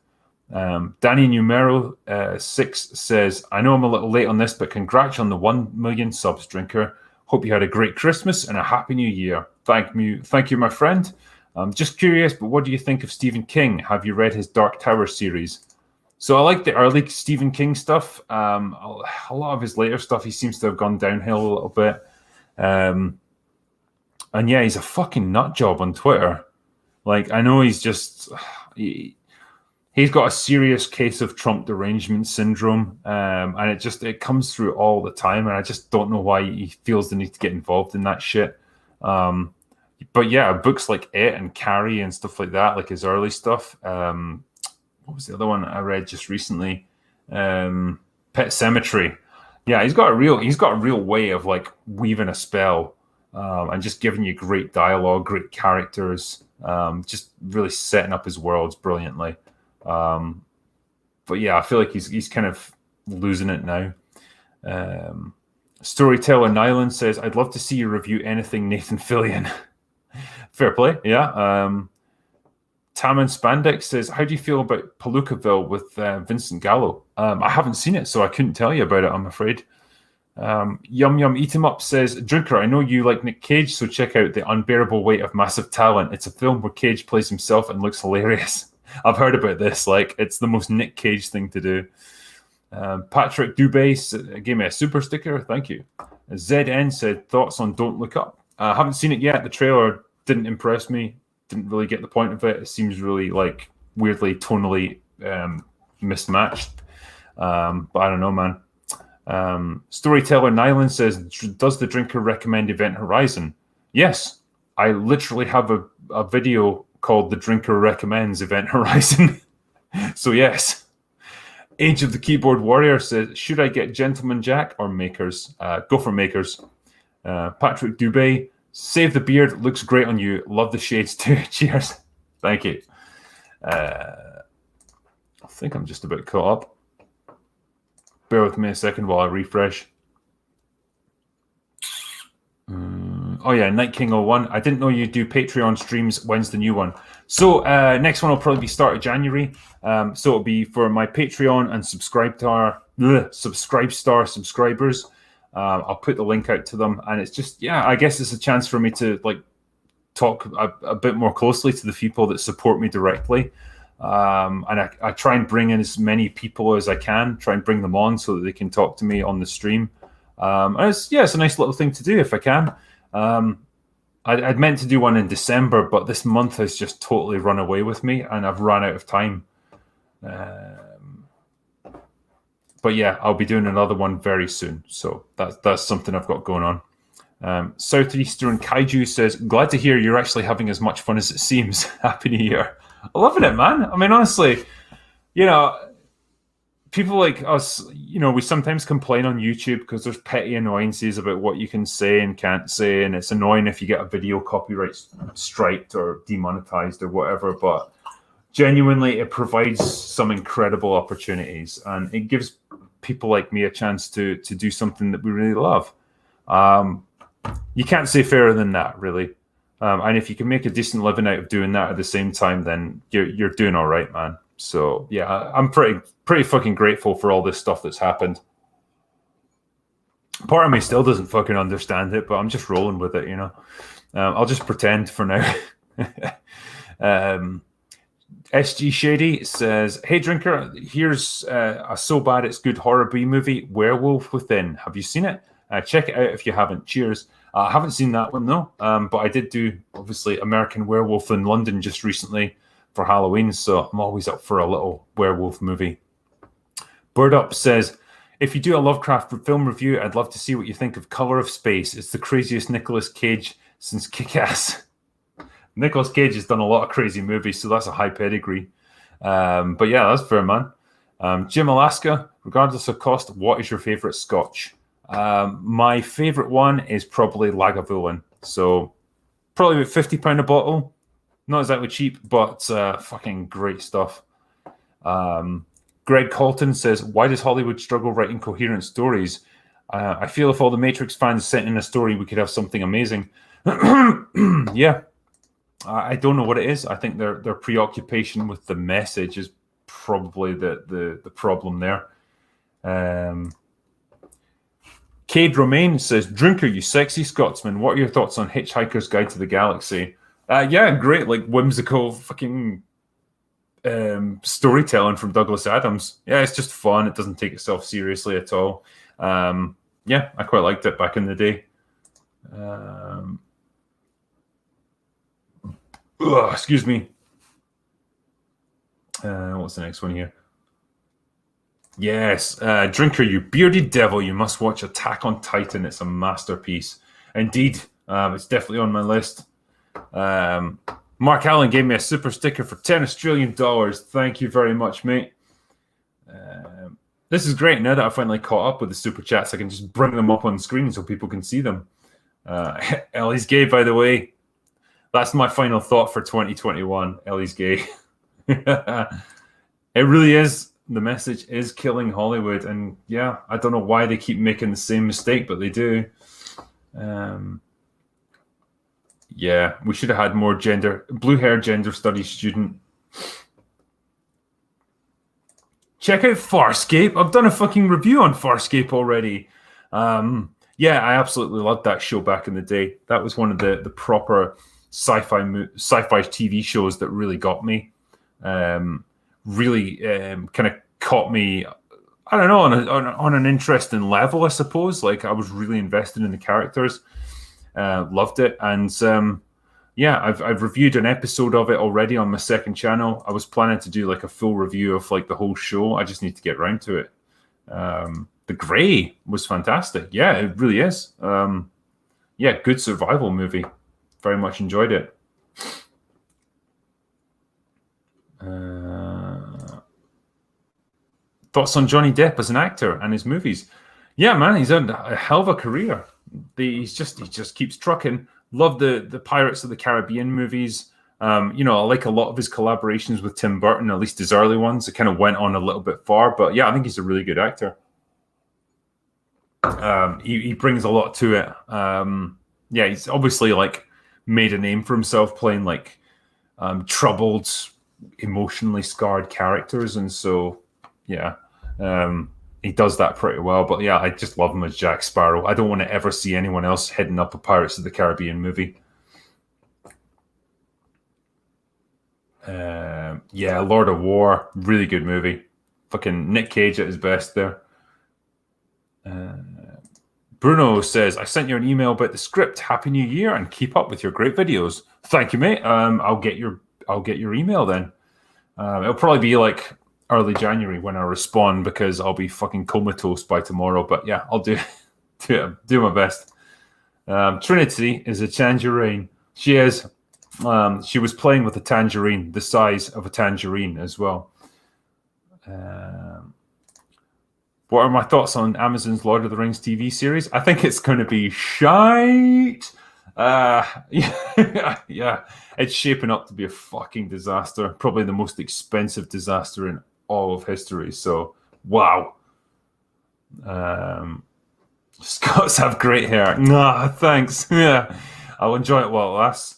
Danny Numero 6 says, I know I'm a little late on this, but congrats on the 1 million subs, Drinker. Hope you had a great Christmas and a happy New Year. Thank you, my friend. Just curious, but what do you think of Stephen King? Have you read his Dark Tower series? So I like the early Stephen King stuff. A lot of his later stuff, he seems to have gone downhill a little bit. And yeah, he's a fucking nut job on Twitter. Like, I know he's just... He's got a serious case of Trump derangement syndrome, and it comes through all the time, and I just don't know why he feels the need to get involved in that shit. But yeah, books like It and Carrie and stuff like that, like his early stuff. What was the other one I read just recently? Pet Sematary. Yeah, he's got a real way of like weaving a spell and just giving you great dialogue, great characters, just really setting up his worlds brilliantly. But yeah, I feel like he's kind of losing it now. Storyteller Nyland says, I'd love to see you review anything Nathan Fillion. Fair play. Yeah. Taman Spandex says, how do you feel about Palookaville with Vincent Gallo? I haven't seen it, so I couldn't tell you about it, I'm afraid. Yum Yum Eat 'em Up says, Drinker, I know you like Nick Cage, so check out The Unbearable Weight of Massive Talent. It's a film where Cage plays himself and looks hilarious. I've heard about this. Like, it's the most Nick Cage thing to do. Patrick Dubé gave me a super sticker. Thank you. ZN said, thoughts on Don't Look Up. I haven't seen it yet. The trailer didn't impress me. Didn't really get the point of it. It seems really, like, weirdly, tonally mismatched. But I don't know, man. Storyteller Nyland says, does the Drinker recommend Event Horizon? Yes. I literally have a video called The Drinker Recommends Event Horizon. So, yes. Age of the Keyboard Warrior says, should I get Gentleman Jack or Makers? Go for Makers. Patrick Dubé, save the beard. Looks great on you. Love the shades too. Cheers. Thank you. I think I'm just about caught up. Bear with me a second while I refresh. Oh yeah, Night King 01. I didn't know you do Patreon streams. When's the new one? So next one will probably be start of January. So it'll be for my Patreon and Subscribe Star subscribers. I'll put the link out to them, and it's just, yeah, I guess it's a chance for me to like talk a bit more closely to the people that support me directly. And I try and bring in as many people as I can, try and bring them on so that they can talk to me on the stream. And it's a nice little thing to do if I can. I'd meant to do one in December, but this month has just totally run away with me, and I've run out of time. But yeah, I'll be doing another one very soon. So that's something I've got going on. Southeastern Kaiju says, glad to hear you're actually having as much fun as it seems. Happy New Year. I'm loving it, man. I mean, honestly, people like us, we sometimes complain on YouTube because there's petty annoyances about what you can say and can't say, and it's annoying if you get a video copyright striked or demonetized or whatever, but genuinely it provides some incredible opportunities, and it gives people like me a chance to do something that we really love. You can't say fairer than that, really. And if you can make a decent living out of doing that at the same time, then you're doing all right, man. So yeah, I'm pretty fucking grateful for all this stuff that's happened. Part of me still doesn't fucking understand it, but I'm just rolling with it, I'll just pretend for now. SG Shady says, hey Drinker, here's a so bad it's good horror B movie, Werewolf Within. Have you seen it? Check it out if you haven't. Cheers. I haven't seen that one though, but I did do obviously American Werewolf in London just recently for Halloween, so I'm always up for a little werewolf movie. Bird Up says, if you do a Lovecraft film review, I'd love to see what you think of Color of Space. It's the craziest Nicolas Cage since Kick-Ass. Nicolas Cage has done a lot of crazy movies, so that's a high pedigree. But yeah, that's fair, man. Jim Alaska, regardless of cost, what is your favorite scotch? My favorite one is probably Lagavulin. So probably about £50 a bottle. Not exactly cheap, but fucking great stuff. Greg Colton says, why does Hollywood struggle writing coherent stories? I feel if all the Matrix fans sent in a story, we could have something amazing. Yeah. I don't know what it is. I think their preoccupation with the message is probably the problem there. Cade Romaine says, Drinker, you sexy Scotsman, what are your thoughts on Hitchhiker's Guide to the Galaxy? Yeah, great, like whimsical fucking storytelling from Douglas Adams. Yeah, it's just fun. It doesn't take itself seriously at all. Yeah, I quite liked it back in the day. Excuse me. What's the next one here? Yes, Drinker, you bearded devil, you must watch Attack on Titan. It's a masterpiece. Indeed, it's definitely on my list. Mark Allen gave me a super sticker for $10 Australian. Thank you very much, mate. This is great. Now that I finally caught up with the super chats, I can just bring them up on screen so people can see them. Ellie's gay, by the way. That's my final thought for 2021. Ellie's gay. It really is. The message is killing Hollywood. And yeah, I don't know why they keep making the same mistake, but they do. Yeah, we should have had more blue-haired gender studies student. Check out Farscape. I've done a fucking review on Farscape already. Yeah, I absolutely loved that show back in the day. That was one of the proper sci-fi TV shows that really got me. Really kind of caught me, I don't know, on an interesting level, I suppose. Like, I was really invested in the characters. Loved it. And yeah, I've reviewed an episode of it already on my second channel. I was planning to do like a full review of like the whole show. I just need to get around to it. The Grey was fantastic. Yeah, it really is. Yeah, good survival movie. Very much enjoyed it. Thoughts on Johnny Depp as an actor and his movies? Yeah, man, he's had a hell of a career. He just keeps trucking. Love the Pirates of the Caribbean movies. You know, I like a lot of his collaborations with Tim Burton, at least his early ones. It kind of went on a little bit far, but yeah, I think he's a really good actor. He brings a lot to it. Yeah, he's obviously like made a name for himself playing like troubled, emotionally scarred characters, and so yeah, he does that pretty well. But yeah, I just love him as Jack Sparrow. I don't want to ever see anyone else heading up a Pirates of the Caribbean movie. Yeah, Lord of War, really good movie. Fucking Nick Cage at his best there. Bruno says, I sent you an email about the script. Happy New Year and keep up with your great videos. Thank you, mate. I'll get your email then. It'll probably be like early January when I respond because I'll be fucking comatose by tomorrow. But yeah, I'll do my best. Trinity is a tangerine. She is. She was playing with a tangerine, the size of a tangerine as well. What are my thoughts on Amazon's Lord of the Rings TV series? I think it's going to be shite. Yeah, it's shaping up to be a fucking disaster. Probably the most expensive disaster in all of history. So, wow. Scots have great hair. Nah, thanks. Yeah, I'll enjoy it while it lasts.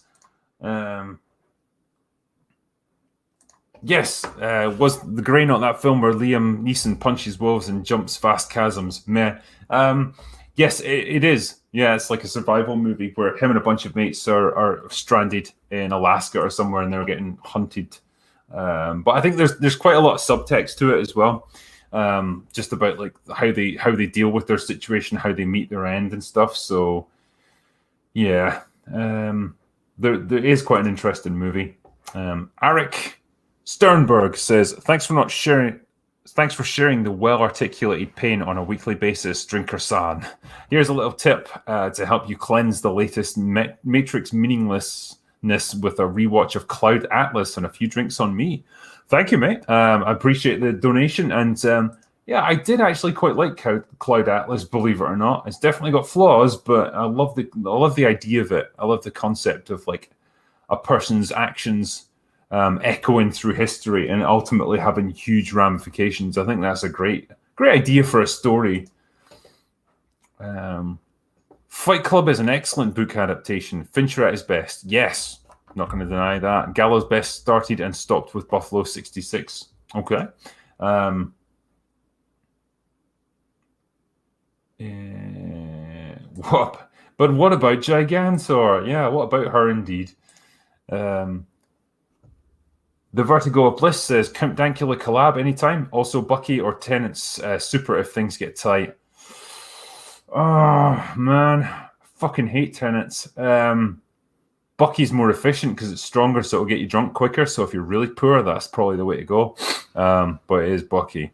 Yes, was The Grey not that film where Liam Neeson punches wolves and jumps vast chasms? Meh. Yes, it is. Yeah, it's like a survival movie where him and a bunch of mates are stranded in Alaska or somewhere and they're getting hunted. But I think there's quite a lot of subtext to it as well. Just about like how they deal with their situation, how they meet their end and stuff. So yeah, there is quite an interesting movie. Eric Sternberg says, thanks for sharing the well-articulated pain on a weekly basis, Drinker-san. Here's a little tip to help you cleanse the latest Matrix meaninglessness with a rewatch of Cloud Atlas and a few drinks on me. Thank you, mate. I appreciate the donation. And yeah, I did actually quite like Cloud Atlas, believe it or not. It's definitely got flaws, but I love the idea of it. I love the concept of like a person's actions echoing through history and ultimately having huge ramifications. I think that's a great idea for a story. Fight Club is an excellent book adaptation. Fincher at his best. Yes, not going to deny that. Gallows best started and stopped with Buffalo 66. Okay. But what about Gigantor? Yeah, what about her indeed? The Vertigo of Bliss says, Count Dankula collab anytime. Also, Bucky or Tennant's super if things get tight. Oh, man. Fucking hate Tennant's. Bucky's more efficient because it's stronger, so it'll get you drunk quicker. So if you're really poor, that's probably the way to go. But it is Bucky.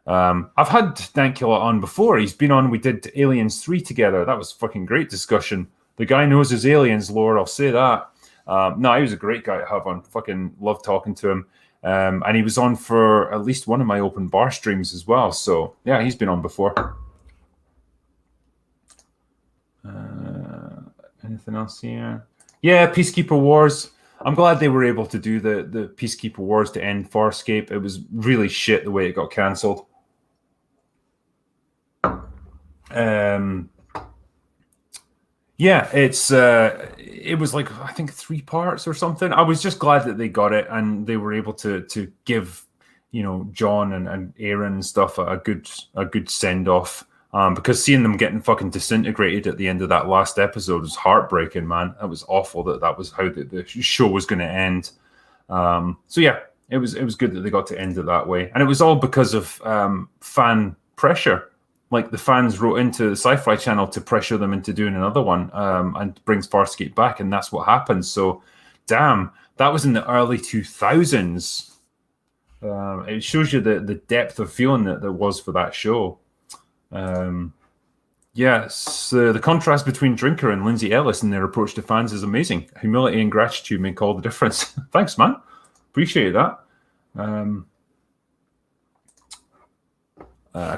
I've had Dankula on before. He's been on. We did Aliens 3 together. That was fucking great discussion. The guy knows his aliens lore, I'll say that. No, he was a great guy to have on. Fucking love talking to him. And he was on for at least one of my open bar streams as well. So, yeah, he's been on before. Anything else here? Yeah, Peacekeeper Wars. I'm glad they were able to do the Peacekeeper Wars to end Farscape. It was really shit the way it got cancelled. Yeah, it was like I think 3 parts or something. I was just glad that they got it and they were able to give John and Aaron and stuff a good send off. Because seeing them getting fucking disintegrated at the end of that last episode was heartbreaking, man. That was awful. That was how the show was going to end. So yeah, it was good that they got to end it that way, and it was all because of fan pressure. Like the fans wrote into the Sci-Fi Channel to pressure them into doing another one, and brings Farscape back, and that's what happened. So, damn, that was in the early 2000s. It shows you the depth of feeling that there was for that show. Yes, the contrast between Drinker and Lindsay Ellis in their approach to fans is amazing. Humility and gratitude make all the difference. Thanks, man. Appreciate that.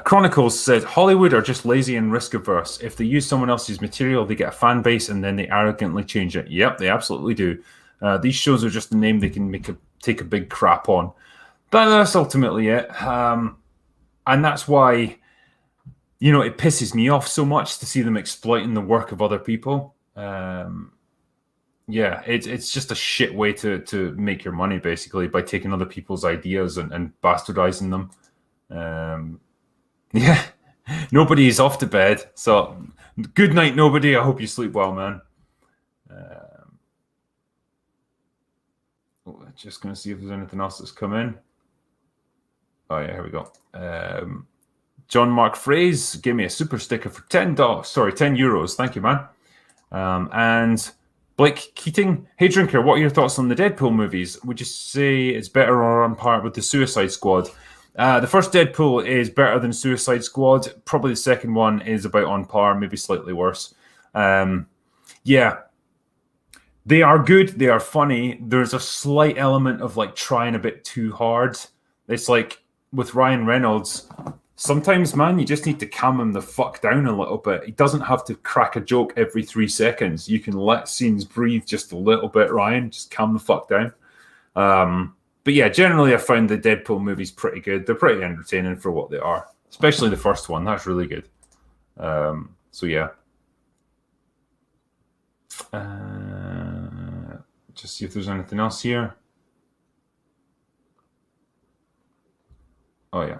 Chronicles said, Hollywood are just lazy and risk averse. If they use someone else's material, they get a fan base and then they arrogantly change it. Yep, they absolutely do. These shows are just a name they can take a big crap on. But that's ultimately it. And that's why, it pisses me off so much to see them exploiting the work of other people. Yeah, it's just a shit way to make your money, basically, by taking other people's ideas and bastardizing them. Yeah, nobody is off to bed. So, good night, nobody. I hope you sleep well, man. Just going to see if there's anything else that's come in. Oh, yeah, here we go. John Mark Phrase gave me a super sticker for €10. Thank you, man. And Blake Keating, hey, Drinker, what are your thoughts on the Deadpool movies? Would you say it's better or on par with the Suicide Squad? The first Deadpool is better than Suicide Squad. Probably the second one is about on par, maybe slightly worse. Yeah, they are good. They are funny. There's a slight element of like trying a bit too hard. It's like with Ryan Reynolds, sometimes, man, you just need to calm him the fuck down a little bit. He doesn't have to crack a joke every 3 seconds. You can let scenes breathe just a little bit, Ryan. Just calm the fuck down. But yeah, generally I found the Deadpool movies pretty good. They're pretty entertaining for what they are, especially the first one. That's really good. So yeah. Just see if there's anything else here. Oh yeah.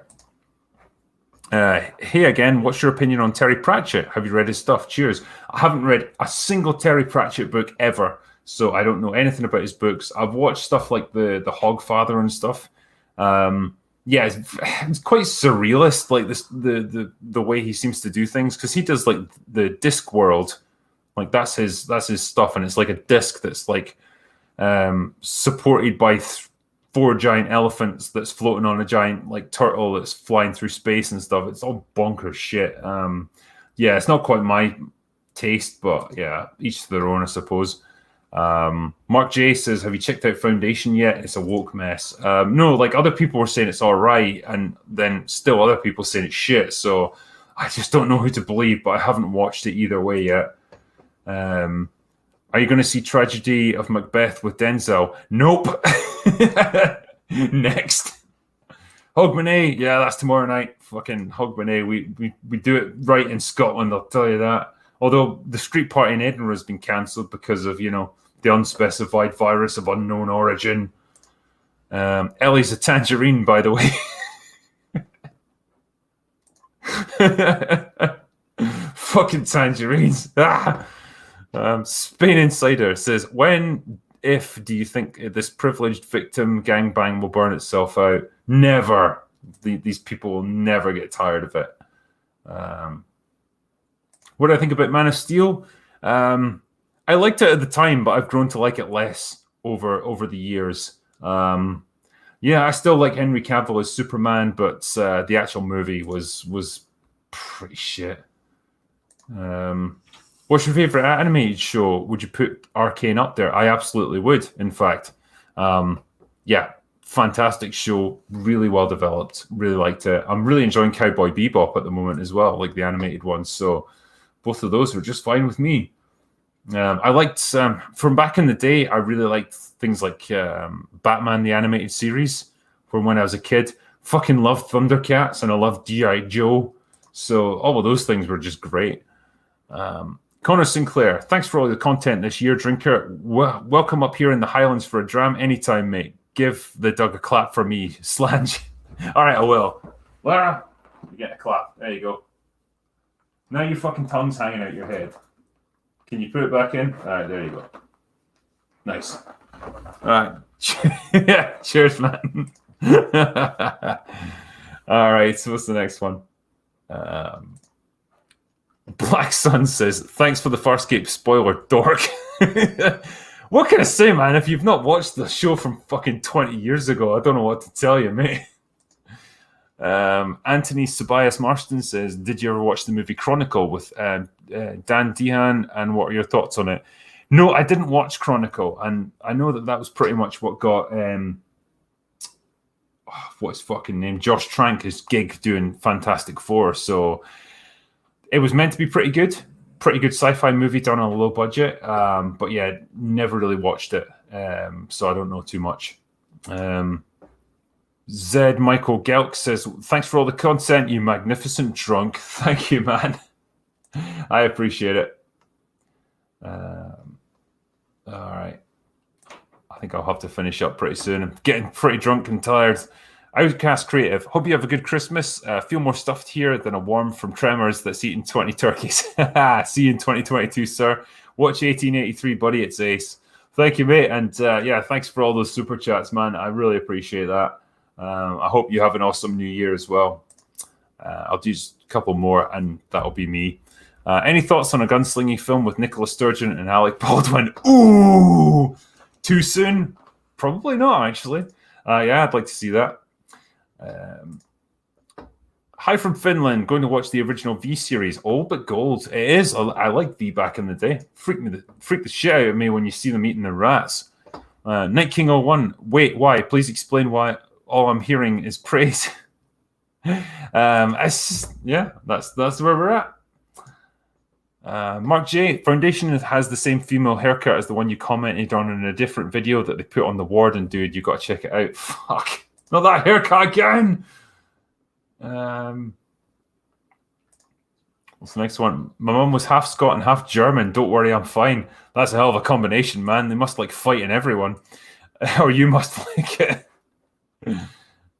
Hey again, what's your opinion on Terry Pratchett? Have you read his stuff? Cheers. I haven't read a single Terry Pratchett book ever, so I don't know anything about his books. I've watched stuff like the Hogfather and stuff. Yeah, it's quite surrealist, like this the way he seems to do things, because he does like the disc world, like that's his stuff, and it's like a disc that's like supported by 4 giant elephants that's floating on a giant like turtle that's flying through space and stuff. It's all bonkers shit. Yeah, it's not quite my taste, but yeah, each to their own, I suppose. Mark J says, have you checked out Foundation yet? It's a woke mess. No, like other people were saying it's all right, and then still other people saying it's shit. So I just don't know who to believe, but I haven't watched it either way yet. Are you going to see Tragedy of Macbeth with Denzel? Nope. Next. Hogmanay, yeah, that's tomorrow night. Fucking Hogmanay. We do it right in Scotland, I'll tell you that. Although the street party in Edinburgh has been cancelled because of, the unspecified virus of unknown origin. Ellie's a tangerine, by the way. Fucking tangerines. Spain Insider says, if do you think this privileged victim gangbang will burn itself out? Never. These people will never get tired of it. What do I think about Man of Steel? I liked it at the time, but I've grown to like it less over the years. Yeah, I still like Henry Cavill as Superman, but the actual movie was pretty shit. What's your favorite animated show? Would you put Arcane up there? I absolutely would, in fact. Yeah, fantastic show. Really well developed. Really liked it. I'm really enjoying Cowboy Bebop at the moment as well, like the animated ones. So both of those were just fine with me. I liked, from back in the day, I really liked things like Batman, the animated series, from when I was a kid. Fucking loved Thundercats, and I loved G.I. Joe. So all of those things were just great. Connor Sinclair, thanks for all the content this year, Drinker. Welcome up here in the Highlands for a dram anytime, mate. Give the Doug a clap for me, Slange. All right, I will. Lara, you get a clap. There you go. Now your fucking tongue's hanging out your head. Can you put it back in? All right, there you go. Nice. All right. Yeah, cheers, man. All right, so what's the next one? Black Sun says, thanks for the Farscape spoiler, dork. What can I say, man? If you've not watched the show from fucking 20 years ago, I don't know what to tell you, mate. Anthony Tobias Marston says, did you ever watch the movie Chronicle with Dan Dehan, and what are your thoughts on it? No, I didn't watch Chronicle, and I know that was pretty much what got what's his fucking name? Josh Trank, his gig doing Fantastic Four. So it was meant to be pretty good sci-fi movie done on a low budget. But yeah, never really watched it. So I don't know too much. Zed Michael Gelk says, thanks for all the content, you magnificent drunk. Thank you, man. I appreciate it. All right. I think I'll have to finish up pretty soon. I'm getting pretty drunk and tired. Outcast Creative. Hope you have a good Christmas. Feel more stuffed here than a worm from Tremors that's eaten 20 turkeys. See you in 2022, sir. Watch 1883, buddy. It's ace. Thank you, mate. And yeah, thanks for all those super chats, man. I really appreciate that. I hope you have an awesome new year as well. I'll do just a couple more, and that'll be me. Any thoughts on a gunslinging film with Nicola Sturgeon and Alec Baldwin? Ooh, too soon? Probably not, actually. Yeah, I'd like to see that. Hi from Finland. Going to watch the original V series, old but gold. It is. I like V back in the day. Freak the shit out of me when you see them eating the rats. Night King 01. Wait, why? Please explain why. All I'm hearing is praise. It's just, yeah, that's where we're at. Mark J. Foundation has the same female haircut as the one you commented on in a different video that they put on the Warden, dude. You got to check it out. Fuck. Not that haircut again. What's the next one? My mum was half Scot and half German. Don't worry, I'm fine. That's a hell of a combination, man. They must like fighting everyone. Or you must like it.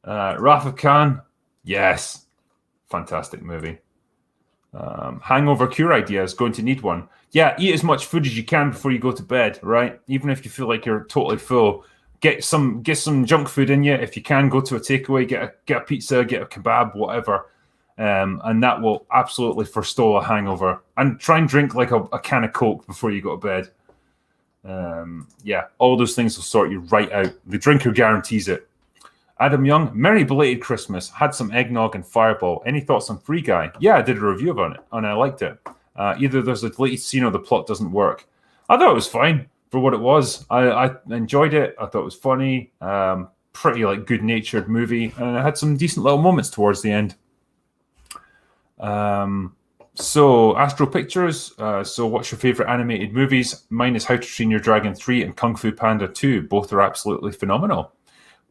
Wrath of Khan. Yes. Fantastic movie. Hangover cure ideas. Going to need one. Yeah, eat as much food as you can before you go to bed, right? Even if you feel like you're totally full, get some junk food in you. If you can, go to a takeaway, get a pizza, get a kebab, whatever. And that will absolutely forestall a hangover. And try and drink like a can of Coke before you go to bed. Yeah, all those things will sort you right out. The drinker guarantees it. Adam Young, merry belated Christmas. Had some eggnog and Fireball. Any thoughts on Free Guy? Yeah, I did a review on it, and I liked it. Either there's a deleted scene or the plot doesn't work. I thought it was fine for what it was. I enjoyed it. I thought it was funny. Pretty like good-natured movie, and it had some decent little moments towards the end. So Astro Pictures. So what's your favorite animated movies? Mine is How to Train Your Dragon 3 and Kung Fu Panda 2. Both are absolutely phenomenal.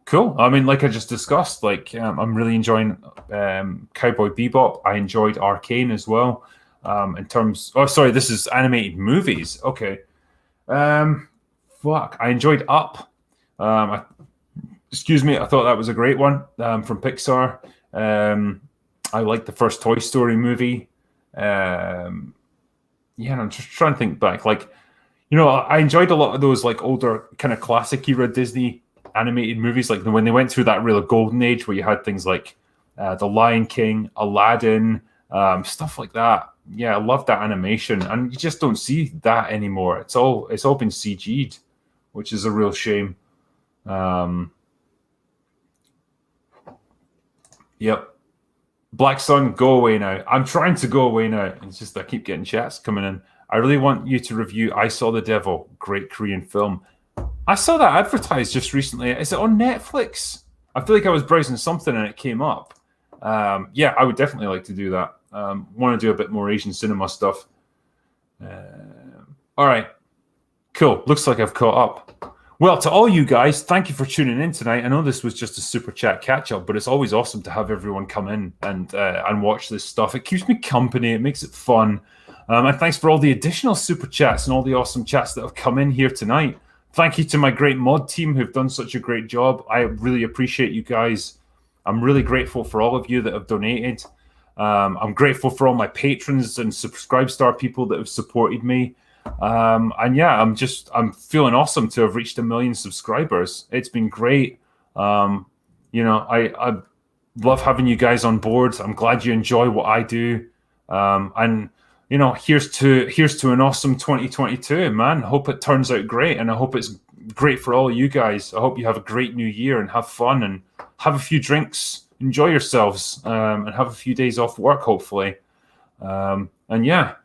Cool. I mean, like I just discussed, like I'm really enjoying Cowboy Bebop. I enjoyed Arcane as well. In terms, oh, sorry, this is animated movies. Okay. Fuck. I enjoyed Up. Excuse me. I thought that was a great one from Pixar. I liked the first Toy Story movie. Yeah, I'm just trying to think back. Like, you know, I enjoyed a lot of those like older kind of classic era Disney animated movies, like when they went through that real golden age where you had things like The Lion King, Aladdin, stuff like that. Yeah, I love that animation, and you just don't see that anymore. It's all been CG'd, which is a real shame. Yep. Black Sun, go away now. I'm trying to go away now. It's just I keep getting chats coming in. I really want you to review I Saw the Devil, great Korean film. I saw that advertised just recently. Is it on Netflix? I feel like I was browsing something and it came up. Yeah, I would definitely like to do that. Want to do a bit more Asian cinema stuff. All right. Cool. Looks like I've caught up. Well, to all you guys, thank you for tuning in tonight. I know this was just a super chat catch-up, but it's always awesome to have everyone come in and watch this stuff. It keeps me company. It makes it fun. And thanks for all the additional super chats and all the awesome chats that have come in here tonight. Thank you to my great mod team who've done such a great job. I really appreciate you guys. I'm really grateful for all of you that have donated. I'm grateful for all my patrons and subscribe star people that have supported me. And yeah, I'm feeling awesome to have reached 1 million subscribers. It's been great. I love having you guys on board. I'm glad you enjoy what I do. And here's to an awesome 2022, man. Hope it turns out great, and I hope it's great for all of you guys. I hope you have a great new year and have fun and have a few drinks, enjoy yourselves, and have a few days off work, hopefully. And yeah,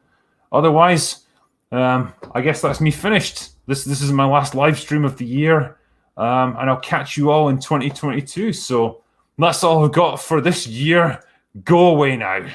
otherwise, I guess that's me finished. This is my last live stream of the year, and I'll catch you all in 2022. So that's all I've got for this year. Go away now.